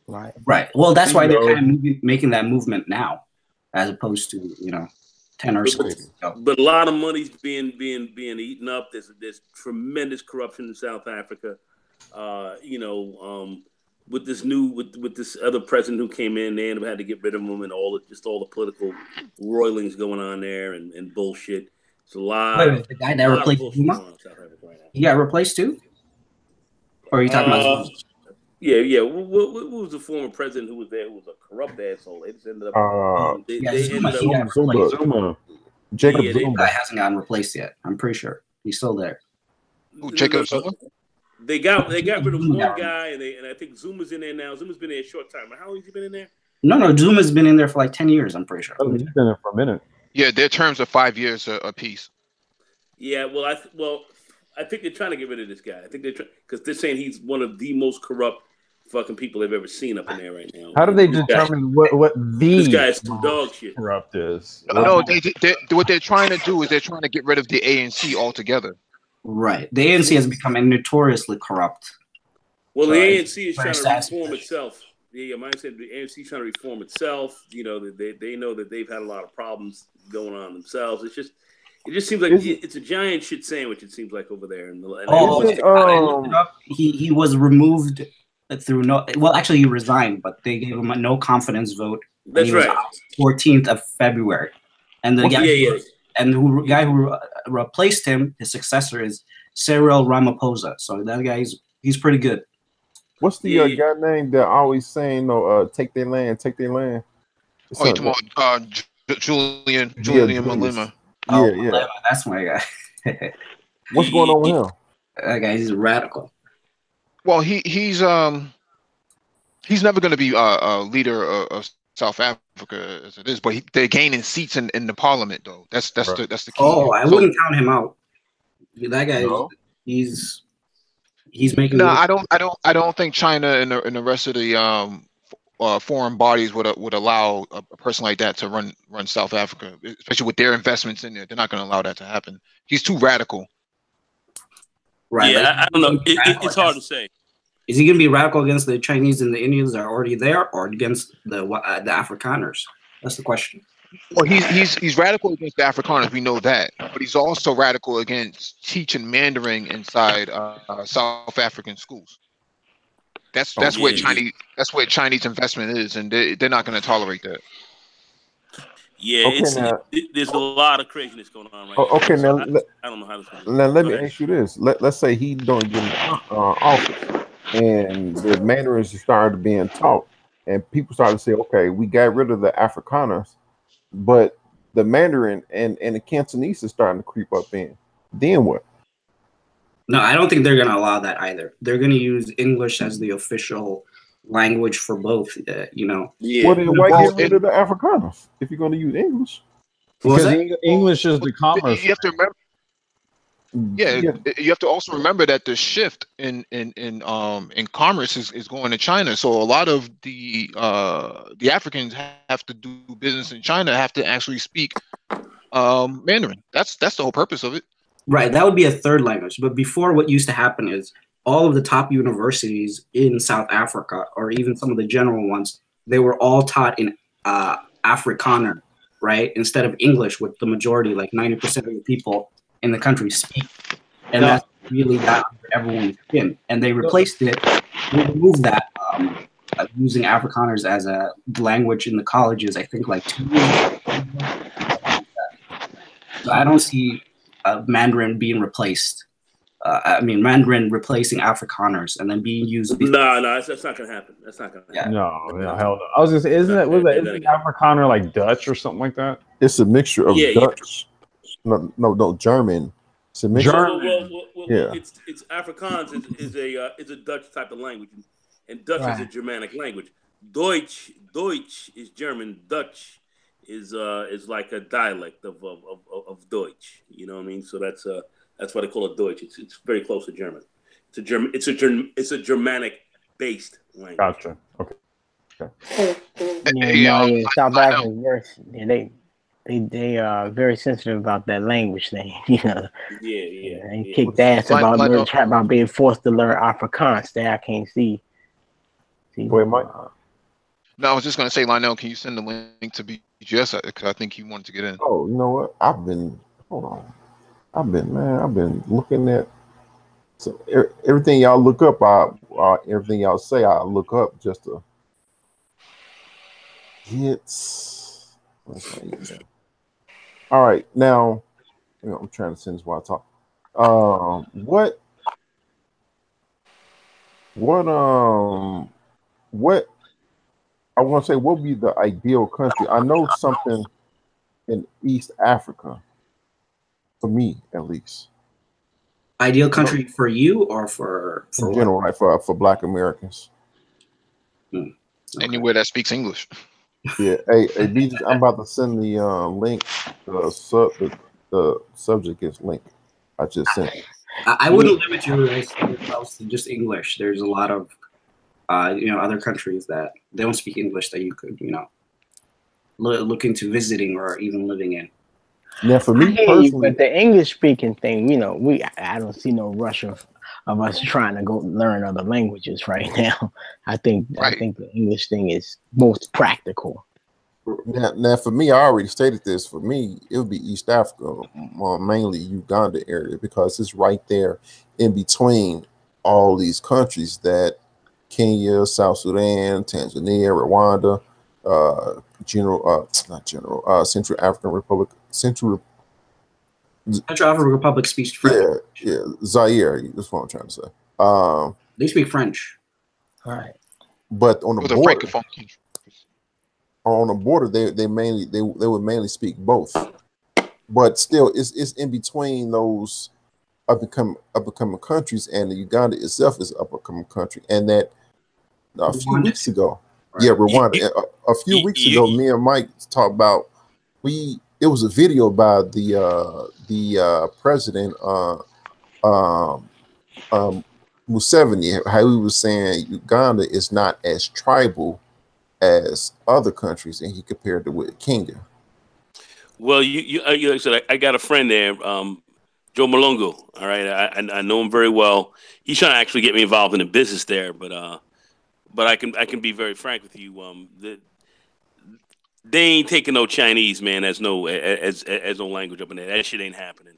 Right. Well, that's why they're kind of making that movement now, as opposed to 10 or so years ago. But a lot of money's being eaten up. There's tremendous corruption in South Africa. With this other president who came in, they ended up had to get rid of him and all the political roilings going on there and bullshit. It's a lot. Wait, the guy that replaced Zuma? He got replaced too? Or are you talking about Zuma? Yeah. What was the former president who was there? Who was a corrupt asshole? They just ended up. They Zuma, ended he up. got replaced. Zuma. Jacob Yeah, Zuma. Guy hasn't gotten replaced yet. I'm pretty sure he's still there. Who, Jacob Zuma? They got rid of one guy, and I think Zuma's in there now. Zuma's been there a short time. How long has he been in there? No, Zuma's been in there for like 10 years. I'm pretty sure. He's been there for a minute. Yeah, their terms are 5 years apiece. Yeah, well, I think they're trying to get rid of this guy. I think they're trying because they're saying he's one of the most corrupt fucking people they've ever seen up in there right now. How do they determine what this guy is some dog shit? Corrupt is? No, what they're trying to do is they're trying to get rid of the ANC altogether. Right. The ANC has become notoriously corrupt. Well, the ANC is very trying to sad reform itself. The mindset the ANC is trying to reform itself. You know, they know that they've had a lot of problems going on themselves. It just seems like it's a giant shit sandwich. It seems like over there. And I looked it up. He was removed through actually he resigned, but they gave him a no confidence vote. That's right. 14th of February, and the guy and the guy who replaced him, his successor, is Cyril Ramaphosa. So that guy he's pretty good. What's the guy name that always saying take their land, take their land? Oh, you're talking about Julian Malema. Yeah. That's my guy. What's going on with him? That guy, he's radical. Well, he's never going to be a leader of South Africa as it is, but they're gaining seats in the parliament though. That's the key. Oh, I wouldn't count him out. That guy, he's making. No, I don't think China and the rest of the foreign bodies would allow a person like that to run South Africa, especially with their investments in there. They're not going to allow that to happen. He's too radical. Right. Yeah, I don't know. It's hard to say. Is he going to be radical against the Chinese and the Indians that are already there, or against the Afrikaners? That's the question. Well, he's radical against the Afrikaners. We know that, but he's also radical against teaching Mandarin inside South African schools. That's where Chinese investment is, and they're not going to tolerate that. Yeah, there's a lot of craziness going on right now. Okay, now I don't know how this goes. Now let me ask you this: let's say he don't get in office, and the Mandarins started being taught, and people started to say, "Okay, we got rid of the Afrikaners, but the Mandarin and the Cantonese is starting to creep up in." Then what? No, I don't think they're going to allow that either. They're going to use English as the official language for both. Yeah. Well, then why get rid of the Afrikaners if you're going to use English? Because English is the commerce. You have to remember. You have to also remember that the shift in commerce is going to China. So a lot of the Africans have to do business in China, have to actually speak Mandarin. That's the whole purpose of it. Right, that would be a third language. But before, what used to happen is all of the top universities in South Africa, or even some of the general ones, they were all taught in Afrikaner, right? Instead of English, with the majority, like 90% of the people in the country speak. And that's really got under everyone's skin. And they replaced it, they removed that, using Afrikaners as a language in the colleges, I think like 2 years ago. So I don't see Mandarin being replaced. Mandarin replacing Afrikaners and then being used. No, that's not gonna happen. That's not gonna happen. No, hell no. I was gonna say, isn't Afrikaner like Dutch or something like that? It's a mixture of Dutch. Yeah. No, German. It's a mixture. It's Afrikaans is a Dutch type of language, and Dutch is a Germanic language. Deutsch is German. Dutch is like a dialect of Deutsch. You know what I mean? So that's why they call it Deutsch. It's very close to German. It's a Germanic based language. Gotcha. Okay. South Africa they are very sensitive about that language thing. You know. Yeah. They kicked ass about being forced to learn Afrikaans. There, I can't see. Wait, Mike. No, I was just gonna say, Lionel, can you send the link to BGS? Because I think he wanted to get in. Oh, you know what? I've been looking at everything y'all look up. Everything y'all say, I look up just to get. All right, now I'm trying to send this while I talk. What What I want to say, what would be the ideal country? I know something in East Africa, for me at least. Ideal country for you or for In what? general, like for Black Americans. Okay. Anywhere that speaks English. Yeah. Hey, BG, I'm about to send the link. The subject is link. I just sent. I wouldn't limit yourselves to just English. There's a lot of other countries that they don't speak English that you could look into visiting or even living in. Now, for I me hear you, personally, but the English speaking thing, I don't see no rush of us trying to go learn other languages right now. I think Right. the English thing is most practical. now for me, I already stated this. For me, it would be East Africa, mainly Uganda area, because it's right there in between all these countries that Kenya, South Sudan, Tanzania, Rwanda, Central African Republic, Central African Republic speaks French. yeah, Zaire. That's what I'm trying to say. They speak French. All right. But on With the a border, francophone country. they would mainly speak both. But still, it's in between those up and coming countries, and the Uganda itself is up and coming country. And that a few weeks ago, Right. yeah, Rwanda. A few weeks ago, me and Mike talked about it was a video by the president Museveni, how he was saying Uganda is not as tribal as other countries, and he compared it with Kenya. Well, you like I said, I got a friend there, Joe Malongo. All right, I know him very well. He's trying to actually get me involved in the business there, but I can be very frank with you. They ain't taking no Chinese, man. As no language up in there. That shit ain't happening.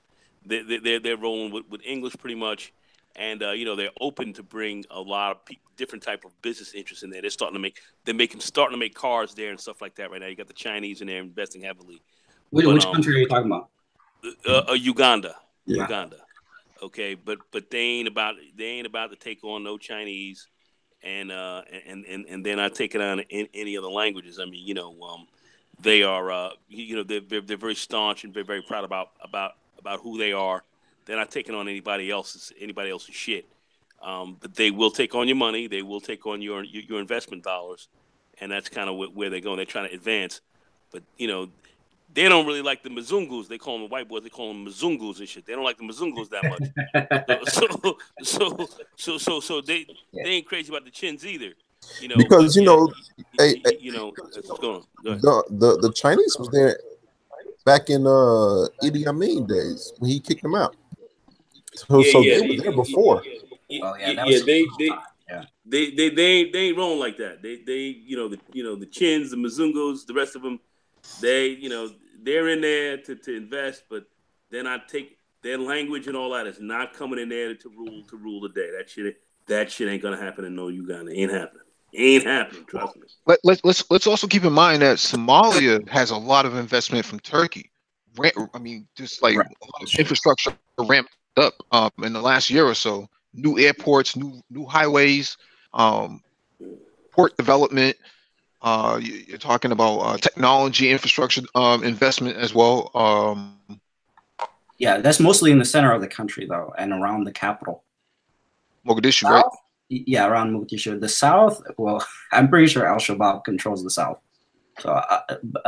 They're rolling with English pretty much, and they're open to bring a lot of different type of business interests in there. They're starting to make cars there and stuff like that right now. You got the Chinese in there investing heavily. Which country are you talking about? Uganda. Yeah. Uganda. Okay, but they ain't about to take on no Chinese, and they're not taking on any other languages. I mean, they are they're very staunch and very proud about who they are. They're not taking on anybody else's shit. But they will take on your money. They will take on your investment dollars, and that's kind of where they're going. They're trying to advance, but they don't really like the Mzungus. They call them the white boys. They call them Mzungus and shit. They don't like the Mzungus that much. So they ain't crazy about the chins either. Because what's going on? the Chinese was there back in Idi Amin days when he kicked them out. So they were there before. They ain't rolling like that. They the Chins, the Mzungus, the rest of them. They're in there to invest, but they're not their language and all that is not coming in there to rule the day. That shit ain't gonna happen in no Uganda. Ain't happening. Trust me. Let's also keep in mind that Somalia has a lot of investment from Turkey. I mean, just like infrastructure ramped up in the last year or so. New airports, new highways, port development. You're talking about technology infrastructure investment as well. Yeah, that's mostly in the center of the country though, and around the capital. Mogadishu, South, right? Yeah, around Mogadishu. The south, well, I'm pretty sure Al-Shabaab controls the south. So,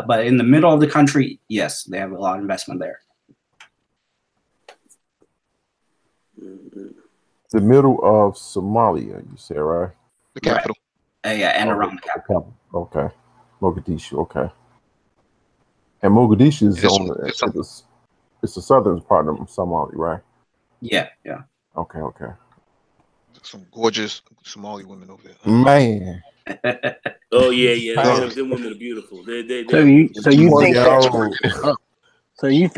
but in the middle of the country, yes, they have a lot of investment there. The middle of Somalia, you said, right? The capital. Right. Yeah, and around the capital. Okay, Mogadishu. Okay, and Mogadishu is it's the southern part of Somalia, right? Yeah. Okay. Some gorgeous Somali women over there. Man. Oh yeah. Them women are beautiful. So you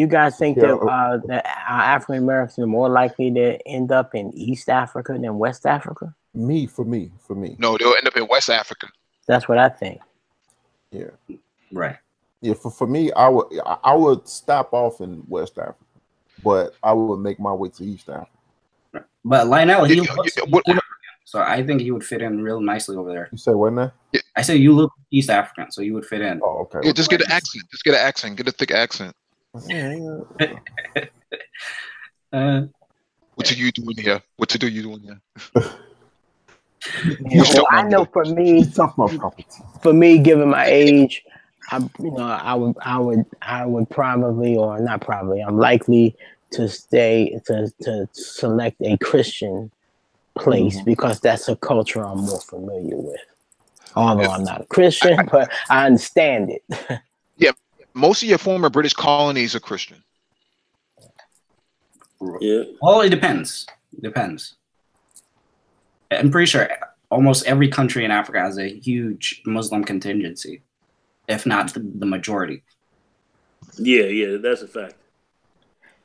guys think that African Americans are more likely to end up in East Africa than West Africa? For me. No, they'll end up in West Africa. That's what I think. Yeah. Right. Yeah. For me, I would stop off in West Africa, but I would make my way to East Africa. But Lionel, he You- looks you- East what- African, so I think he would fit in real nicely over there. You say what now? I say you look East African, so you would fit in. Oh, okay. Yeah, just get an accent. Just get an accent. Get a thick accent. Yeah. What are you doing here? What to do you doing here? Yeah, well, I know for me, Suck my property. given my age, I would probably, or not probably, I'm likely to select a Christian place because that's a culture I'm more familiar with. Although I'm not a Christian, but I understand it. Most of your former British colonies are Christian. Yeah. Well, it depends. Depends. I'm pretty sure almost every country in Africa has a huge Muslim contingency, if not the majority. Yeah, that's a fact.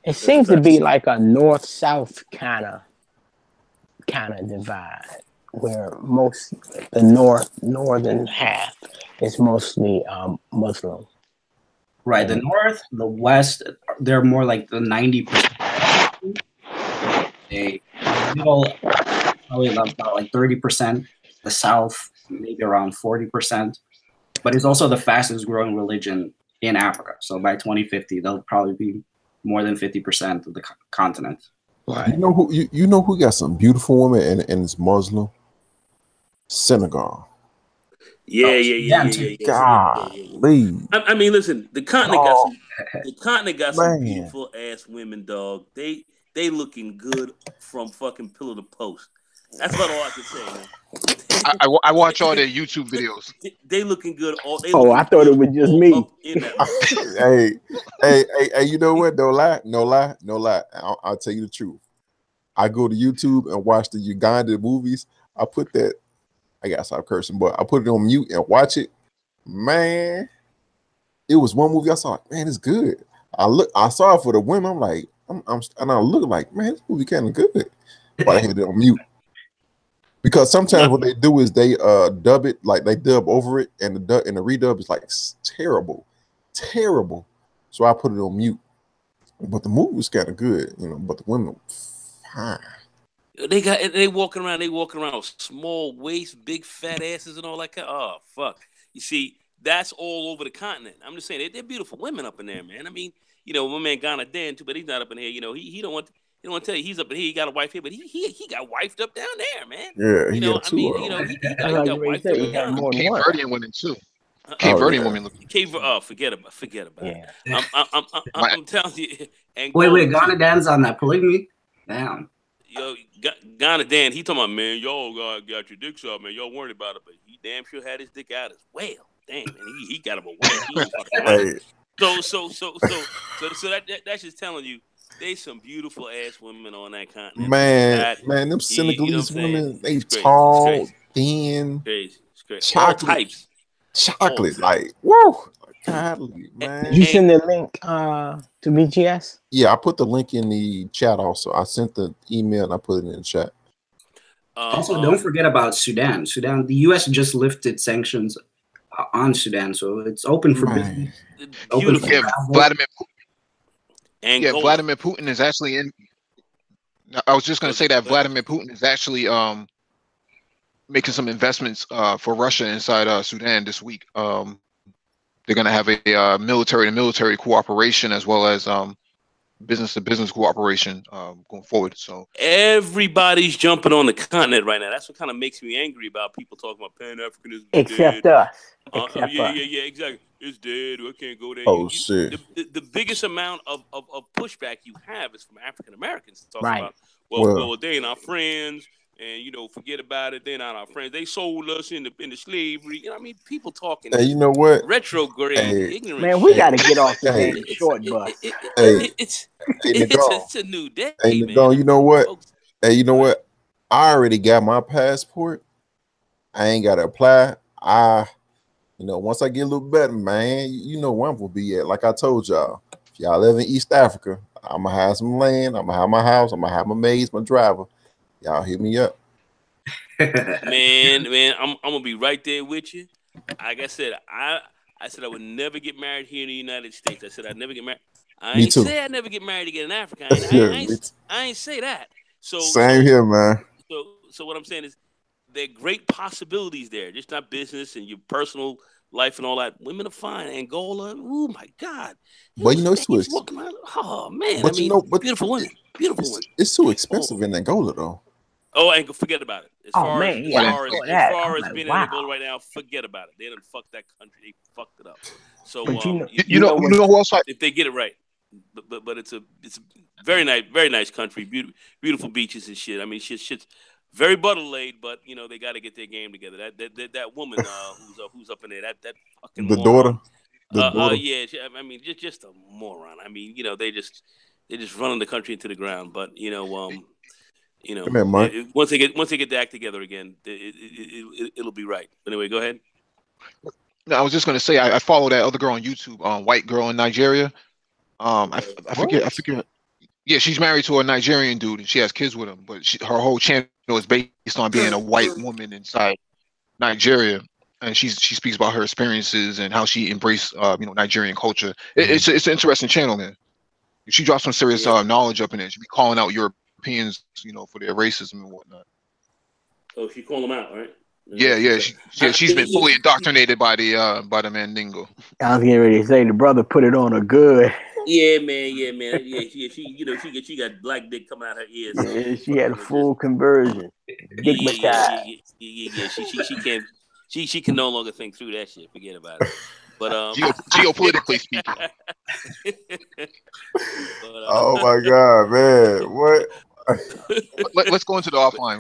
It seems to be like a north-south kind of divide, where the northern half is mostly Muslim. Right. The north, the west, they're more like the 90%. They middle probably about like 30%. The south, maybe around 40%. But it's also the fastest growing religion in Africa. So by 2050, they'll probably be more than 50% of the continent. Right. You know who you know who got some beautiful women and it's Muslim? Senegal. Yeah. Golly. I mean, listen, the continent got some man. beautiful ass women, dog. They looking good from fucking pillar to post. That's about all I can say, man. I watch all their YouTube videos. They looking good. I thought it was just me. Hey, you know what? No lie. I'll tell you the truth. I go to YouTube and watch the Uganda movies. I put that, I gotta stop cursing, but I put it on mute and watch it. Man, it was one movie I saw. Man, it's good. I saw it for the women. I'm like, and I look like, man, this movie kind of good. But I had it on mute. Because sometimes what they do is they dub it, like they dub over it, and the redub is like terrible. So I put it on mute. But the movie was kind of good, but the women were fine. They walking around with small waist, big fat asses and all that kind. Oh fuck. You see, that's all over the continent. I'm just saying they're beautiful women up in there, man. I mean, my man Ghana Dan too, but he's not up in here. He don't want to tell you he's up in here. He got a wife here, but he got wifed up down there, man. Yeah, he got wifed up down there. Cape Verdean women too. Cape Verdean women look. Forget about it. Yeah. I'm telling you. And Wait, Ghana Dan's on that polygamy? Damn. Yo, Ghana Dan, he talking about, man, y'all got your dicks out, man. Y'all worried about it, but he damn sure had his dick out as well. Damn, man, he got him a wife. He ain't fucking right. So that's just telling you, there's some beautiful ass women on that continent. Man, them Senegalese women, they tall, thin, crazy. chocolate, like whoa, godly, man. Did you send the link to BGS? Yeah, I put the link in the chat. Also, I sent the email and I put it in the chat. Also, don't forget about Sudan. The U.S. just lifted sanctions on Sudan, so it's open for business. Open for Vladimir Putin is actually in. I was just going to say that Vladimir Putin is actually making some investments for Russia inside Sudan this week. They're going to have a military-to-military cooperation as well as business-to-business cooperation going forward. So everybody's jumping on the continent right now. That's what kind of makes me angry about people talking about Pan-Africanism. Except us. Yeah, exactly. It's dead. I can't go there. Oh, shit. The biggest amount of pushback you have is from African Americans talking Right. about, well, they ain't our friends, and forget about it. They're not our friends. They sold us into slavery. I mean, people talking. Hey, you know what? Retrograde, ignorant. Man, we got to get off the Hey. short bus. It's a new day, Hey, man. Nagone, you know what? Folks, Hey, you know what? I already got my passport. I ain't got to apply. Once I get a little better, man, you know where I'm gonna be at. Like I told y'all, if y'all live in East Africa, I'm gonna have some land. I'm gonna have my house. I'm gonna have my maids, my driver. Y'all hit me up. man, I'm gonna be right there with you. Like I said, I said I would never get married here in the United States. I said I'd never get married. I Me ain't too. say I'd never get married again in Africa. I ain't say that. Same here, man. So what I'm saying is, there are great possibilities there, just not business and your personal life and all that. Women are fine. Angola, oh my God. But you know, it's too oh man, but you know, but beautiful women, beautiful women. It's too expensive in Angola, though. Oh, and forget about it. As far as being in wow. Angola right now, forget about it. They done fucked that country. They fucked it up. So But you know who else? If they get it right, but it's a very nice country, beautiful beaches and shit. I mean, shit's very butter laid, but you know they got to get their game together. That woman who's up in there, that fucking the moron. daughter. Yeah, I mean, just a moron. I mean, you know, they just running the country into the ground. But you know, Come here, Mike. once they get the act together again, it'll be right. Anyway, go ahead. No, I was just gonna say I follow that other girl on YouTube, white girl in Nigeria. I forget. Yeah, she's married to a Nigerian dude and she has kids with him. But her whole channel is based on being a white woman inside Nigeria, and she speaks about her experiences and how she embraced Nigerian culture. It's an interesting channel, man. She drops some serious knowledge up in it. She be calling out Europeans, for their racism and whatnot. Oh, she called them out, right? Yeah. She's been fully indoctrinated by the Mandingo. I was getting ready to say the brother put it on her good. Yeah, man. Yeah, she got black dick coming out her ears. Yeah, she had a full conversion. Digmatized. Yeah. She can no longer think through that shit. Forget about it. But geopolitically speaking. Oh my God, man! What? Let's go into the offline.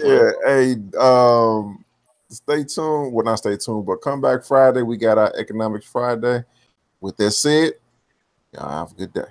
Yeah. Hey, stay tuned. Well, not stay tuned, but come back Friday. We got our Economics Friday. With that said, y'all have a good day.